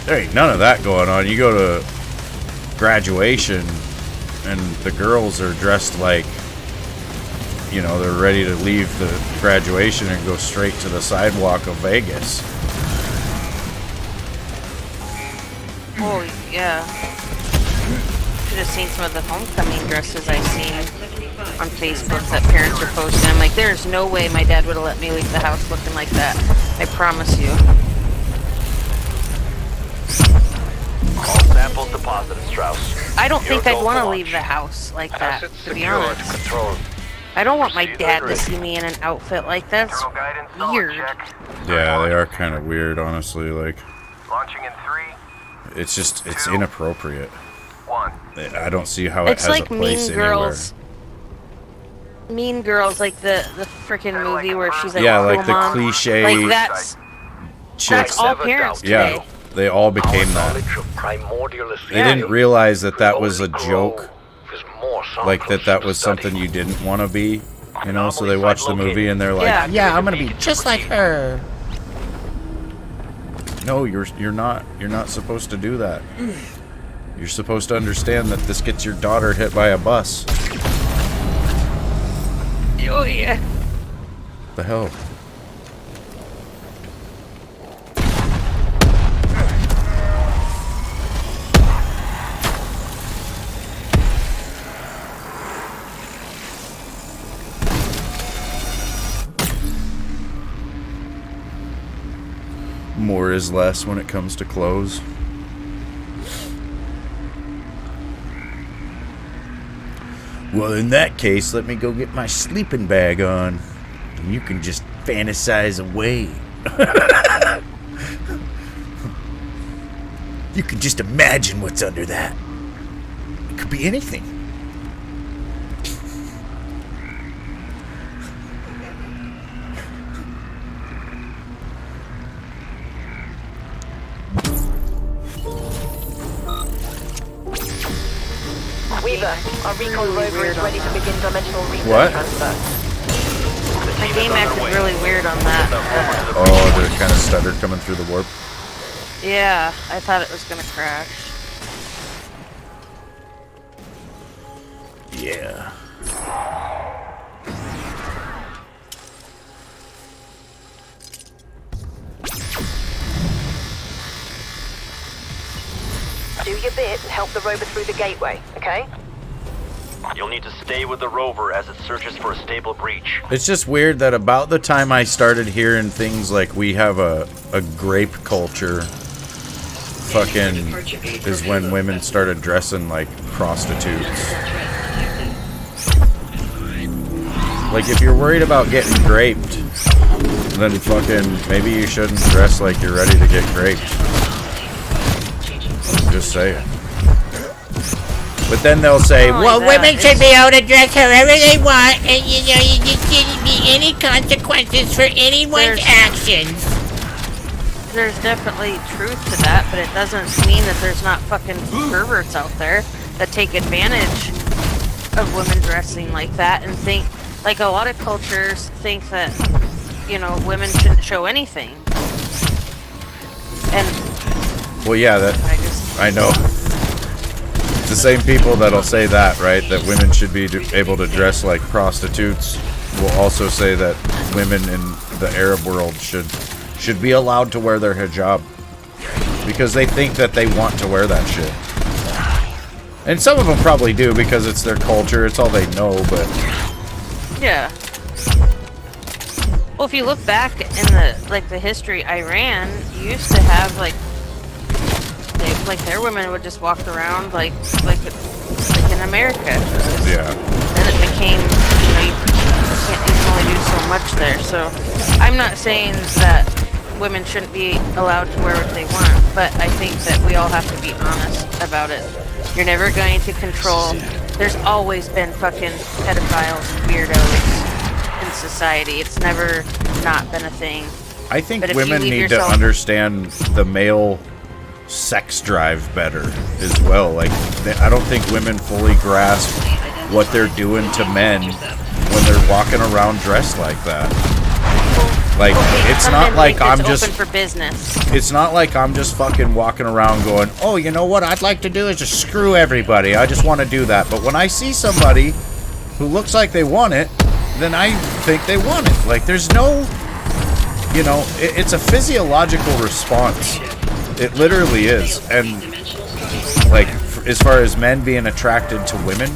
there ain't none of that going on. You go to graduation and the girls are dressed like, you know, they're ready to leave the graduation and go straight to the sidewalk of Vegas. Oh, yeah. Should have seen some of the homecoming dresses I've seen on Facebook that parents are posting. I'm like, there's no way my dad would have let me leave the house looking like that. I promise you. All samples deposited, Strauss. I don't think I'd want to leave the house like that, to be honest. I don't want my dad to see me in an outfit like that. It's weird. Yeah, they are kind of weird, honestly. Like, Launching in 3. it's just, it's inappropriate. 1. I don't see how it It's has like a place Mean anywhere. Girls. Mean Girls, like the freaking movie where she's like, Yeah, cool like the mom. cliche Like that's chicks. all parents today. Yeah, they all became that. They didn't realize that that was a joke. Like, that was something you didn't want to be, you know, so they watch the movie and they're like, yeah, I'm gonna be just like her. No, you're not supposed to do that. You're supposed to understand that this gets your daughter hit by a bus. Oh yeah. The hell? More is less when it comes to clothes. Well, in that case, let me go get my sleeping bag on. And you can just fantasize away. You can just imagine what's under that. It could be anything. We've Our recon rover is ready to begin dimensional research What? transfer. My game acted really weird on that. Oh, they're kind of stuttered coming through the warp. Yeah, I thought it was gonna crash. Yeah. Do your bit and help the rover through the gateway, okay? You'll need to stay with the rover as it searches for a stable breach. It's just weird that about the time I started hearing things like we have a grape culture, fucking, is when women started dressing like prostitutes. Like, if you're worried about getting graped, then fucking, maybe you shouldn't dress like you're ready to get graped. Just saying. But then they'll say, well, women should be able to dress however they want, and you know, you just shouldn't be any consequences for anyone's actions. There's definitely truth to that, but it doesn't mean that there's not fucking perverts out there that take advantage of women dressing like that and think, like a lot of cultures think that, you know, women shouldn't show anything. And well, yeah, that I know. It's the same people that'll say that, right? That women should be able to dress like prostitutes will also say that women in the Arab world should be allowed to wear their hijab because they think that they want to wear that shit. And some of them probably do because it's their culture, it's all they know, but yeah. Well, if you look back in the history, Iran used to have their women would just walk around like in America. Yeah. And it became, you know, you can only do so much there. So I'm not saying that women shouldn't be allowed to wear what they want, but I think that we all have to be honest about it. You're never going to control. There's always been fucking pedophiles and weirdos in society. It's never not been a thing. I think women need to understand the male sex drive better as well. Like, I don't think women fully grasp what they're doing to men when they're walking around dressed like that. Like, it's not like I'm just open for business. It's not like I'm just fucking walking around going, oh, you know what I'd like to do is just screw everybody. I just want to do that. But when I see somebody who looks like they want it, then I think they want it. Like, there's no, you know, it's a physiological response. It literally is. And, like, as far as men being attracted to women,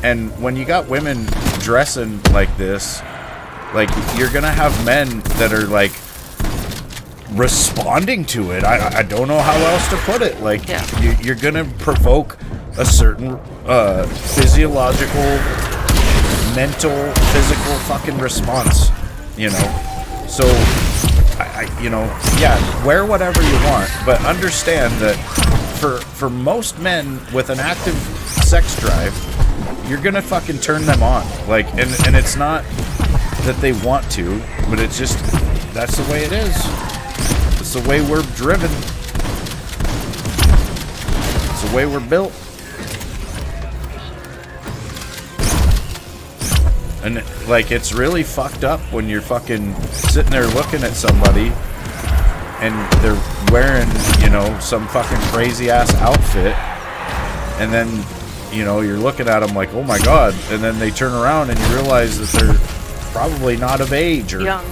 and when you got women dressing like this, like, you're gonna have men that are, like, responding to it. I don't know how else to put it. Like, yeah. You're gonna provoke a certain physiological, mental, physical fucking response, you know? So, you know, yeah, wear whatever you want, but understand that for most men with an active sex drive, you're gonna fucking turn them on. Like, and it's not that they want to, but it's just, that's the way it is. It's the way we're driven. It's the way we're built. And, like, it's really fucked up when you're fucking sitting there looking at somebody and they're wearing, you know, some fucking crazy-ass outfit, and then, you know, you're looking at them like, oh my god, and then they turn around and you realize that they're probably not of age, or young,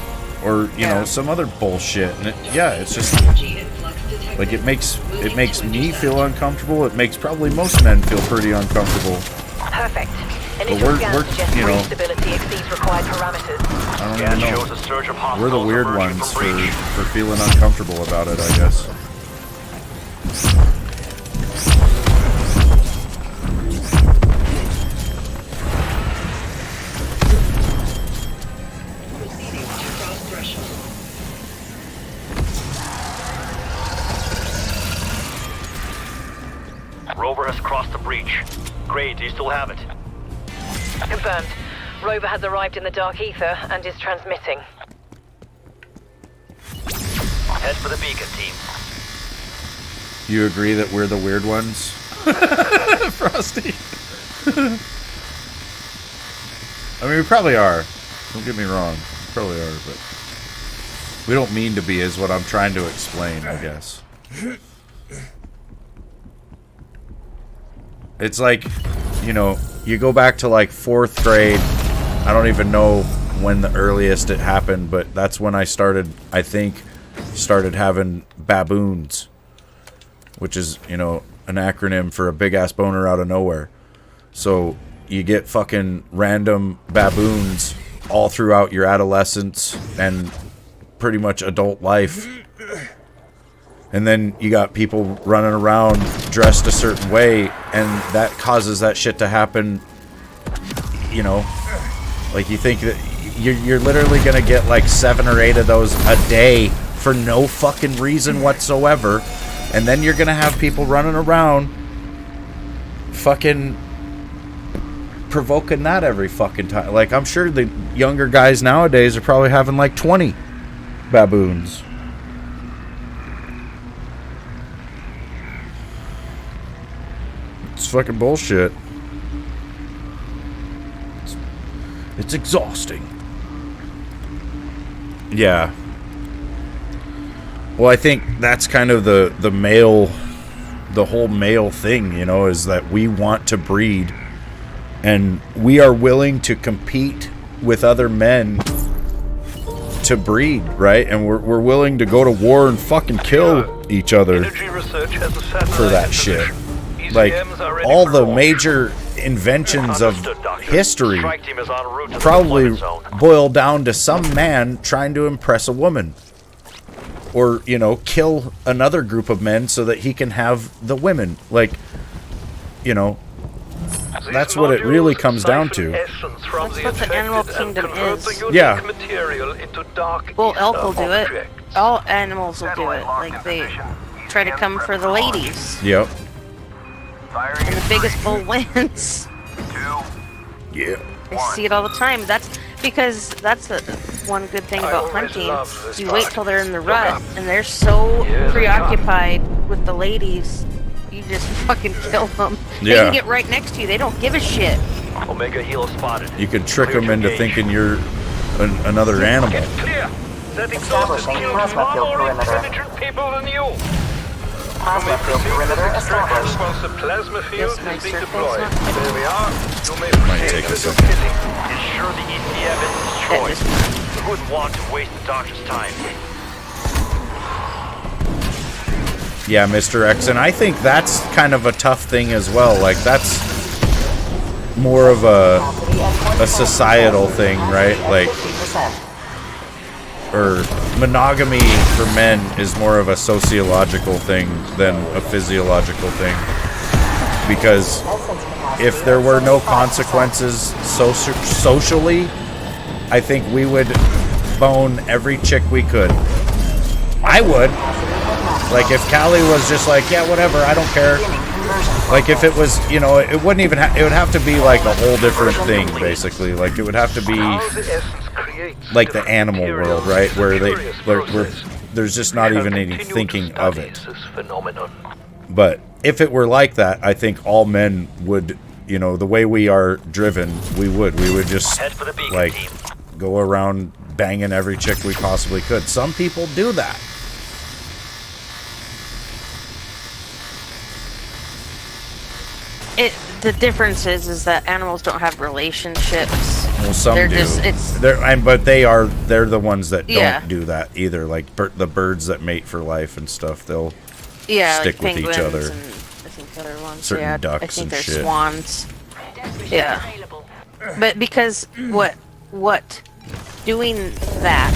or you know, some other bullshit. And it's just like, it makes me feel uncomfortable. It makes probably most men feel pretty uncomfortable. Perfect. But we're you know, stability exceeds required parameters. I don't even know. We're the weird ones for feeling uncomfortable about it, I guess. Rover has crossed the breach. Great, do you still have it? Confirmed. Rover has arrived in the dark ether and is transmitting. Head for the beacon, team. You agree that we're the weird ones? Frosty. I mean, we probably are. Don't get me wrong. We probably are, but we don't mean to be, is what I'm trying to explain, I guess. It's like, you know, you go back to like 4th grade. I don't even know when the earliest it happened, but that's when I started having baboons, which is, you know, an acronym for a big ass boner out of nowhere. So you get fucking random baboons all throughout your adolescence and pretty much adult life. And then you got people running around dressed a certain way, and that causes that shit to happen, you know. Like, you think that you're literally gonna get like 7 or 8 of those a day for no fucking reason whatsoever. And then you're gonna have people running around fucking provoking that every fucking time. Like, I'm sure the younger guys nowadays are probably having like 20 baboons. It's fucking bullshit. It's exhausting. Yeah. Well, I think that's kind of the whole male thing, you know, is that we want to breed, and we are willing to compete with other men to breed, right? And we're willing to go to war and fucking kill each other for that shit. Like, all the major inventions of history probably boil down to some man trying to impress a woman. Or, you know, kill another group of men so that he can have the women. Like, you know, that's what it really comes down to. That's what the animal kingdom is. Yeah. Well, elk will do it. All animals will do it. Like, they try to come for the ladies. Yep. And the biggest bull wins. Yeah. I see it all the time. That's because that's the one good thing about hunting. You wait till they're in the rut, and they're so preoccupied with the ladies, you just fucking kill them. They Yeah. can get right next to you. They don't give a shit. Omega Helo spotted. You can trick them into thinking you're another animal. Clear. Setting Establishing plasma field perimeter. intelligent people than you. Plasma field perimeter established. Once the plasma field Yes, my is being circle's deployed. not- There we are. You may Might proceed take a with your second. killing. Ensure the ECM is destroyed. You wouldn't want to waste the doctor's time. Yeah, Mr. X, and I think that's kind of a tough thing as well. Like, that's more of a societal thing, right? Like, or monogamy for men is more of a sociological thing than a physiological thing. Because if there were no consequences socially, I think we would bone every chick we could. I would. Like, if Callie was just like, yeah, whatever, I don't care. Like, if it was, you know, it wouldn't even it would have to be like a whole different thing, basically. Like, it would have to be like the animal world, right? Where there's just not even any thinking of it. But if it were like that, I think all men would, you know, the way we are driven, we would just, like, go around banging every chick we possibly could. Some people do that. The difference is that animals don't have relationships. Well, some they're do. Just, but they're the ones that Yeah. don't do that either. Like the birds that mate for life and stuff, they'll stick like with each penguins other. And I think other ones. Certain ducks I think and they're shit. swans. Yeah. But because what doing that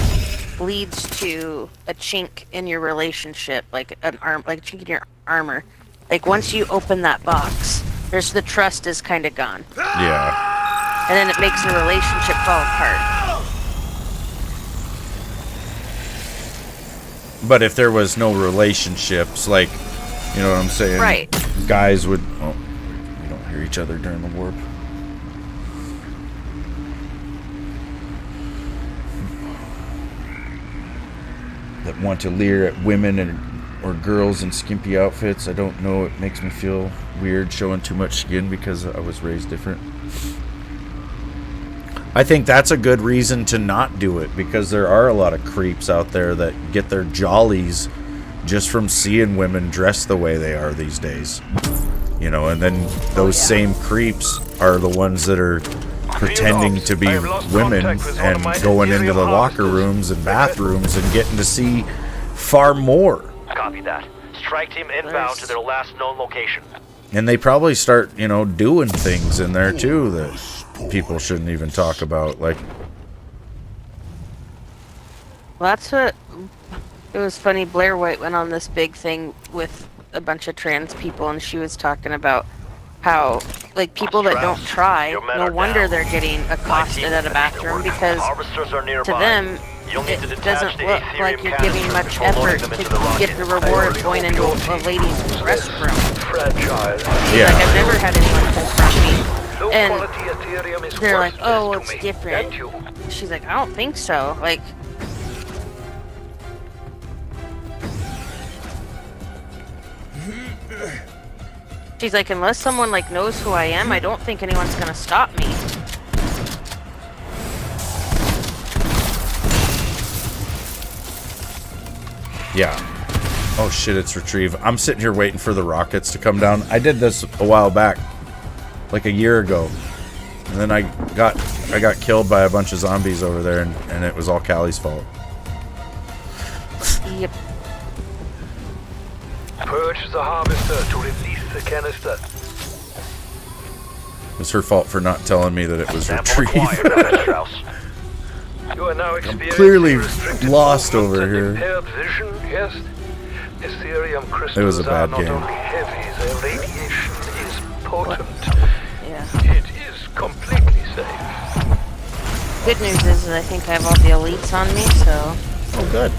leads to a chink in your relationship, like a chink in your armor. Like, once you open that box, the trust is kind of gone. Yeah. And then it makes the relationship fall apart. But if there was no relationships, like, you know what I'm saying? Right. Guys would. Oh, you don't hear each other during the warp. That want to leer at women or girls in skimpy outfits. I don't know. It makes me feel weird showing too much skin because I was raised different. I think that's a good reason to not do it, because there are a lot of creeps out there that get their jollies just from seeing women dressed the way they are these days. You know, and then those same creeps are the ones that are pretending to be women and going into the locker rooms and bathrooms and getting to see far more. Copy that. Strike team inbound to their last known location. And they probably start, you know, doing things in there too that people shouldn't even talk about. Like, well, that's what it was funny. Blair White went on this big thing with a bunch of trans people, and she was talking about how, like, people that don't try, no wonder they're getting accosted at a bathroom, because to them it doesn't look like you're giving much effort to get the reward going into a ladies' restroom. yeah. Like, I've never had anyone confront me, and they're like, "Oh, well, it's different." She's like, "I don't think so." Like, she's like, "Unless someone like knows who I am, I don't think anyone's gonna stop me." Yeah. Oh shit, it's retrieve. I'm sitting here waiting for the rockets to come down. I did this a while back, like a year ago. And then I got killed by a bunch of zombies over there, and it was all Callie's fault. Yep. Purge the harvester to release the canister. It was her fault for not telling me that it was retrieve. You are now I'm clearly lost over and here. impaired vision, yes. Ethereum crystals It was a bad are game. not only heavy, their radiation is potent. Yeah. It is completely safe. Good news is I think I have all the elites on me, so. Oh, good.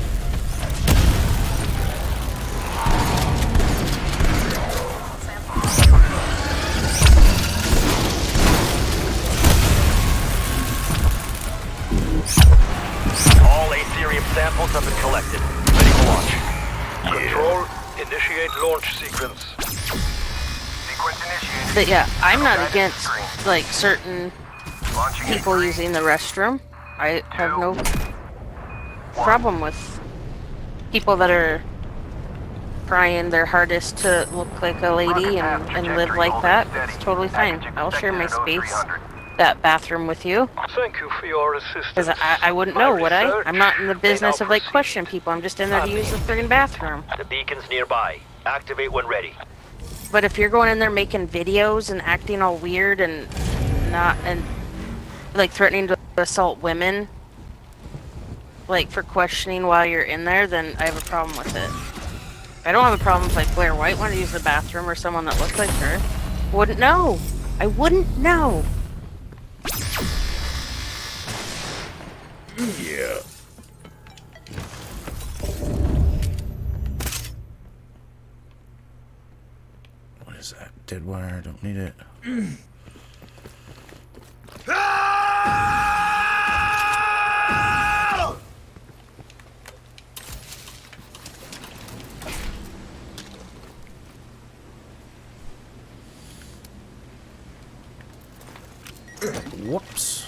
All Aetherium samples have been collected. Ready for launch. Control, initiate launch sequence. But yeah, I'm not against, like, certain people using the restroom. I have no problem with people that are trying their hardest to look like a lady and live like that. It's totally fine. I'll share my space, that bathroom with you. Thank you for your assistance. Because I wouldn't know, would I? I'm not in the business of, like, questioning people. I'm just in there to use the friggin' bathroom. The beacon's nearby. Activate when ready. But if you're going in there making videos and acting all weird and like threatening to assault women, like, for questioning while you're in there, then I have a problem with it. I don't have a problem with, like, Blair White wanted to use the bathroom or someone that looked like her. Wouldn't know. I wouldn't know. Yeah. What is that? Dead wire? Don't need it. Whoops.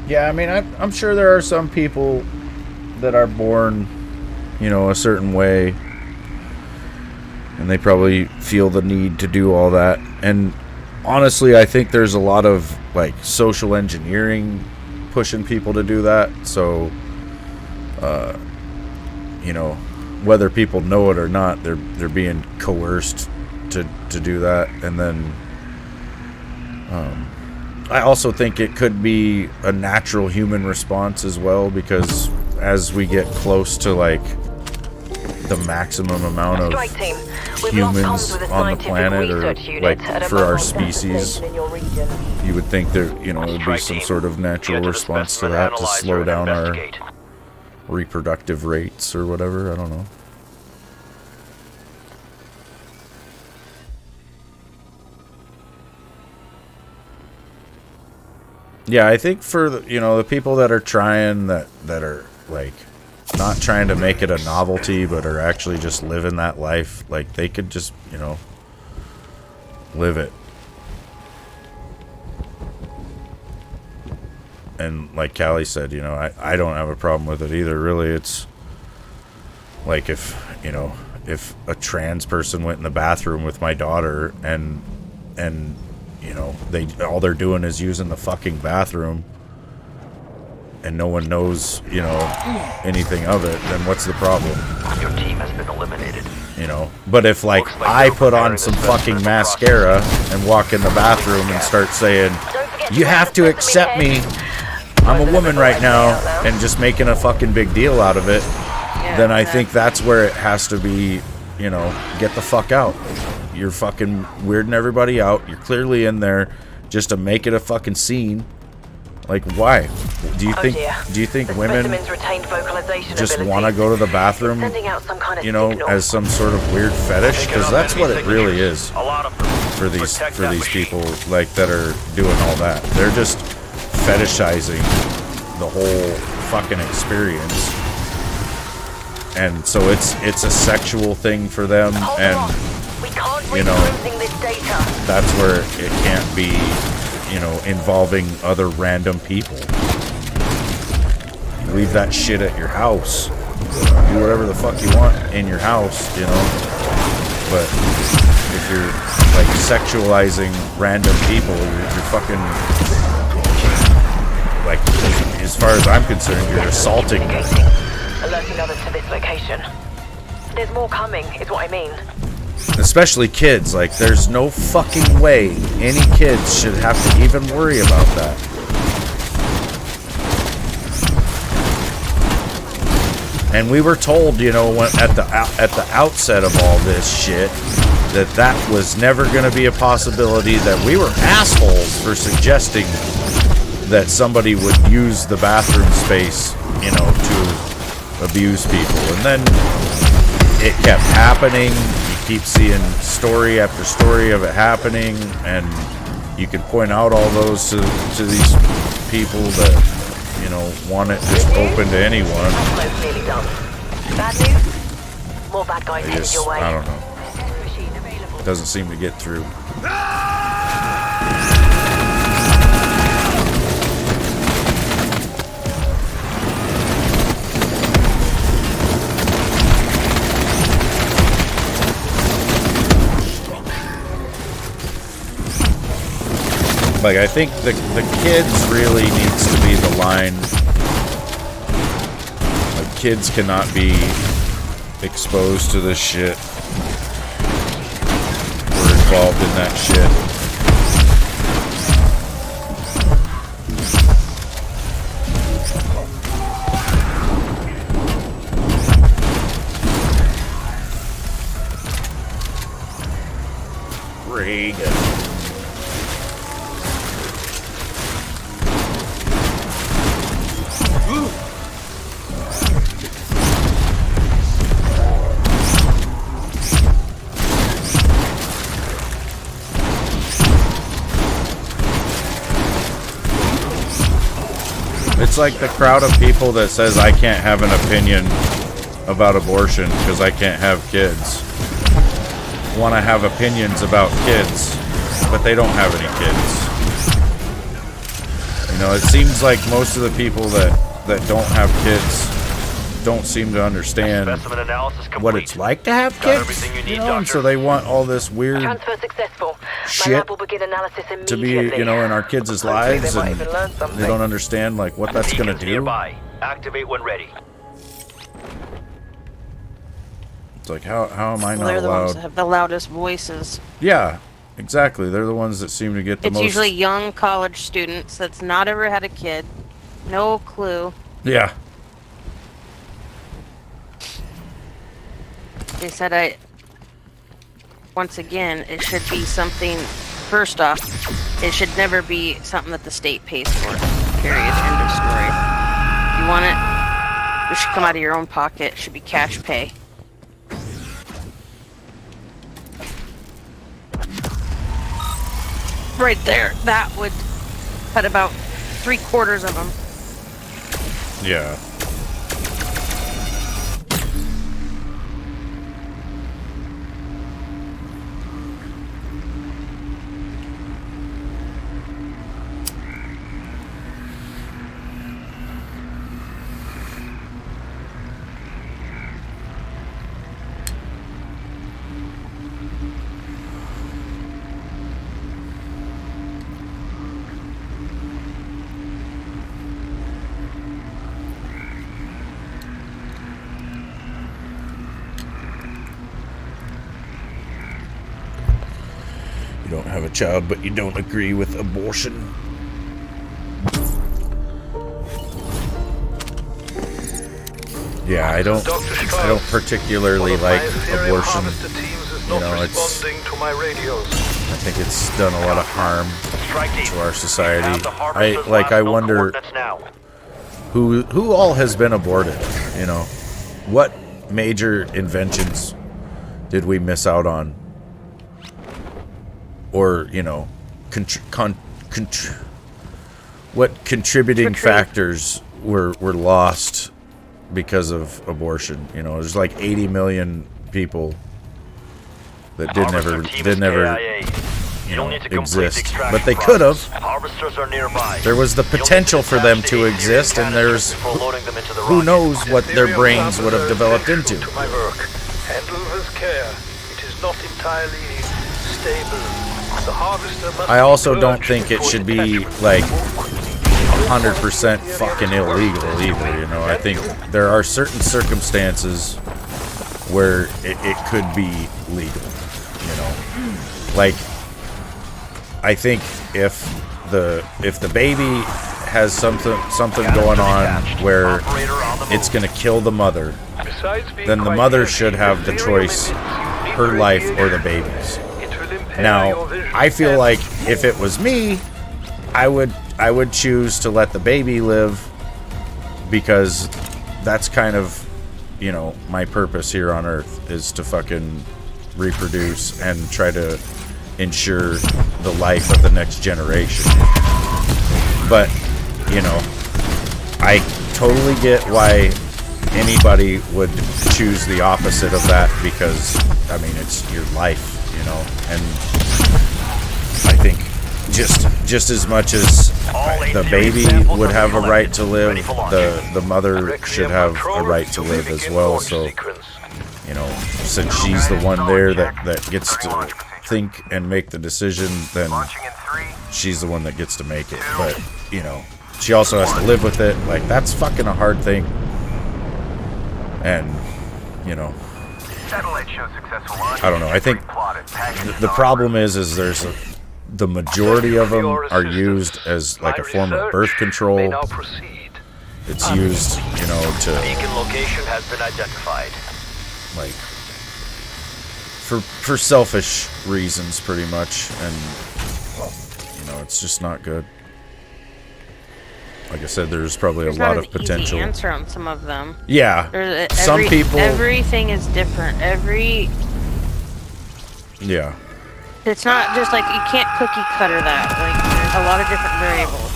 Yeah, I mean, I'm sure there are some people that are born, you know, a certain way, and they probably feel the need to do all that. And honestly, I think there's a lot of, like, social engineering pushing people to do that. So, you know, whether people know it or not, they're being coerced to do that. And then I also think it could be a natural human response as well, because as we get close to, like, the maximum amount of humans on the planet, or, like, for our species, you would think that, you know, it would be some sort of natural response to that to slow down our reproductive rates or whatever. I don't know. Yeah, I think for the people that are trying that are like not trying to make it a novelty, but are actually just living that life, like they could just live it. And like Callie said, I don't have a problem with it either. Really, it's like if a trans person went in the bathroom with my daughter and they're doing is using the fucking bathroom and no one knows anything of it, then what's the problem? Your team has been eliminated. But if like I put on some fucking mascara and walk in the bathroom and start saying, you have to accept me, I'm a woman right now, and just making a fucking big deal out of it, then I think that's where it has to be, get the fuck out. You're fucking weirding everybody out. You're clearly in there just to make it a fucking scene. Like, why? Do you think women just want to go to the bathroom, as some sort of weird fetish? Because that's what it really is for these people like that are doing all that. They're just fetishizing the whole fucking experience. And so it's a sexual thing for them, and that's where it can't be, involving other random people. You leave that shit at your house. Do whatever the fuck you want in your house, But if you're like sexualizing random people, you're fucking like, as far as I'm concerned, you're assaulting them. Alerting others to this location. There's more coming, is what I mean. Especially kids. Like, there's no fucking way any kids should have to even worry about that. And we were told, at the outset of all this shit, that was never going to be a possibility. That we were assholes for suggesting that somebody would use the bathroom space, to abuse people. And then it kept happening. You keep seeing story after story of it happening, and you can point out all those to these people that want it just open to anyone. Bad news? More bad guys headed your way. I don't know. It doesn't seem to get through. Like, I think the kids really needs to be the line. Like, kids cannot be exposed to this shit. We're involved in that shit. It's like the crowd of people that says I can't have an opinion about abortion because I can't have kids. Want to have opinions about kids, but they don't have any kids. It seems like most of the people that don't have kids don't seem to understand what it's like to have kids. And so they want all this weird shit to be, in our kids' lives, and they don't understand like what that's gonna do. Activate when ready. It's like, how am I not They're the allowed? ones that have the loudest voices. Yeah, exactly. They're the ones that seem to get the most. It's usually young college students that's not ever had a kid, no clue. Yeah. They said once again, it should be something, first off, it should never be something that the state pays for. Period. End of story. If you want it, it should come out of your own pocket. It should be cash pay. Right there. That would cut about 3/4 of them. Yeah. You don't have a child, but you don't agree with abortion. Yeah, I don't particularly like abortion. You know, it's, I think it's done a lot of harm to our society. I wonder who all has been aborted, you know? What major inventions did we miss out on? Or, you know, what contributing factors were lost because of abortion? You know, there's like 80 million people that did never you know, exist, but they could have. There was the potential for them to exist, and there's who knows what their brains would have developed into. Handle with care. It is not entirely stable. I also don't think it should be like 100% fucking illegal either, you know. I think there are certain circumstances where it could be legal, you know. Like, I think if the baby has something going on where it's gonna kill the mother, then the mother should have the choice, her life or the baby's. Now, I feel like if it was me, I would choose to let the baby live, because that's kind of, you know, my purpose here on Earth is to fucking reproduce and try to ensure the life of the next generation. But, you know, I totally get why anybody would choose the opposite of that, because, I mean, it's your life. You know, and I think just as much as the baby would have a right to live, the mother should have a right to live as well. So, you know, since she's the one there that gets to think and make the decision, then she's the one that gets to make it. But, you know, she also has to live with it. Like, that's fucking a hard thing. And, you know, I don't know. I think the problem is there's the majority of them are used as like a form of birth control. It's used, you know, to beacon location has been identified. Like for selfish reasons, pretty much, and you know, it's just not good. Like I said, there's probably a lot of potential. Easy answer on some of them. Yeah, some people. Everything is different. Yeah. It's not just like you can't cookie cutter that. Like, there's a lot of different variables.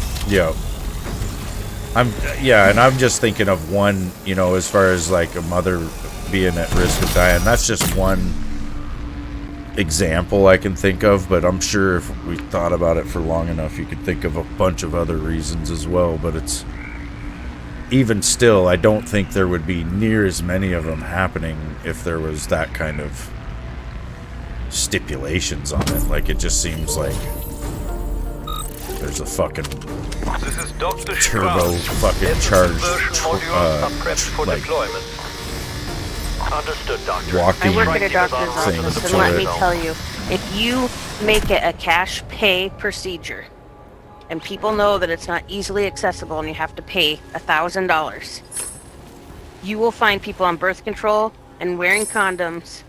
Yeah, and I'm just thinking of one. You know, as far as like a mother being at risk of dying, that's just one example I can think of, but I'm sure if we thought about it for long enough, you could think of a bunch of other reasons as well. But it's even still, I don't think there would be near as many of them happening if there was that kind of stipulations on it. Like, it just seems like there's a fucking turbo fucking charged like Understood, Doctor. walking I work at a doctor's thing office, and to let it. me tell you, if you make it a cash pay procedure, and people know that it's not easily accessible and you have to pay $1,000, you will find people on birth control and wearing condoms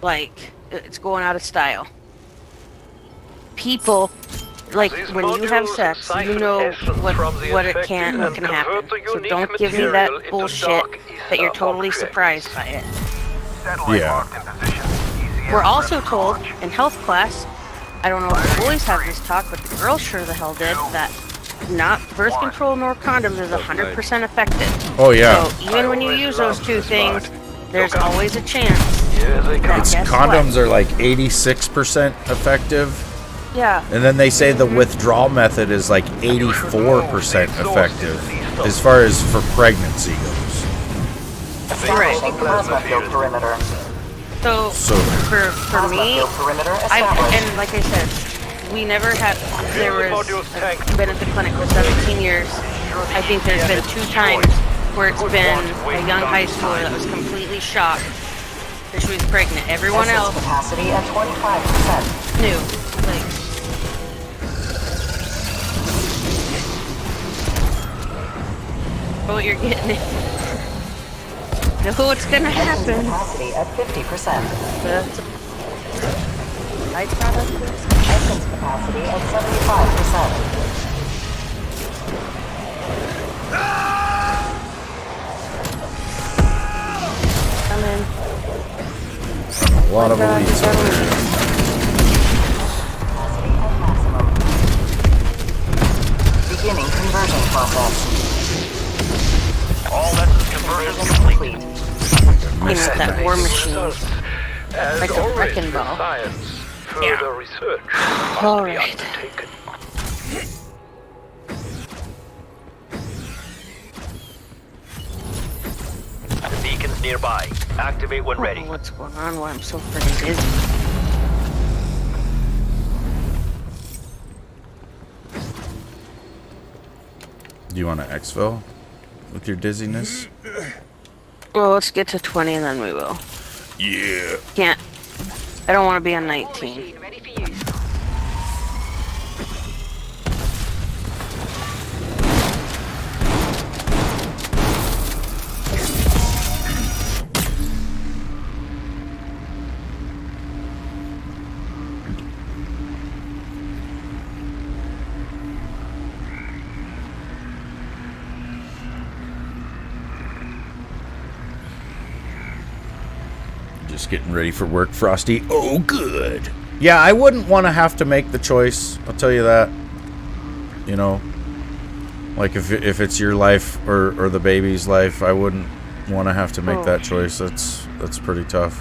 like it's going out of style. People, like, when you have sex, you know what it can happen. So don't give me that bullshit that you're totally surprised by it. Yeah. We're also told in health class, I don't know if the boys have this talk, but the girls sure the hell did, that not birth control nor condoms is 100% effective. Oh yeah. So even when you use those two things, there's always a chance. It's condoms are like 86% effective. Yeah. And then they say the withdrawal method is like 84% effective as far as for pregnancy goes. Right. So for me, and like I said, we never had. There was I've been at the clinic for 17 years. I think there's been 2 times where it's been a young high schooler that was completely shocked that she was pregnant. Everyone else capacity at 25%. knew. Like, what you're getting. Know what's gonna happen. Capacity at 50%. That's a byproduct. Essence capacity at 75%. Come in. A lot of elites over there. Capacity at maximum. Beginning conversion process. All essence conversions complete. With that war machine. Like a wrecking ball. Further research All must be right. undertaken. The beacon's nearby. Activate when I ready. don't know what's going on? Why I'm so freaking dizzy? Do you want to exfil with your dizziness? Well, let's get to 20 and then we will. Yeah. Can't. I don't want to be on 19. Ready for use. Just getting ready for work, Frosty. Oh, good. Yeah, I wouldn't want to have to make the choice. I'll tell you that. You know, like if it's your life or the baby's life, I wouldn't want to have to make that choice. That's pretty tough.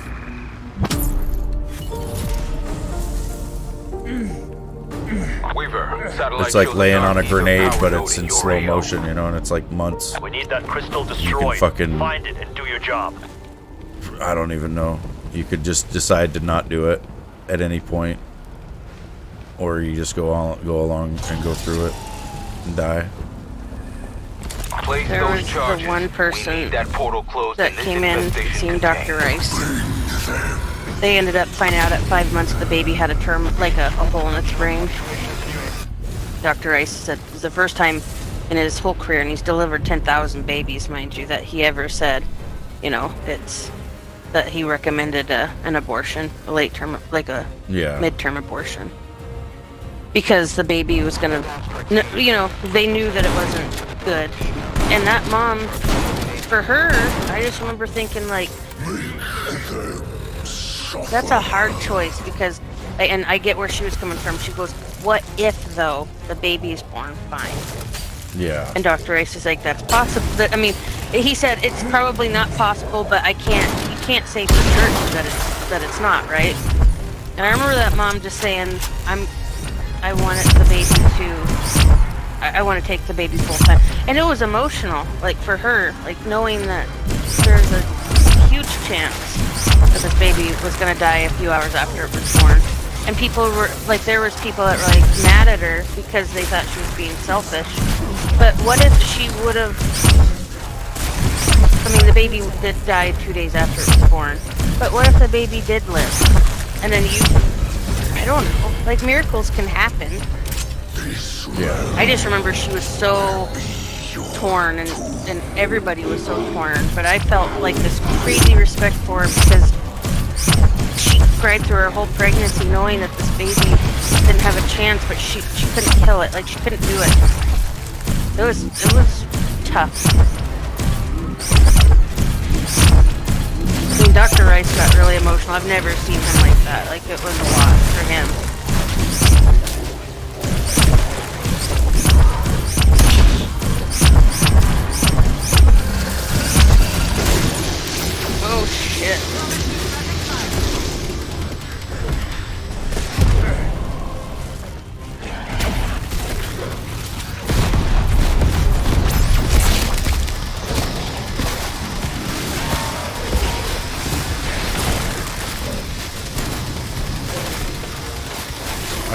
Weaver, satellite It's like shields laying are on a eager grenade, power but node it's in your slow AO. motion, you know, and it's like months. We need that crystal destroyed. fucking- Find it and do your job. I don't even know. You could just decide to not do it at any point, or you just go along and go through it and die. Place There those was the charges. one We person need that portal closed that and this came in infestation seeing Dr. contained. Rice. They ended up finding out at 5 months the baby had a hole in its brain. Dr. Rice said it was the first time in his whole career, and he's delivered 10,000 babies, mind you, that he ever said, you know, it's that he recommended an abortion, a late term, like a midterm abortion, because the baby was gonna, you know, they knew that it wasn't good, and that mom, for her, I just remember thinking like, that's a hard choice because, and I get where she was coming from. She goes, what if though the baby is born fine? Yeah. And Dr. Rice is like, that's possible. I mean, he said it's probably not possible, but you can't say for sure that it's not, right? And I remember that mom just saying, I want the baby to, I want to take the baby full time. And it was emotional, like for her, like knowing that there's a huge chance that this baby was going to die a few hours after it was born. And people were, like, there was people that were, like, mad at her because they thought she was being selfish. But what if she would have, I mean, the baby did die 2 days after it was born. But what if the baby did live? And then I don't know, like, miracles can happen. Yeah. I just remember she was so torn, and everybody was so torn. But I felt like this crazy respect for her because she cried through her whole pregnancy knowing that this baby didn't have a chance, but she couldn't kill it. Like, she couldn't do it. It was tough. I mean, Dr. Rice got really emotional. I've never seen him like that. Like, it was a lot for him.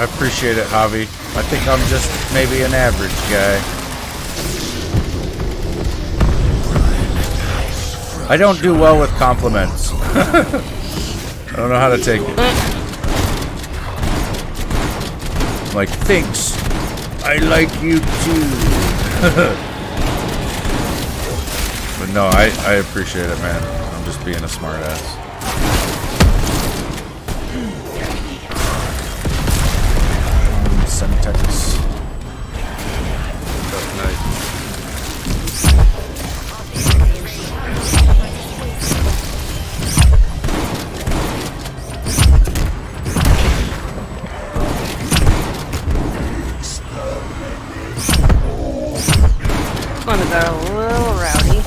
appreciate it, Javi. I think I'm just maybe an average guy. I don't do well with compliments. I don't know how to take it. Like, thanks. I like you too. But no, I appreciate it, man. I'm just being a smart ass. Semtex. That's nice. One got a little rowdy.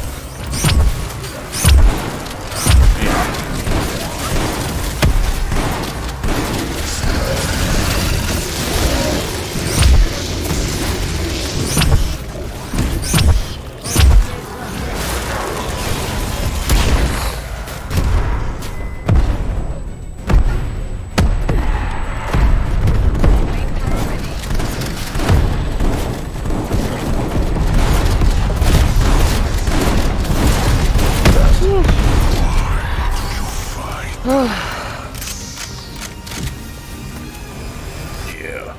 Yeah.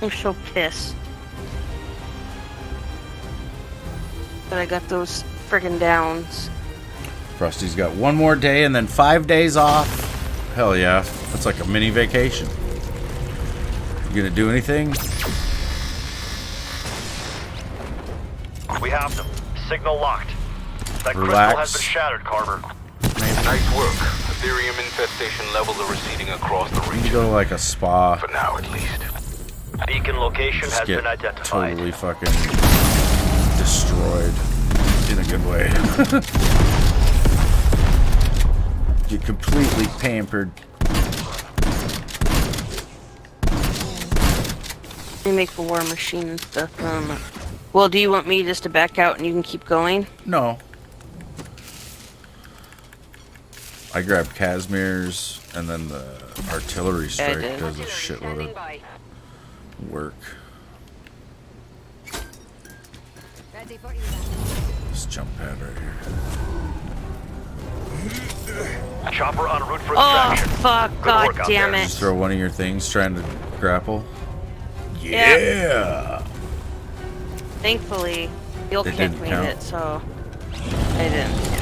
I'm so pissed that I got those friggin' downs. Frosty's got one more day and then 5 days off. Hell yeah. That's like a mini vacation. You gonna do anything? We have them. Signal locked. That Relax. crystal has been shattered, Carver. Nice work. Ethereum infestation levels are receding across the You region. go to like a spa. For now, at least. Beacon location Just has get been identified. totally fucking destroyed in a good way. Get completely pampered. They make a war machine and stuff. Well, do you want me just to back out and you can keep going? No. I grabbed Casimir's and then the artillery strike did. does a shitload of work. This jump pad right here. Chopper en route for Oh, extraction. fuck. Good God work out damn there. it. Just throw one of your things trying to grapple. Yeah. Yeah. Thankfully, You'll It kick didn't made count. it, so I didn't. Yeah.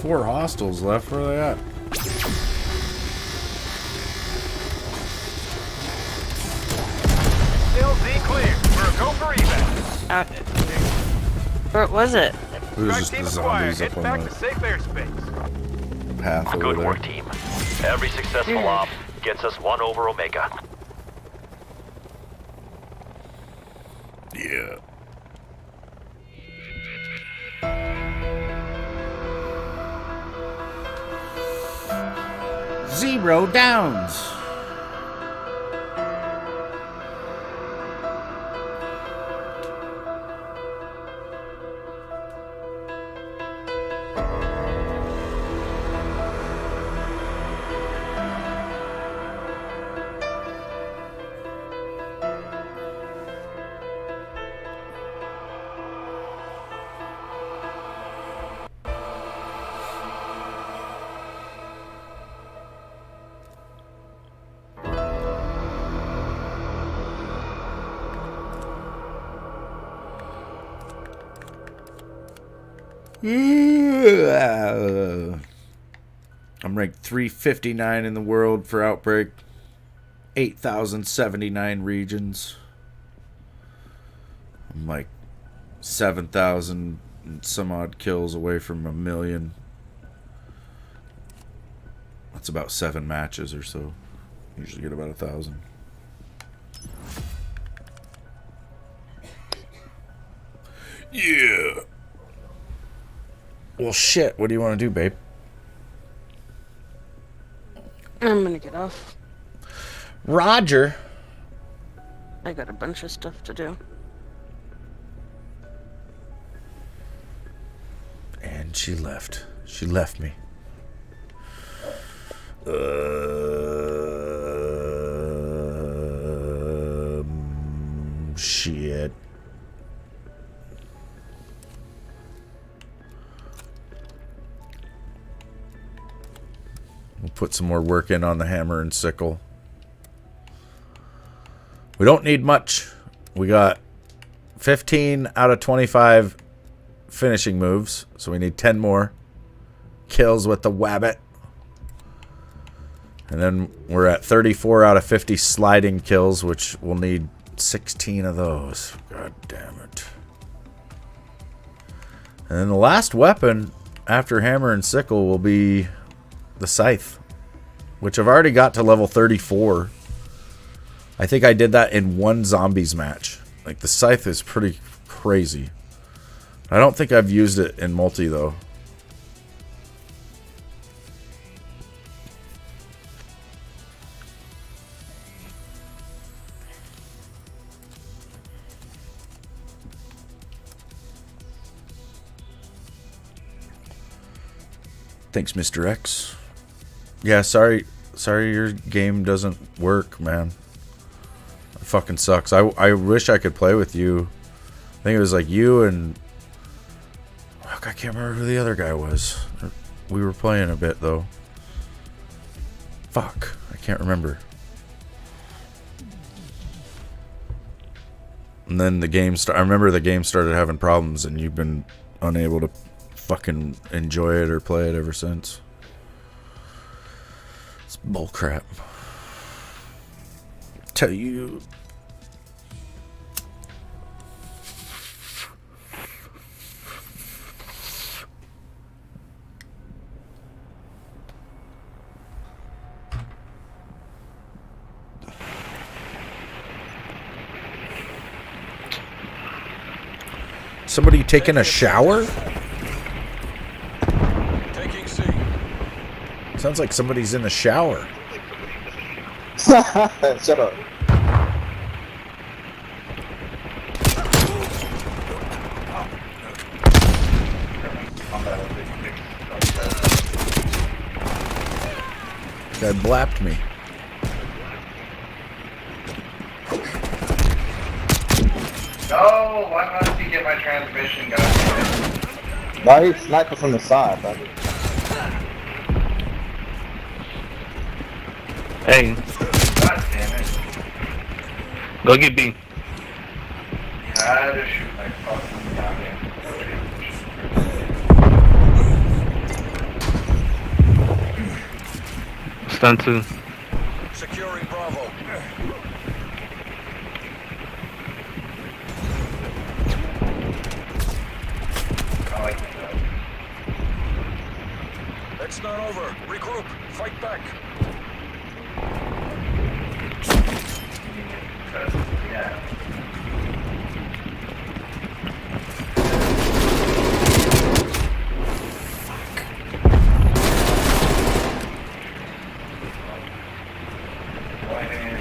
Four hostiles left. Where are they at? LZ clear. We're go for evac. Where was it? It was just the zombies up on back to the safe airspace. path over Good there. work, team. Every successful op gets us 1 over Omega. Yeah. Zero downs. I'm ranked 359 in the world for Outbreak. 8,079 regions. I'm like 7,000 and some odd kills away from 1,000,000. That's about 7 matches or so. Usually get about 1,000. Yeah. Well, shit. What do you want to do, babe? I'm gonna get off. Roger. I got a bunch of stuff to do. And she left. She left me. Shit. We'll put some more work in on the hammer and sickle. We don't need much. We got 15 out of 25 finishing moves, so we need 10 more kills with the wabbit. And then we're at 34 out of 50 sliding kills, which we'll need 16 of those. God damn it. And then the last weapon after hammer and sickle will be the scythe, which I've already got to level 34. I think I did that in one zombies match. Like, the scythe is pretty crazy. I don't think I've used it in multi, though. Thanks, Mr. X. Yeah, sorry your game doesn't work, man. It fucking sucks. I wish I could play with you. I think it was like you and... Fuck, I can't remember who the other guy was. We were playing a bit, though. Fuck, I can't remember. And then the game I remember the game started having problems, and you've been unable to fucking enjoy it or play it ever since. It's bullcrap. Tell you. Somebody taking a shower? Taking C. Sounds like somebody's in the shower. Shut up. Guy blapped me. No, why must he get my transmission going? Why he's sniping from the side, buddy? Hey. God damn it. Go get B. I had to shoot my fucking goddamn. Stun 2. Securing Bravo. I like that. It's not over. Regroup. Fight back. Yeah.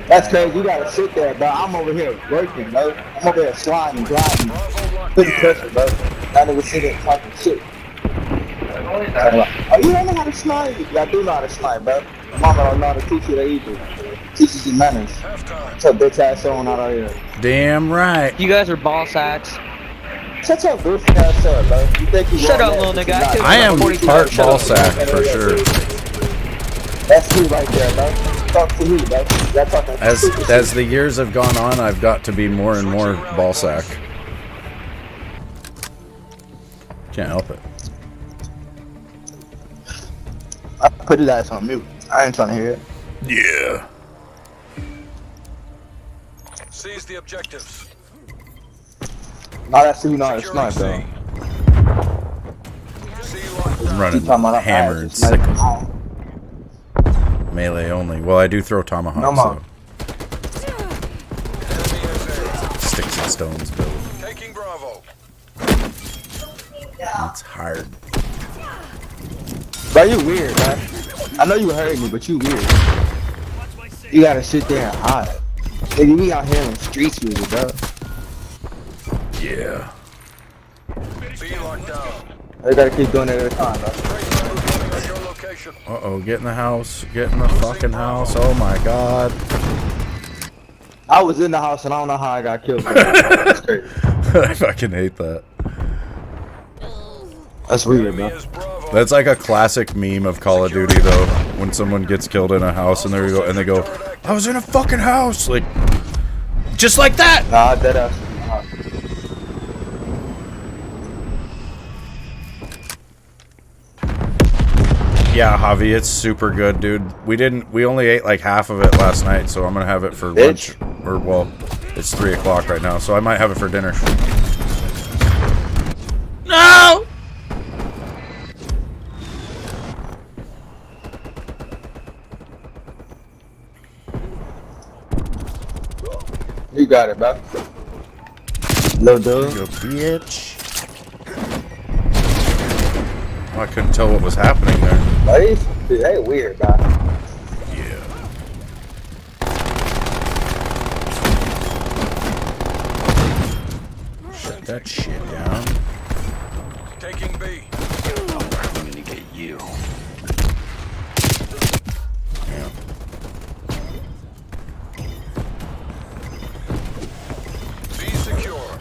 That's crazy. You gotta sit there, bro. I'm over here working, bro. I'm over here sliding, gliding, putting pressure, bro. That nigga sitting there talking shit. Oh, you don't know how to snipe? Yeah, I do know how to snipe, bro. My mama don't know how to teach you that either. Teaches you manners. What's up, bitch ass on out here? Damn right. You guys are ball sacks. Shut your goofy ass up, bro. You think you Shut up, little nigga. I am part ball sack for sure. That's you right there, bro. Talk to me, bro. Y'all talking As the years have gone on, I've got to be more and more ball sack. Can't help it. Put his ass on mute. I ain't trying to hear it. Yeah. Seize the objectives. Now that's who not it's not though. I'm running hammer and sickle. Melee only. Well, I do throw tomahawks. No more. Sticks and stones build. Taking Bravo. It's hard. Bro, you weird, man. I know you heard me, but you weird. You gotta sit there and hide. Nigga, we out here in the streets with it, bro. Yeah. Be locked down. They gotta keep doing it every time, bro. Uh-oh, get in the house. Get in the fucking house. Oh my god. I was in the house and I don't know how I got killed. That's crazy. I fucking hate that. That's weird, bro. That's like a classic meme of Call of Duty, though. When someone gets killed in a house and they go, I was in a fucking house, like, just like that. Nah, dead ass. Yeah, Javi, it's super good, dude. We only ate like half of it last night, so I'm gonna have it for lunch. Or, well, it's 3 o'clock right now, so I might have it for dinner. No! You got it, bro. Little dude. You bitch. Oh, I couldn't tell what was happening there. They weird, bro. Yeah. Shut that shit down. Taking B. I'm gonna get you. Yeah. Be secure.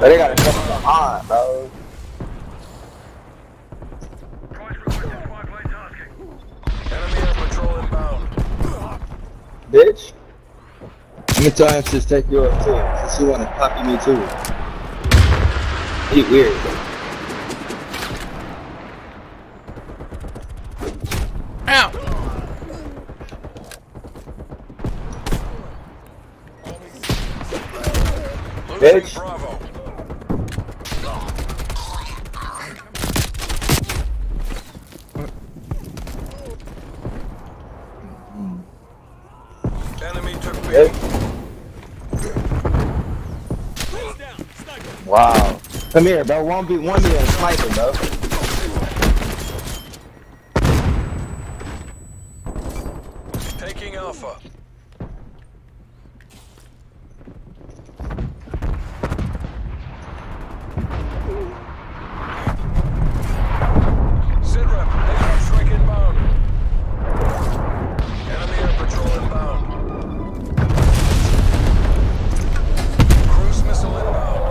They gotta come behind, bro. Enemy air patrol inbound. Bitch. Let me tell him to take yours too. Since you wanna copy me too. He weird. Ow! Bitch. Bravo. Enemy took B. Bitch. Wow. Come here, bro. 1v1 me and sniper, bro. Taking Alpha. Sit rep. Aircraft strike inbound. Enemy air patrol inbound. Cruise missile inbound.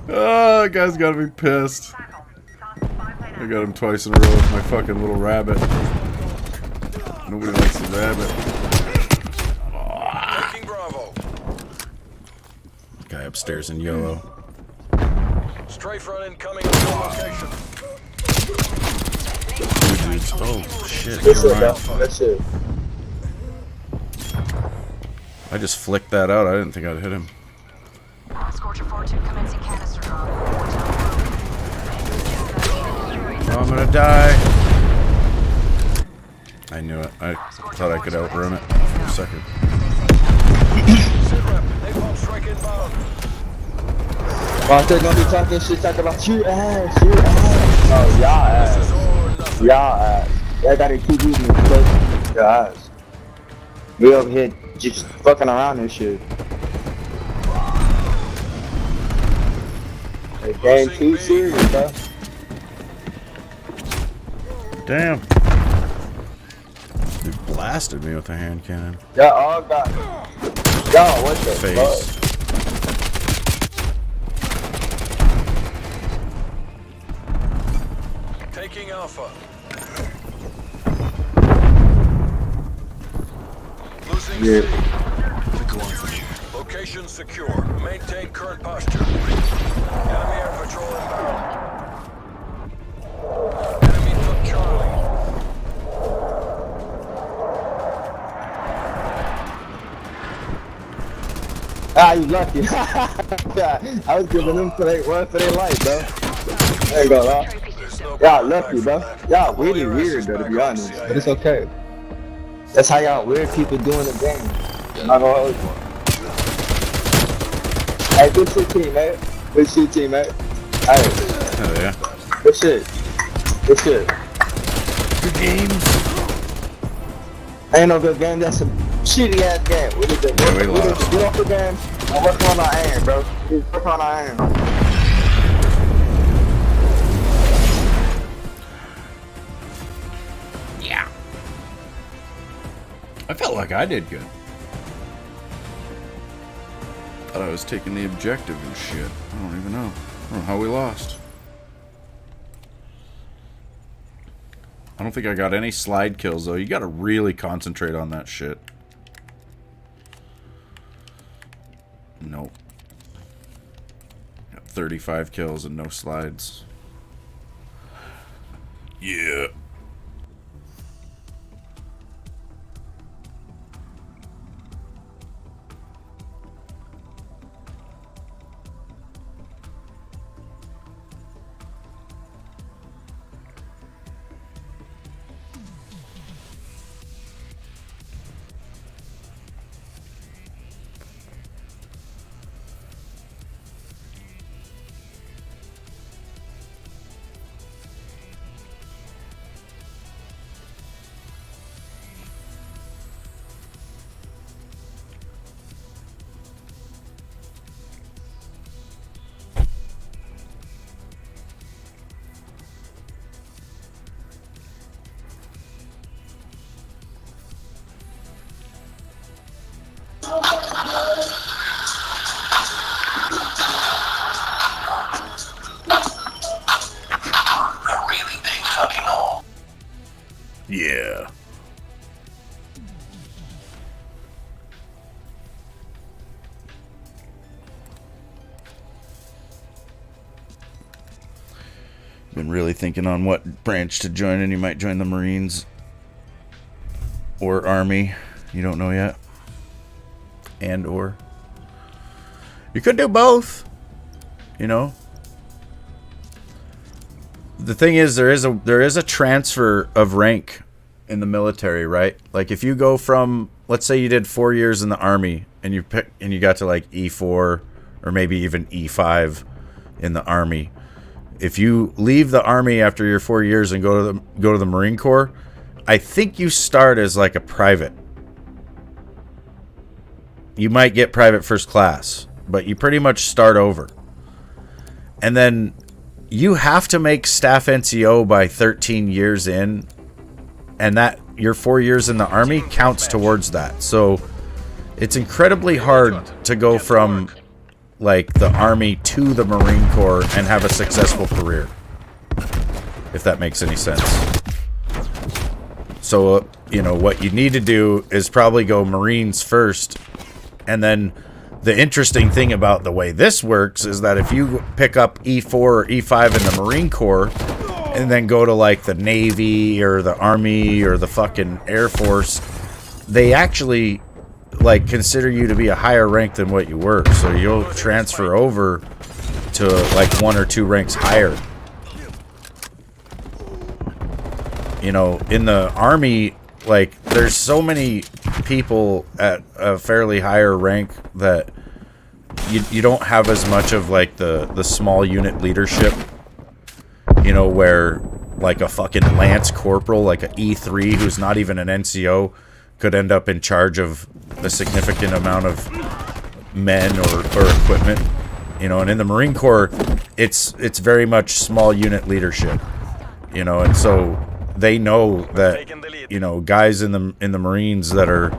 Oh, that guy's gotta be pissed. I got him twice in a row with my fucking little rabbit. Nobody likes the rabbit. Taking Bravo. Guy upstairs in yellow. Strafe run incoming on your location. Dudes. Oh shit. Good shit, Never bro. mind. Good shit. I just flicked that out. I didn't think I'd hit him. Scorcher 4-2 commencing canister drop. Oh, I'm gonna die. I knew it. I thought I could outrun it for a second. Sit rep. Napalm strike inbound. Well, they're gonna be talking shit, talking about you ass, you ass. No, y'all ass. Y'all ass. Y'all gotta keep using this place. Your ass. We over here just fucking around and shit. The game too serious, bro. Damn. They blasted me with a hand cannon. Y'all all got y'all, what the Face. fuck? Taking Alpha. Losing Yeah. C. Location secure. Maintain current posture. Enemy air patrol inbound. Enemy took Charlie. Ah, you lucky. I was giving them for their life, bro. There you go, bro. Y'all lucky, bro. Y'all really weird, though, to be honest. But it's okay. That's how y'all weird people doing the game. I'm not gonna hold you. Hey, good shit, teammate. Good shit, teammate. Hey. Hell yeah. Good shit. Good shit. Good games. Ain't no good game. That's a shitty ass game. We need to get off the game and work on our aim, bro. We need to work on our aim. Yeah. I felt like I did good. Thought I was taking the objective and shit. I don't even know. I don't know how we lost. I don't think I got any slide kills, though. You gotta really concentrate on that shit. Nope. Got 35 kills and no slides. Yeah. Yeah. Been really thinking on what branch to join, and you might join the Marines or Army. You don't know yet. And or you could do both. You know. The thing is, there is a transfer of rank in the military, right? Like if you go from, let's say you did 4 years in the Army and you got to like E4 or maybe even E5 in the Army. If you leave the Army after your 4 years and go to the Marine Corps, I think you start as like a private. You might get private first class, but you pretty much start over. And then you have to make staff NCO by 13 years in, and that your 4 years in the Army counts towards that. So it's incredibly hard to go from like the Army to the Marine Corps and have a successful career, if that makes any sense. So you know what you need to do is probably go Marines first, and then the interesting thing about the way this works is that if you pick up E4 or E5 in the Marine Corps and then go to like the Navy or the Army or the fucking Air Force, they actually like consider you to be a higher rank than what you were. So you'll transfer over to like 1 or 2 ranks higher. You know, in the Army, like there's so many people at a fairly higher rank that you don't have as much of like the small unit leadership, you know, where like a fucking lance corporal, like an E3 who's not even an NCO, could end up in charge of a significant amount of men or equipment, you know. And in the Marine Corps, it's very much small unit leadership, you know, and so they know that, you know, guys in the Marines that are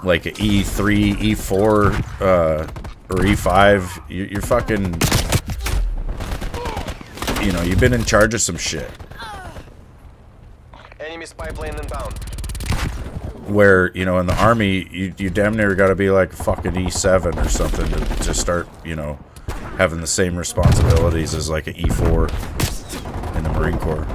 like a E3, E4, or E5, you're fucking, you know, you've been in charge of some shit. Enemy spy plane inbound. Where, you know, in the Army, you damn near got to be like fucking E7 or something to start, you know, having the same responsibilities as like an E4 in the Marine Corps.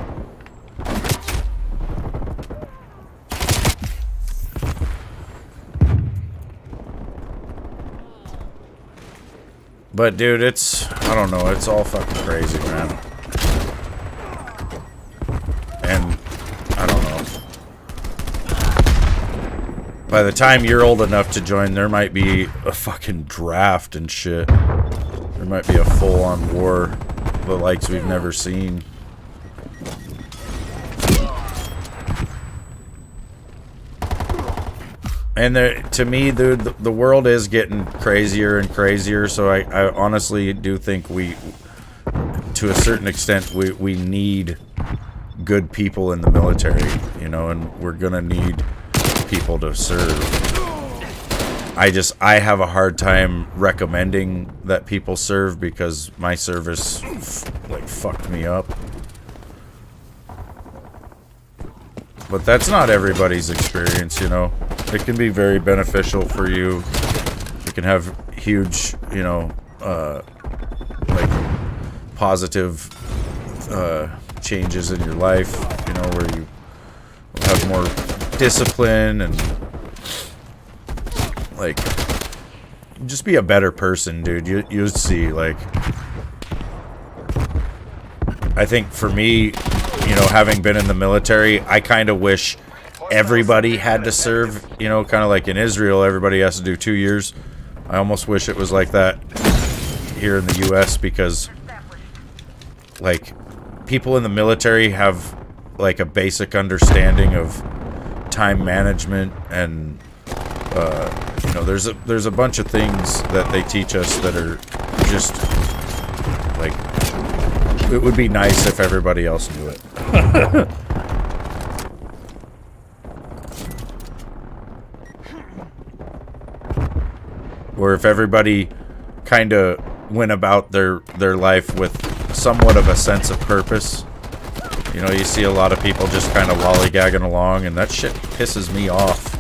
But dude, it's, I don't know, it's all fucking crazy, man. And I don't know. By the time you're old enough to join, there might be a fucking draft and shit. There might be a full-on war, the likes we've never seen. And to me, dude, the world is getting crazier and crazier. So I honestly do think we, to a certain extent, we need good people in the military, you know, and we're gonna need people to serve. I have a hard time recommending that people serve because my service like fucked me up. But that's not everybody's experience, you know. It can be very beneficial for you. It can have huge, you know, like positive changes in your life, you know, where you have more discipline and like just be a better person, dude. You'll see, like, I think for me, you know, having been in the military, I kind of wish everybody had to serve, you know, kind of like in Israel, everybody has to do 2 years. I almost wish it was like that here in the US, because like people in the military have like a basic understanding of time management, and you know, there's a bunch of things that they teach us that are just like, it would be nice if everybody else knew it. Or if everybody kind of went about their life with somewhat of a sense of purpose. You know, you see a lot of people just kind of lollygagging along, and that shit pisses me off.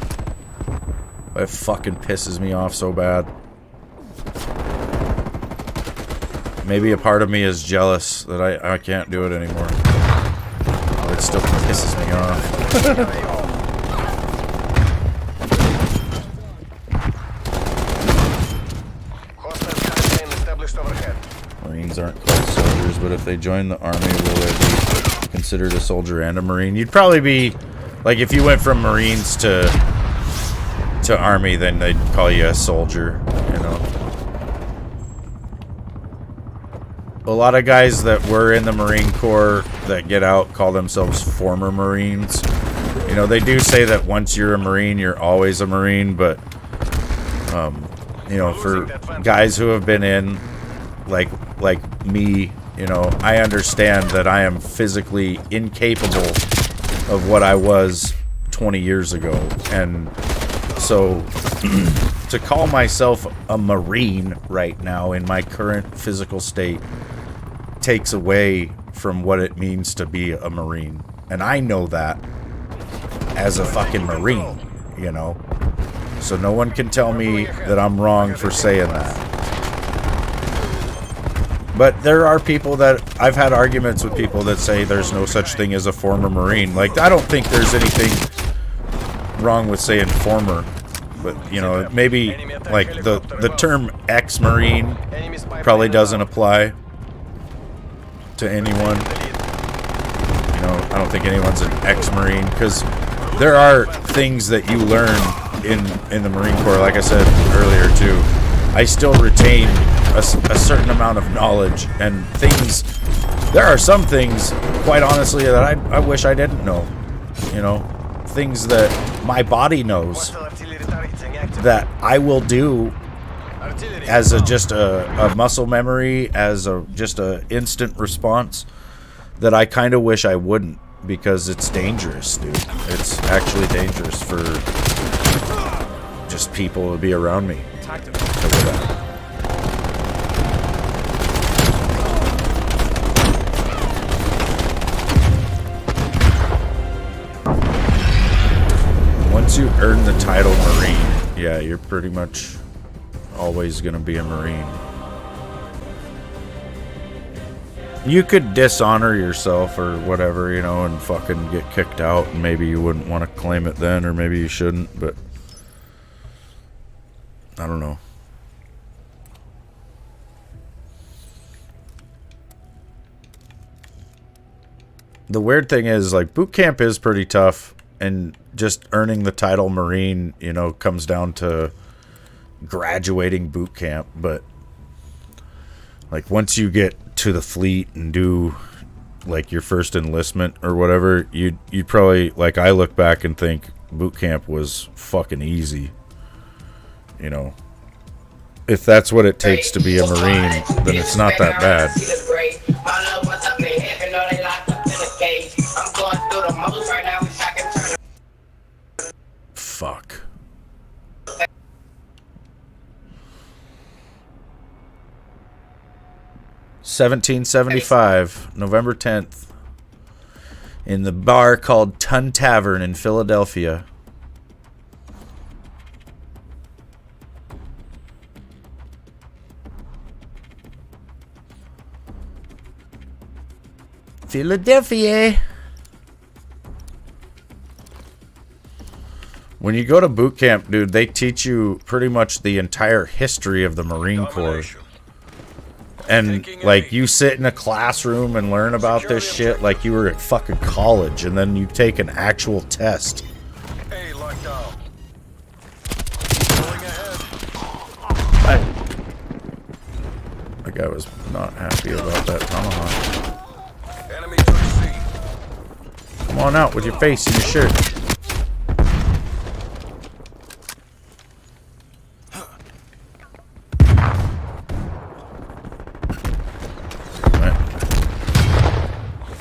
It fucking pisses me off so bad. Maybe a part of me is jealous that I can't do it anymore. It still pisses me off. Marines aren't called soldiers, but if they join the army, will they be considered a soldier and a Marine? You'd probably be, like, if you went from Marines to army, then they'd call you a soldier, you know. A lot of guys that were in the Marine Corps that get out call themselves former Marines. You know, they do say that once you're a Marine, you're always a Marine, but, you know, for guys who have been in, like me, you know, I understand that I am physically incapable of what I was 20 years ago. And so to call myself a Marine right now in my current physical state takes away from what it means to be a Marine. And I know that as a fucking Marine, you know. So no one can tell me that I'm wrong for saying that. But there are people that, I've had arguments with people that say there's no such thing as a former Marine. Like, I don't think there's anything wrong with saying former. But, you know, maybe, like, the term ex-Marine probably doesn't apply to anyone. You know, I don't think anyone's an ex-Marine, because there are things that you learn in the Marine Corps, like I said earlier, too. I still retain a certain amount of knowledge and things. There are some things, quite honestly, that I wish I didn't know. You know, things that my body knows that I will do as just a muscle memory, as just a instant response, that I kind of wish I wouldn't, because it's dangerous, dude. It's actually dangerous for just people to be around me. Once you earn the title Marine, yeah, you're pretty much always gonna be a Marine. You could dishonor yourself or whatever, you know, and fucking get kicked out, and maybe you wouldn't want to claim it then, or maybe you shouldn't, but I don't know. The weird thing is, like, boot camp is pretty tough, and just earning the title Marine, you know, comes down to graduating boot camp. But like, once you get to the fleet and do like your first enlistment or whatever, you'd probably, like, I look back and think boot camp was fucking easy. You know, if that's what it takes to be a Marine, then it's not that bad. Fuck. $17.75, November 10th, in the bar called Tun Tavern in Philadelphia. Philadelphia. When you go to boot camp, dude, they teach you pretty much the entire history of the Marine Corps. And, like, you sit in a classroom and learn about this shit like you were at fucking college, and then you take an actual test. Hey, lockdown. Like, I was not happy about that tomahawk. Enemy took C. Come on out with your face in your shirt.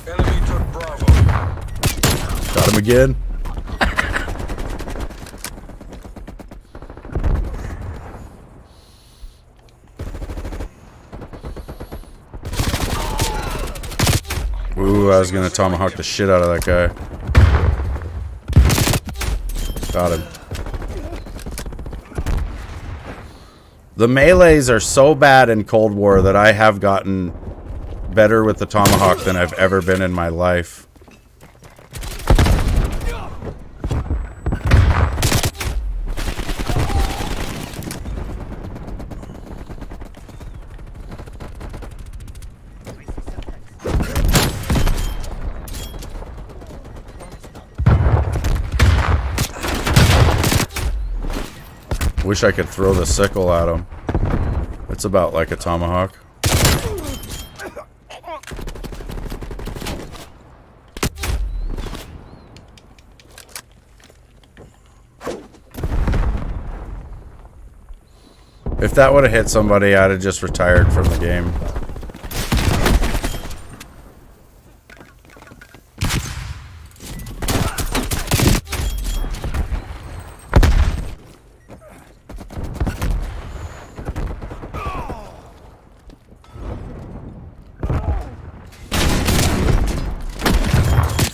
Enemy took Bravo. Got him again. Ooh, I was gonna tomahawk the shit out of that guy. Got him. The melees are so bad in Cold War that I have gotten better with the tomahawk than I've ever been in my life. Wish I could throw the sickle at him. It's about like a tomahawk. If that would have hit somebody, I'd have just retired from the game.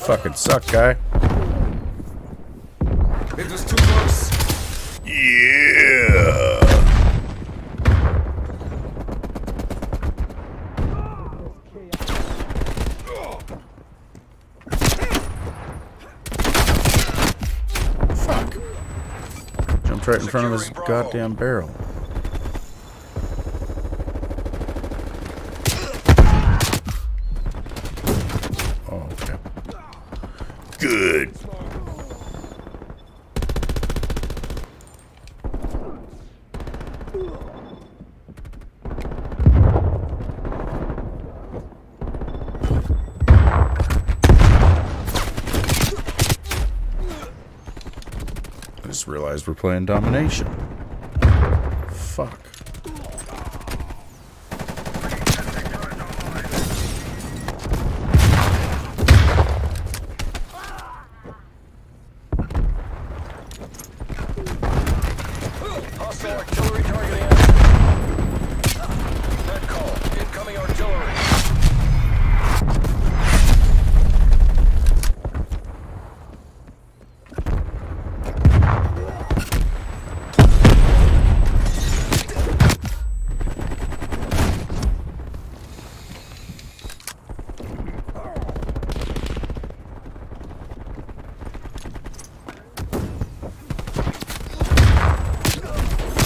Fucking suck, guy. It was too close. Yeah. Fuck. Jumped right in front of his goddamn barrel. Oh, okay. Good. just realized we're playing domination. Fuck. Hostile artillery targeting. Net call. Incoming artillery.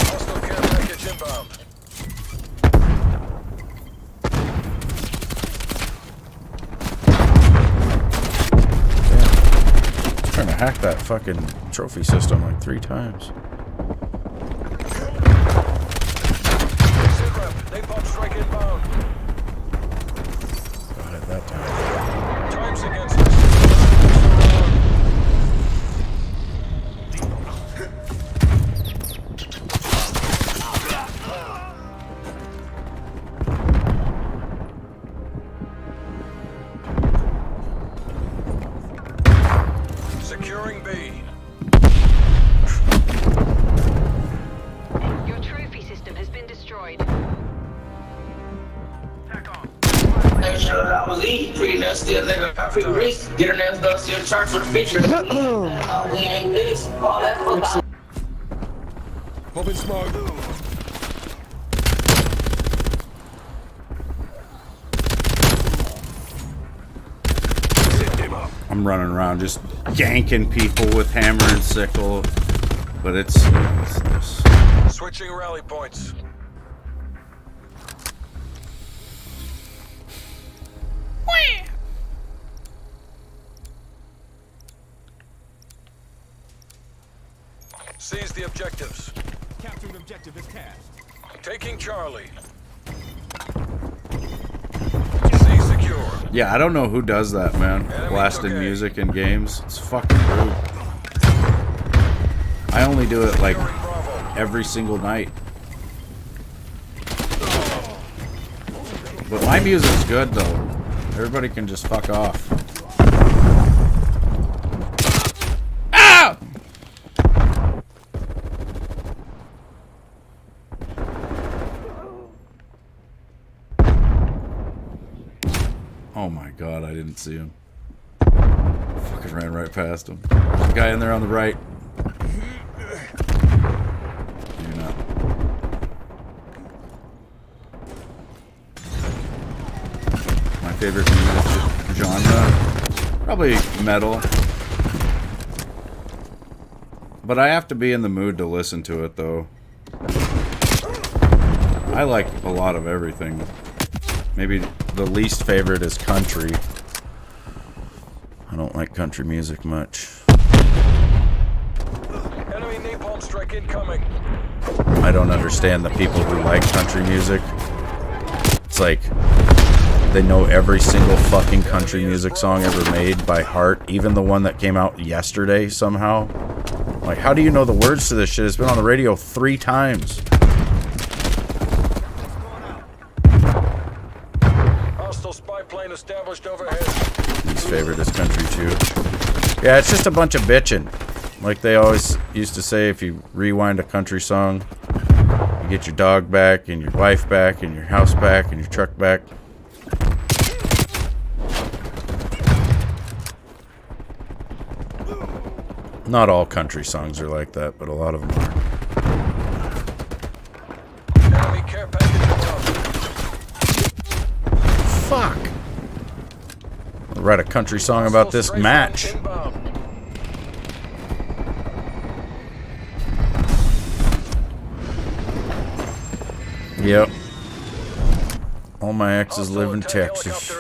Hostile care package inbound. Trying to hack that fucking trophy system like 3 times. Sit rep. Napalm strike inbound. Got it that time. Time's against us. Securing B. Your trophy system has been destroyed. I was eating pretty nuts still, nigga. I feel rich. Get her nails done, still charge for the feature. We ain't this. All that fuck. Open smoke. I'm running around just yanking people with hammer and sickle, but it's this. Switching rally points. Seize the objectives. Capturing objective is cast. Taking Charlie. C secure. Yeah, I don't know who does that, man. Blasting music in games. It's fucking rude. I only do it like every single night. But my music's good though. Everybody can just fuck off. Ow! Oh my god, I didn't see him. Fucking ran right past him. There's a guy in there on the right. You're not. My favorite music genre? Probably metal. But I have to be in the mood to listen to it though. I like a lot of everything. Maybe the least favorite is country. I don't like country music much. Enemy napalm strike incoming. I don't understand the people who like country music. It's like they know every single fucking country music song ever made by heart, even the one that came out yesterday somehow. Like, how do you know the words to this shit? It's been on the radio 3 times. Hostile spy plane established overhead. His favorite is country too. Yeah, it's just a bunch of bitching. Like they always used to say, if you rewind a country song, you get your dog back, and your wife back, and your house back, and your truck back. Not all country songs are like that, but a lot of them are. Enemy care package above. Fuck. I'll write a country song about this match. Yep. All my exes live in Texas.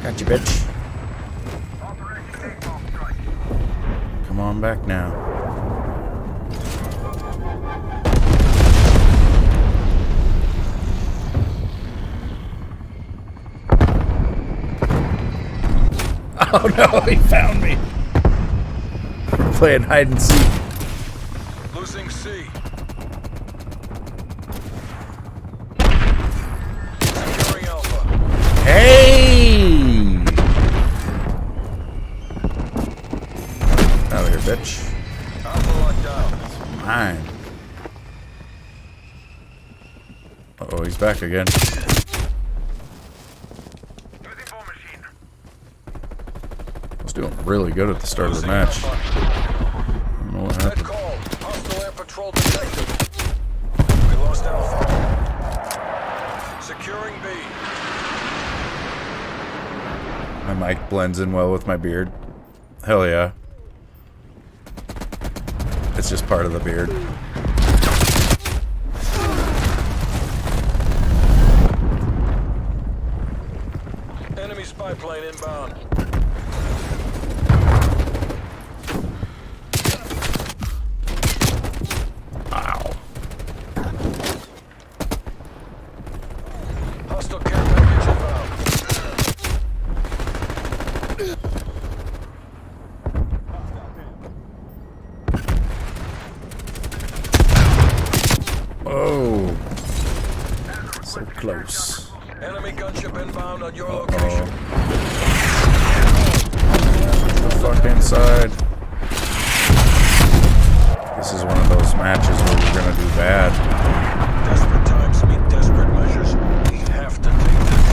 Got you, bitch. Come on back now. Oh no, he found me. We're playing hide and seek. Losing C. Securing Alpha. Hey! Out of here, bitch. Alpha locked down. Mine. Uh-oh, he's back again. I was doing really good at the start of the match. I don't know what happened. Call. Hostile air patrol detected. We lost Alpha. Securing B. My mic blends in well with my beard. Hell yeah. It's just part of the beard. Enemy spy plane inbound. Ow. Hostile care package inbound. Oh. So close. Enemy gunship inbound on your location. Fuck inside. This is one of those matches where we're gonna do bad. Desperate times mean desperate measures. We have to take this.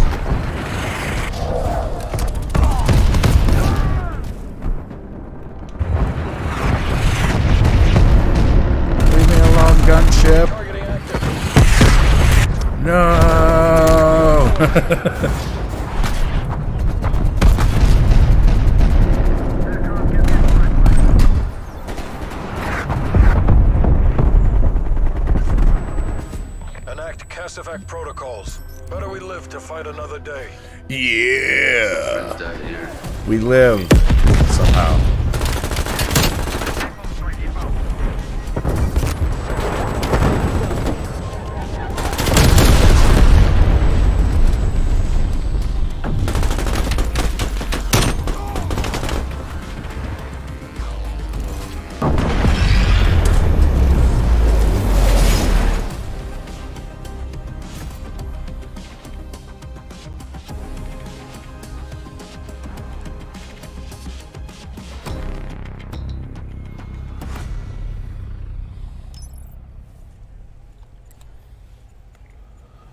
Leave me alone, gunship. Targeting active. No. Enact Cassivac protocols. Better we live to fight another day. Yeah. We live somehow.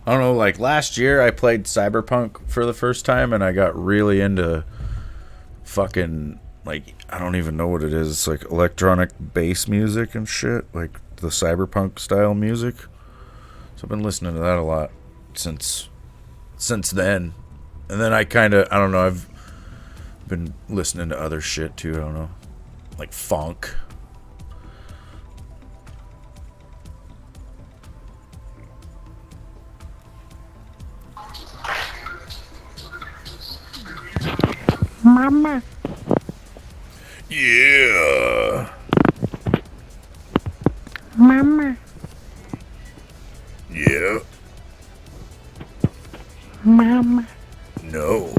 I don't know, like last year I played Cyberpunk for the first time and I got really into fucking, like, I don't even know what it is. It's like electronic bass music and shit, like the Cyberpunk style music. So I've been listening to that a lot since then. And then I don't know, I've been listening to other shit too, I don't know. Like funk. Mama. Yeah. Mama. Yeah. Mama. No.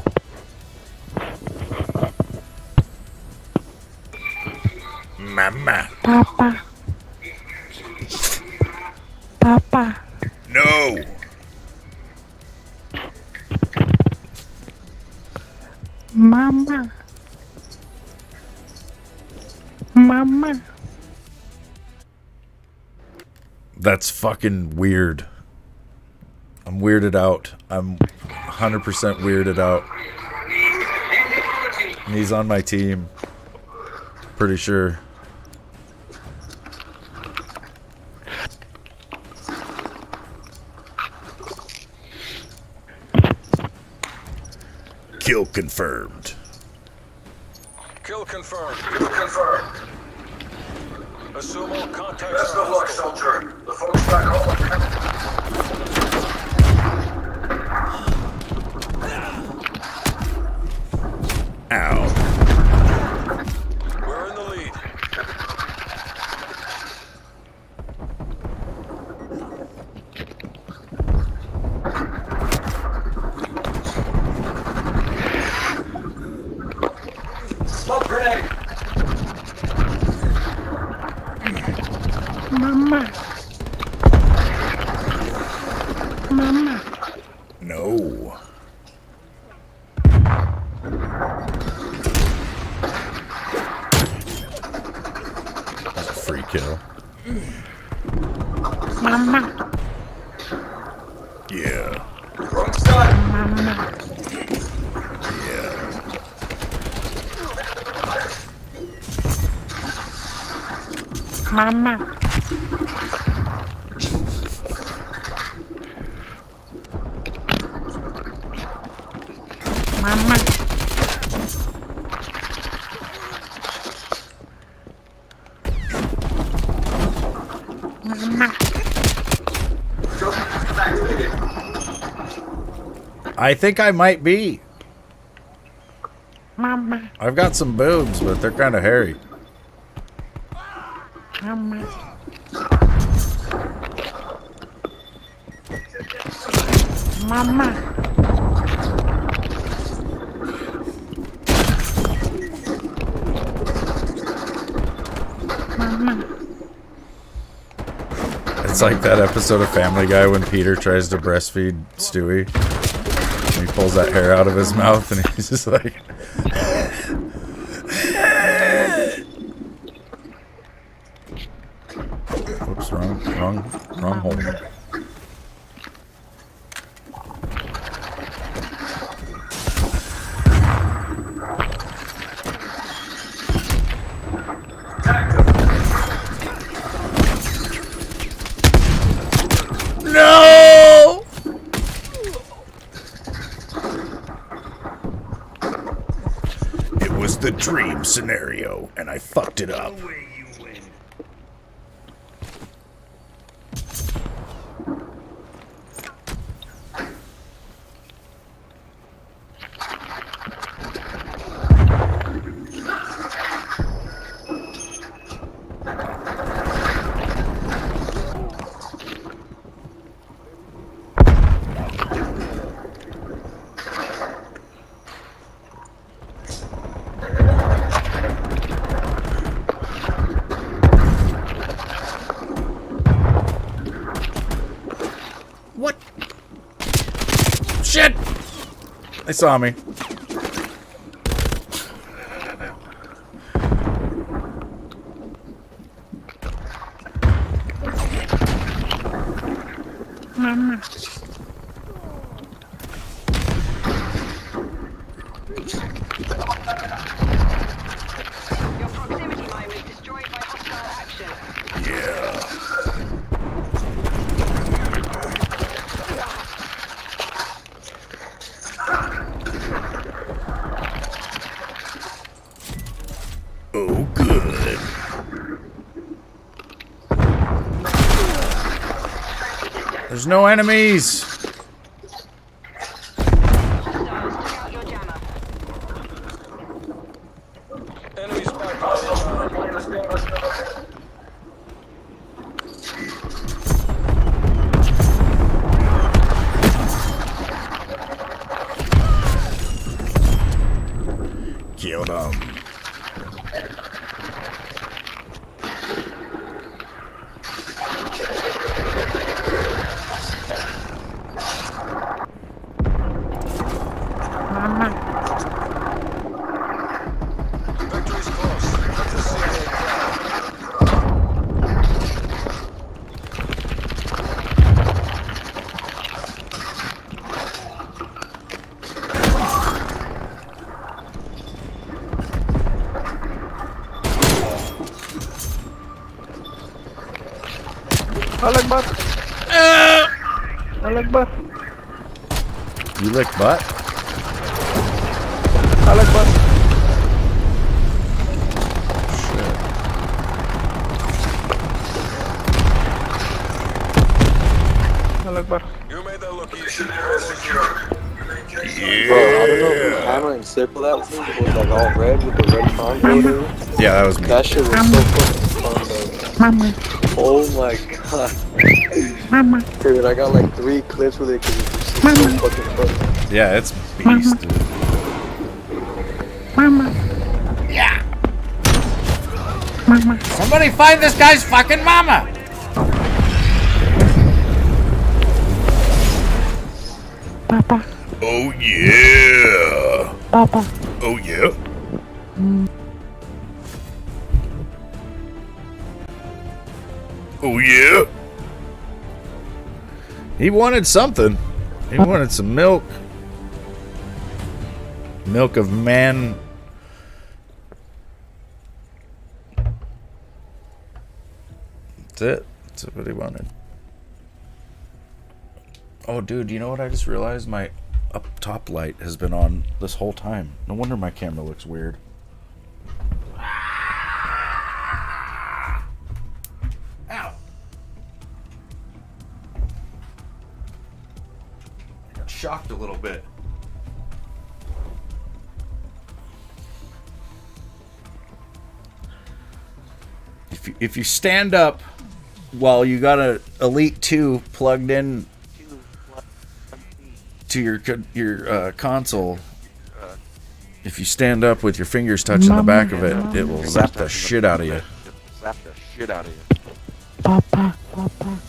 Mama. Papa. Papa. No. Mama. Mama. That's fucking weird. I'm weirded out. I'm 100% weirded out. And he's on my team. Pretty sure. Kill confirmed. Kill confirmed. Kill confirmed. Assume all contacts Best of luck, soldier. The folks back home. Ow. We're in the lead. Mama. Mama. No. That's a free kill. Mama. Yeah. Mama. Yeah. Mama. Mama. Mama. I think I might be. Mama. I've got some boobs, but they're kind of hairy. Mama. Mama. Mama. It's like that episode of Family Guy when Peter tries to breastfeed Stewie. And he pulls that hair out of his mouth and he's just like... Whoops, wrong hole. No! It was the dream scenario, and I fucked it up. What? Shit! They saw me. Mama. Your proximity mine was destroyed by hostile action. Yeah. Oh, good. There's no enemies. Hostiles took out your jammer. Enemy spy Killed him. Mama. Victory's close. Let the CIA Alakbar. Alakbar. You lick butt? Alakbar. Alakbar. You made that look easy. Bro, I don't know if the camera and circle that was like all red with the red contour. Yeah, that was me. That shit was so fucking fun though. Mama. Oh my god. Mama. Dude, I got like 3 clips with it because it's so fucking fun. Yeah, it's beast, dude. Mama. Yeah. Mama. Somebody find this guy's fucking mama! Papa. Oh yeah. Papa. Oh yeah. Oh yeah. He wanted something. He wanted some milk. Milk of man. That's it. That's what he wanted. Oh, dude, you know what I just realized? My up top light has been on this whole time. No wonder my camera looks weird. Ow! I got shocked a little bit. If you stand up while you got a Elite 2 plugged in to your console, if you stand up with your fingers touching the back of it, it will zap the shit out of you. Papa.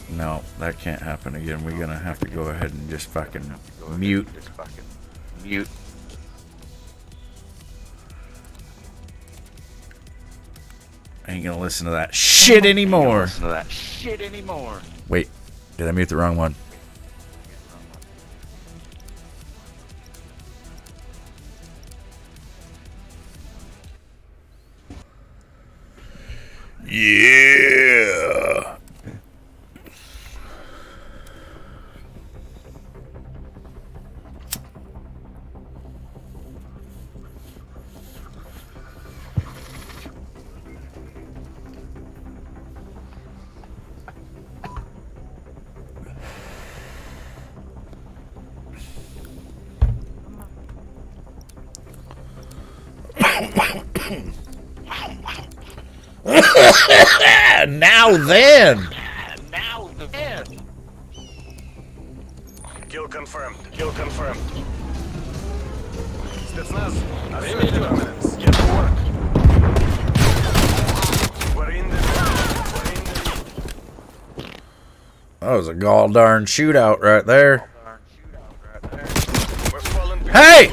No, that can't happen again. We're gonna have to go ahead and just fucking mute. I ain't gonna listen to that shit anymore. Wait, did I mute the wrong one? Yeah. Now then. Kill confirmed. Spetsnaz, assert dominance. Get to work. We're in the That was a gall darn shootout right there. Hey!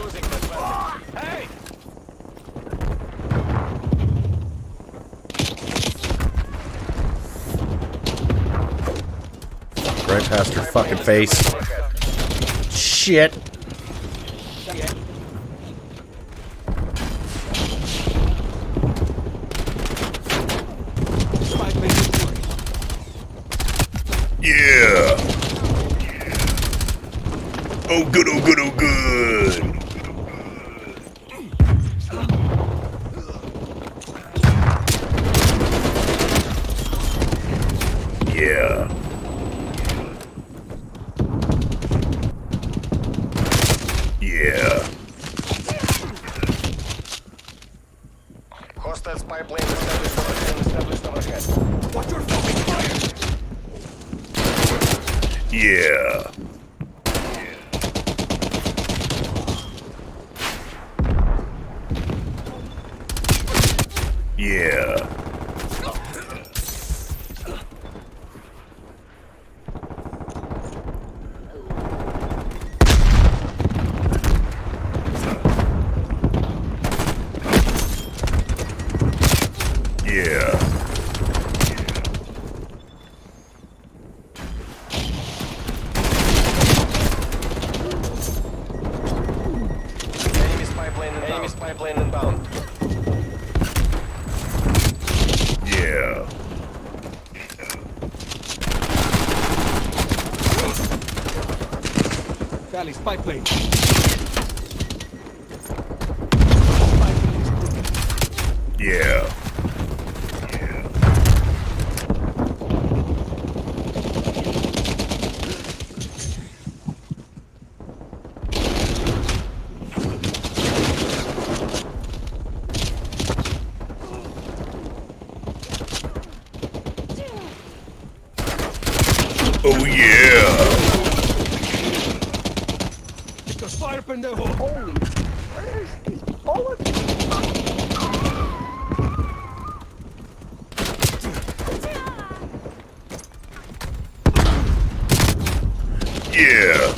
Right past her fucking face. Shit. Yeah. Oh good, oh good, oh good. Yeah. Yeah. hostile spy plane established overhead. Watch your fucking fire! Yeah. Yeah. Yeah. Enemy spy plane inbound. Yeah. Valley spy plane. Yeah. Oh yeah. Just fire pendejo. Holy. Yeah.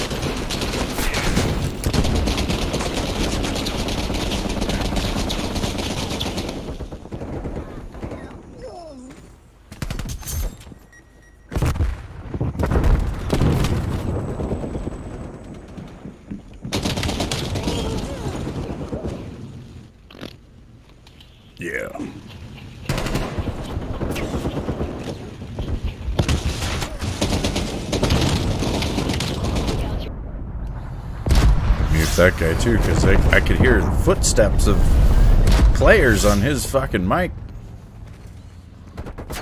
Yeah. Mute that guy too, because I could hear footsteps of players on his fucking mic.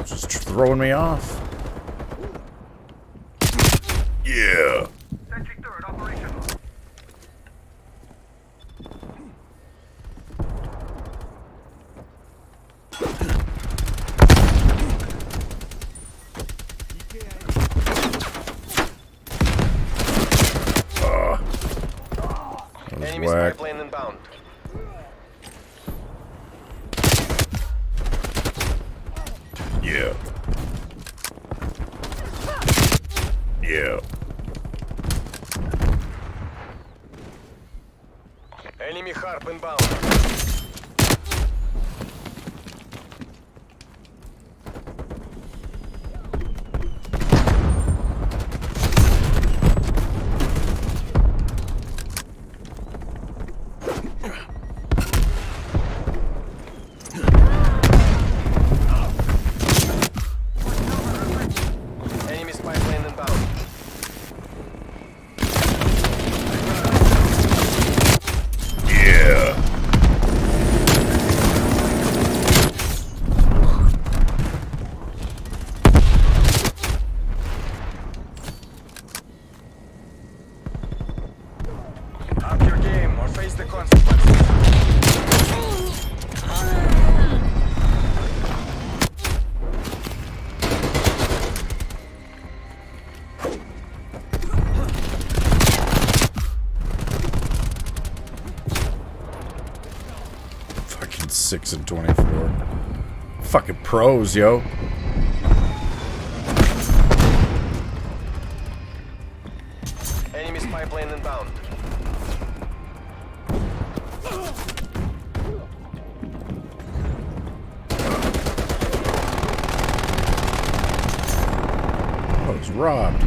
Just throwing me off. Yeah. Enemy spy plane inbound. Yeah. Yeah. Enemy harp inbound. Enemy spy plane inbound. Yeah. Up your game or face the consequences. Fucking 6 and 24. Fucking pros, yo. Enemy spy plane inbound. I was robbed.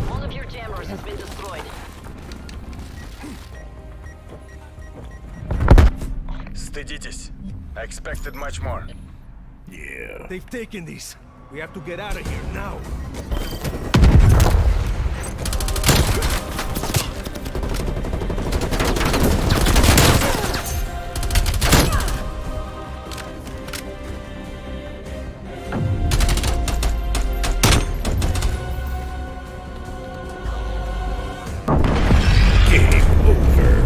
One of your jammers has been destroyed. Стыдитесь. I expected much more. Yeah. They've taken these. We have to get out of here now. Game over.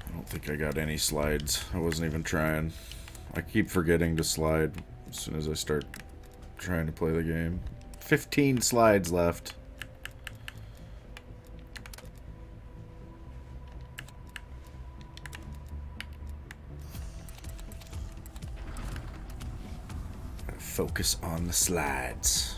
I don't think I got any slides. I wasn't even trying. I keep forgetting to slide as soon as I start trying to play the game. 15 slides left. Gotta focus on the slides.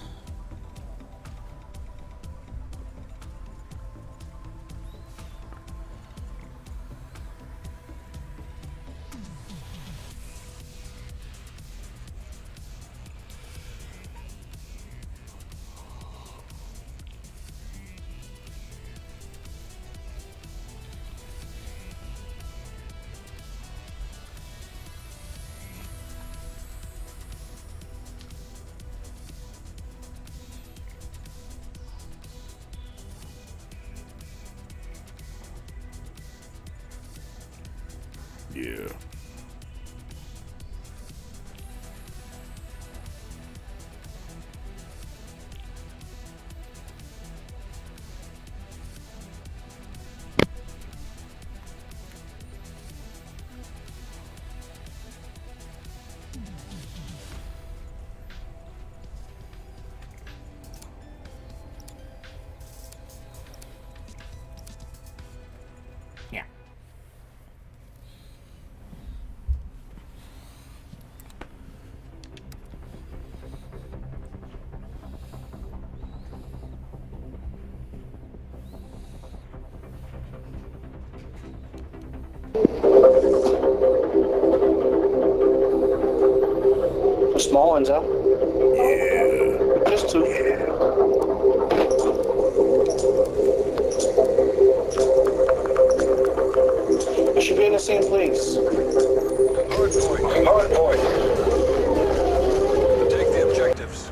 Yeah. Small ones out. Yeah. Just two. It should be in the same place. Hard point. Hard point. Take the objectives.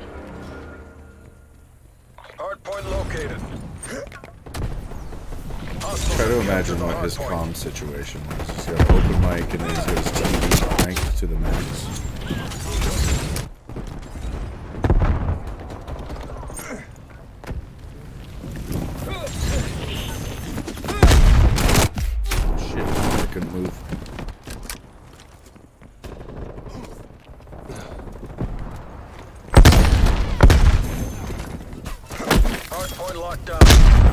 Hard point located. Try to imagine what his comm situation was. He's got an open mic and then he's got his TV cranked to the max. Shit, I couldn't move. Hard point locked down.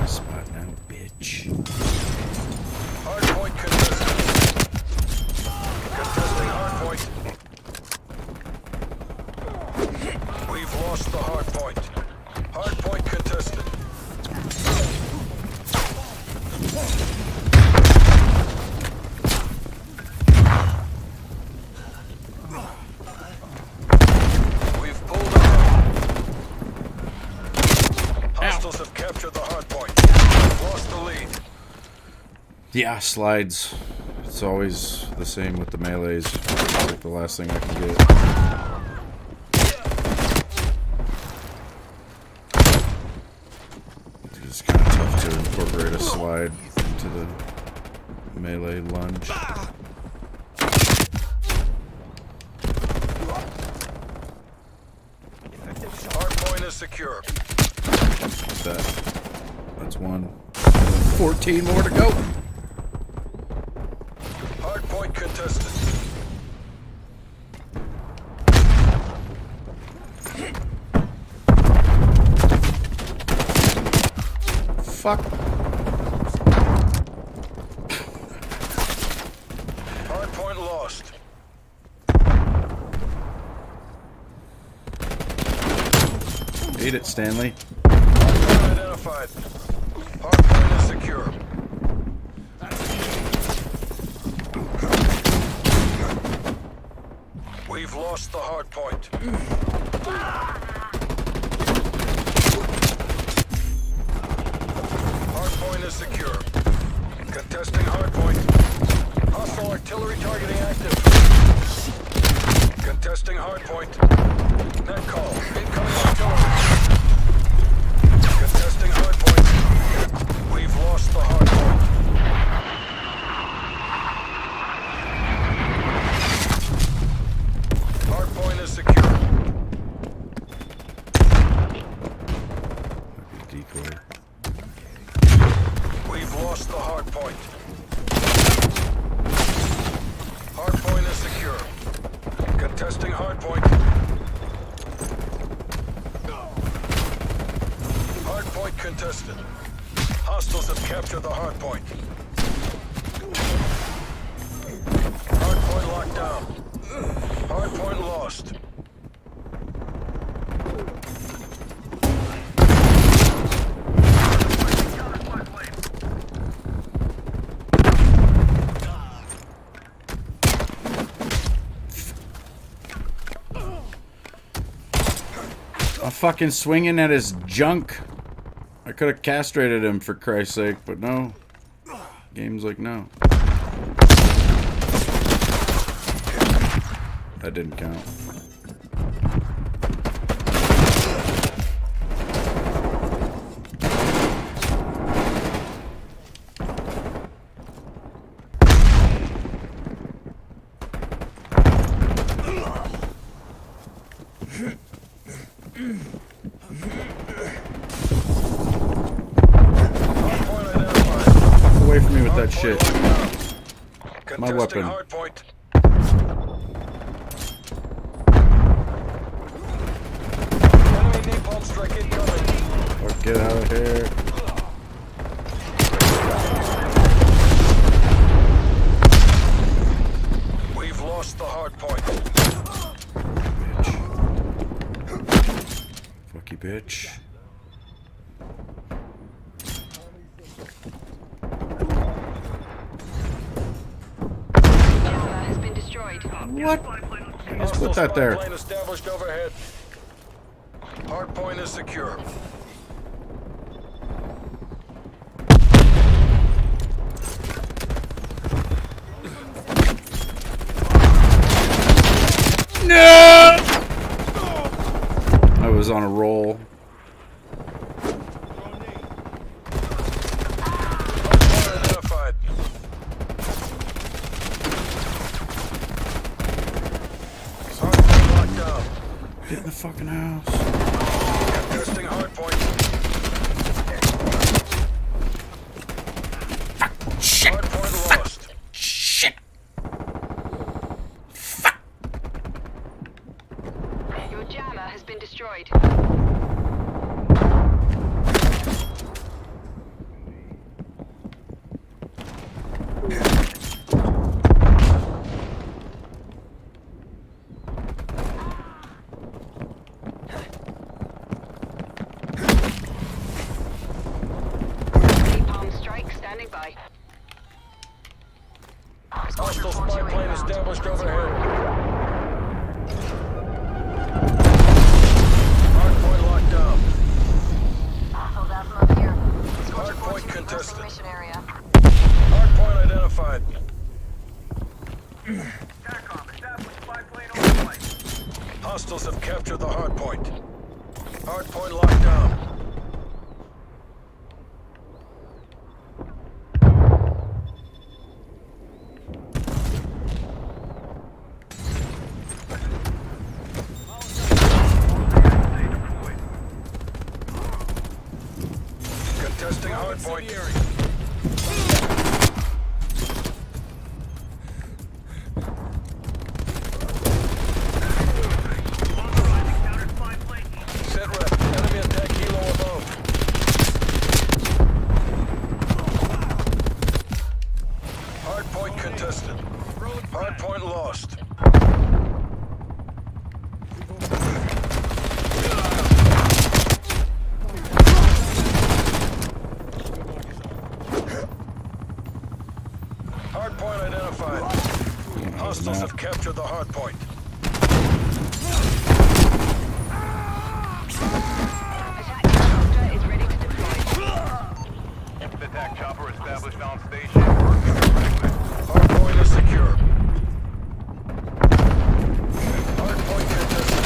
Spot now, bitch. Hard point contested. Contesting hard point. We've lost the hard point. Hard point contested. We've pulled up. Hostiles have captured the hard point. We've lost the lead. Yeah, slides. It's always the same with the melees. It's like the last thing I can get. It's kind of tough to incorporate a slide into the melee lunge. Hard point is secure. That's one. 14 more to go. Hard point contested. Fuck. Hard point lost. Beat it, Stanley. Hard point identified. Hard point is secure. We've lost the hard point. Hard point is secure. Contesting hard point. Hostile artillery targeting active. Contesting hard point. Net call. Incoming artillery. Contesting hard point. We've lost the hard point. Hard point is secure. Decoy. We've lost the hard point. Hard point is secure. Contesting hard point. Hard point contested. Hostiles have captured the hard point. Hard point locked down. Hard point lost. I'm fucking swinging at his junk. I could have castrated him for Christ's sake, but no. Game's like, no. That didn't count. Away from me with that shit. My weapon. Oh, get out of here. We've lost the hard point. Fuck you, bitch. Has been destroyed. What? Let's put that there. Plane established overhead. Hard point is secure. No! I was on a roll. Identified. Locked down. Get in the fucking house. Testing hard point. Shit. Hard point lost. Shit. Your jammer has been destroyed. Napalm strike standing by. Hostile spy plane established overhead. Hard point locked down. Hard point contested. Hard point identified. Hostiles have captured the hard point. Hard point locked down. Contesting hard point. Set rep. Enemy attack kilo above. Hard point contested. Hard point lost. Hard point identified. Hostiles have captured the hard point. Attack is ready to deploy. Attack chopper established on station. Hard point is secure. Hard point contested.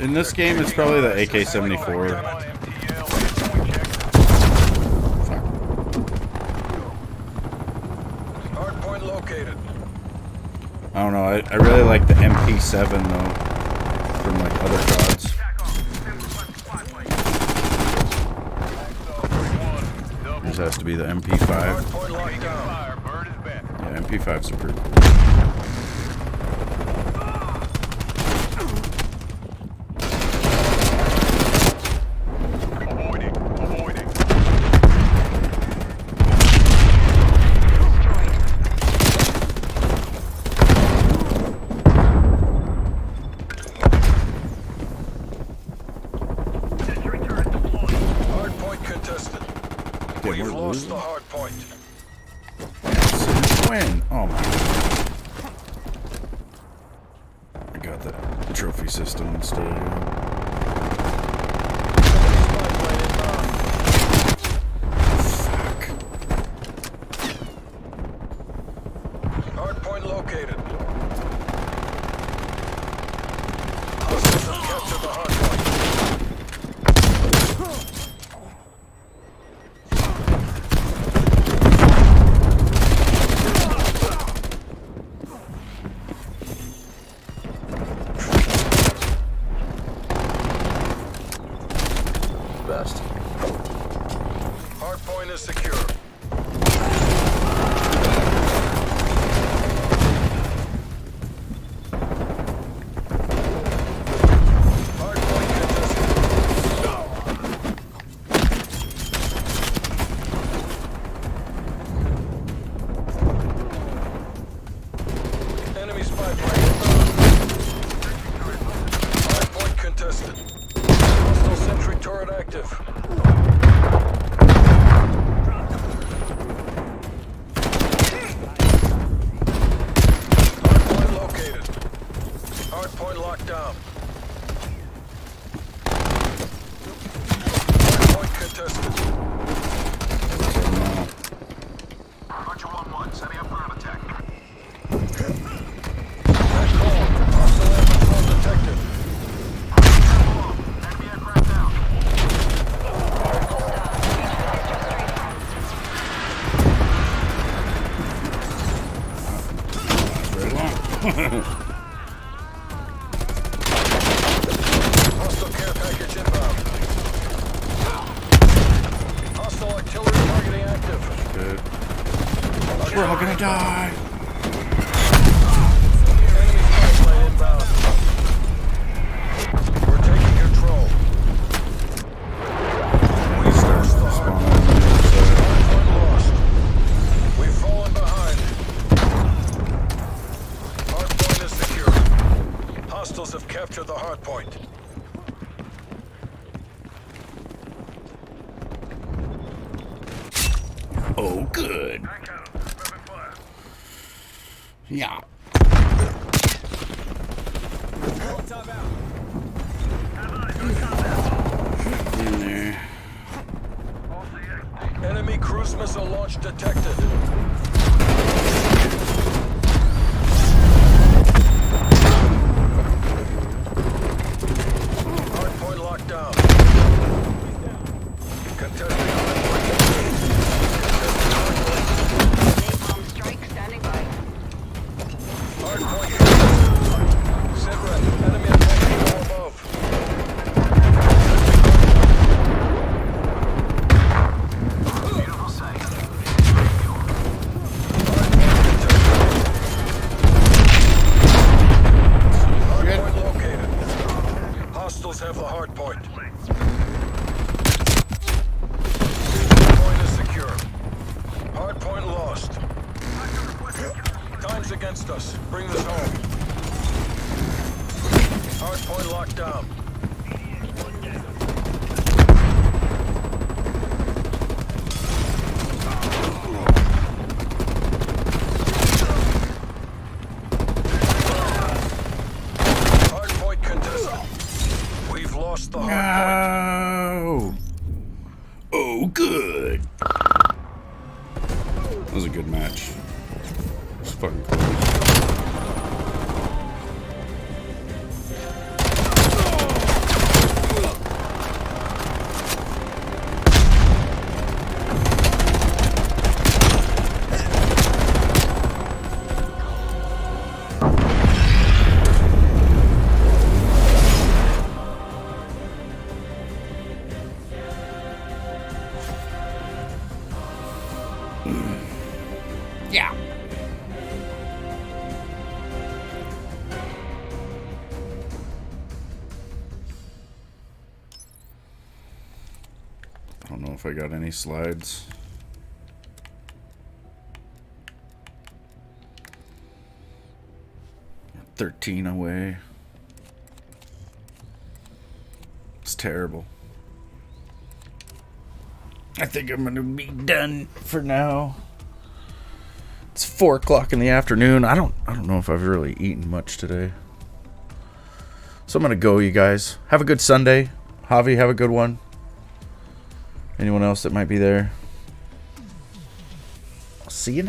In this game, it's probably the AK-74. Hard point located. I don't know. I really like the MP7 though, from like other CODs. This has to be the MP5. Yeah, MP5's pretty cool. We've lost the hard point. Win. Oh my God. I got the trophy. trophy system instead of... Hardpoint located. Hostiles have captured the hardpoint. Best. Hardpoint is secure. Enemy spy plane. Hardpoint contested. Hostile sentry turret active. Hardpoint located. Hardpoint locked down. Hardpoint contested. Roger 1-1, setting up ground attack. That call. Hostile aircraft detected. Enemy aircraft down. Very long. Hostile care package inbound. Hostile artillery targeting active. Good. We're all gonna die. Enemy spy plane inbound. We're taking control. We've lost the hardpoint. Hardpoint lost. We've fallen behind. Hardpoint is secure. Hostiles have captured the hardpoint. Oh, good. Yeah. In there. Enemy cruise missile launch detected. Hardpoint locked down. Contesting hardpoint. Napalm strike standing by. Hardpoint. Sit rep. Enemy at 1 kilo above. Beautiful sight. Hardpoint located. Hostiles have the hardpoint. Hardpoint is secure. Hardpoint lost. Time's against us. Bring this home. Hardpoint locked down. Hardpoint contested. We've lost the hardpoint. No. Oh, good. That was a good match. It was fucking close. Yeah. I don't know if I got any slides. $13 away. It's terrible. I think I'm gonna be done for now. It's 4 o'clock in the afternoon. I don't know if I've really eaten much today. So I'm going to go, you guys. Have a good Sunday. Javi, have a good one. Anyone else that might be there? I'll see you next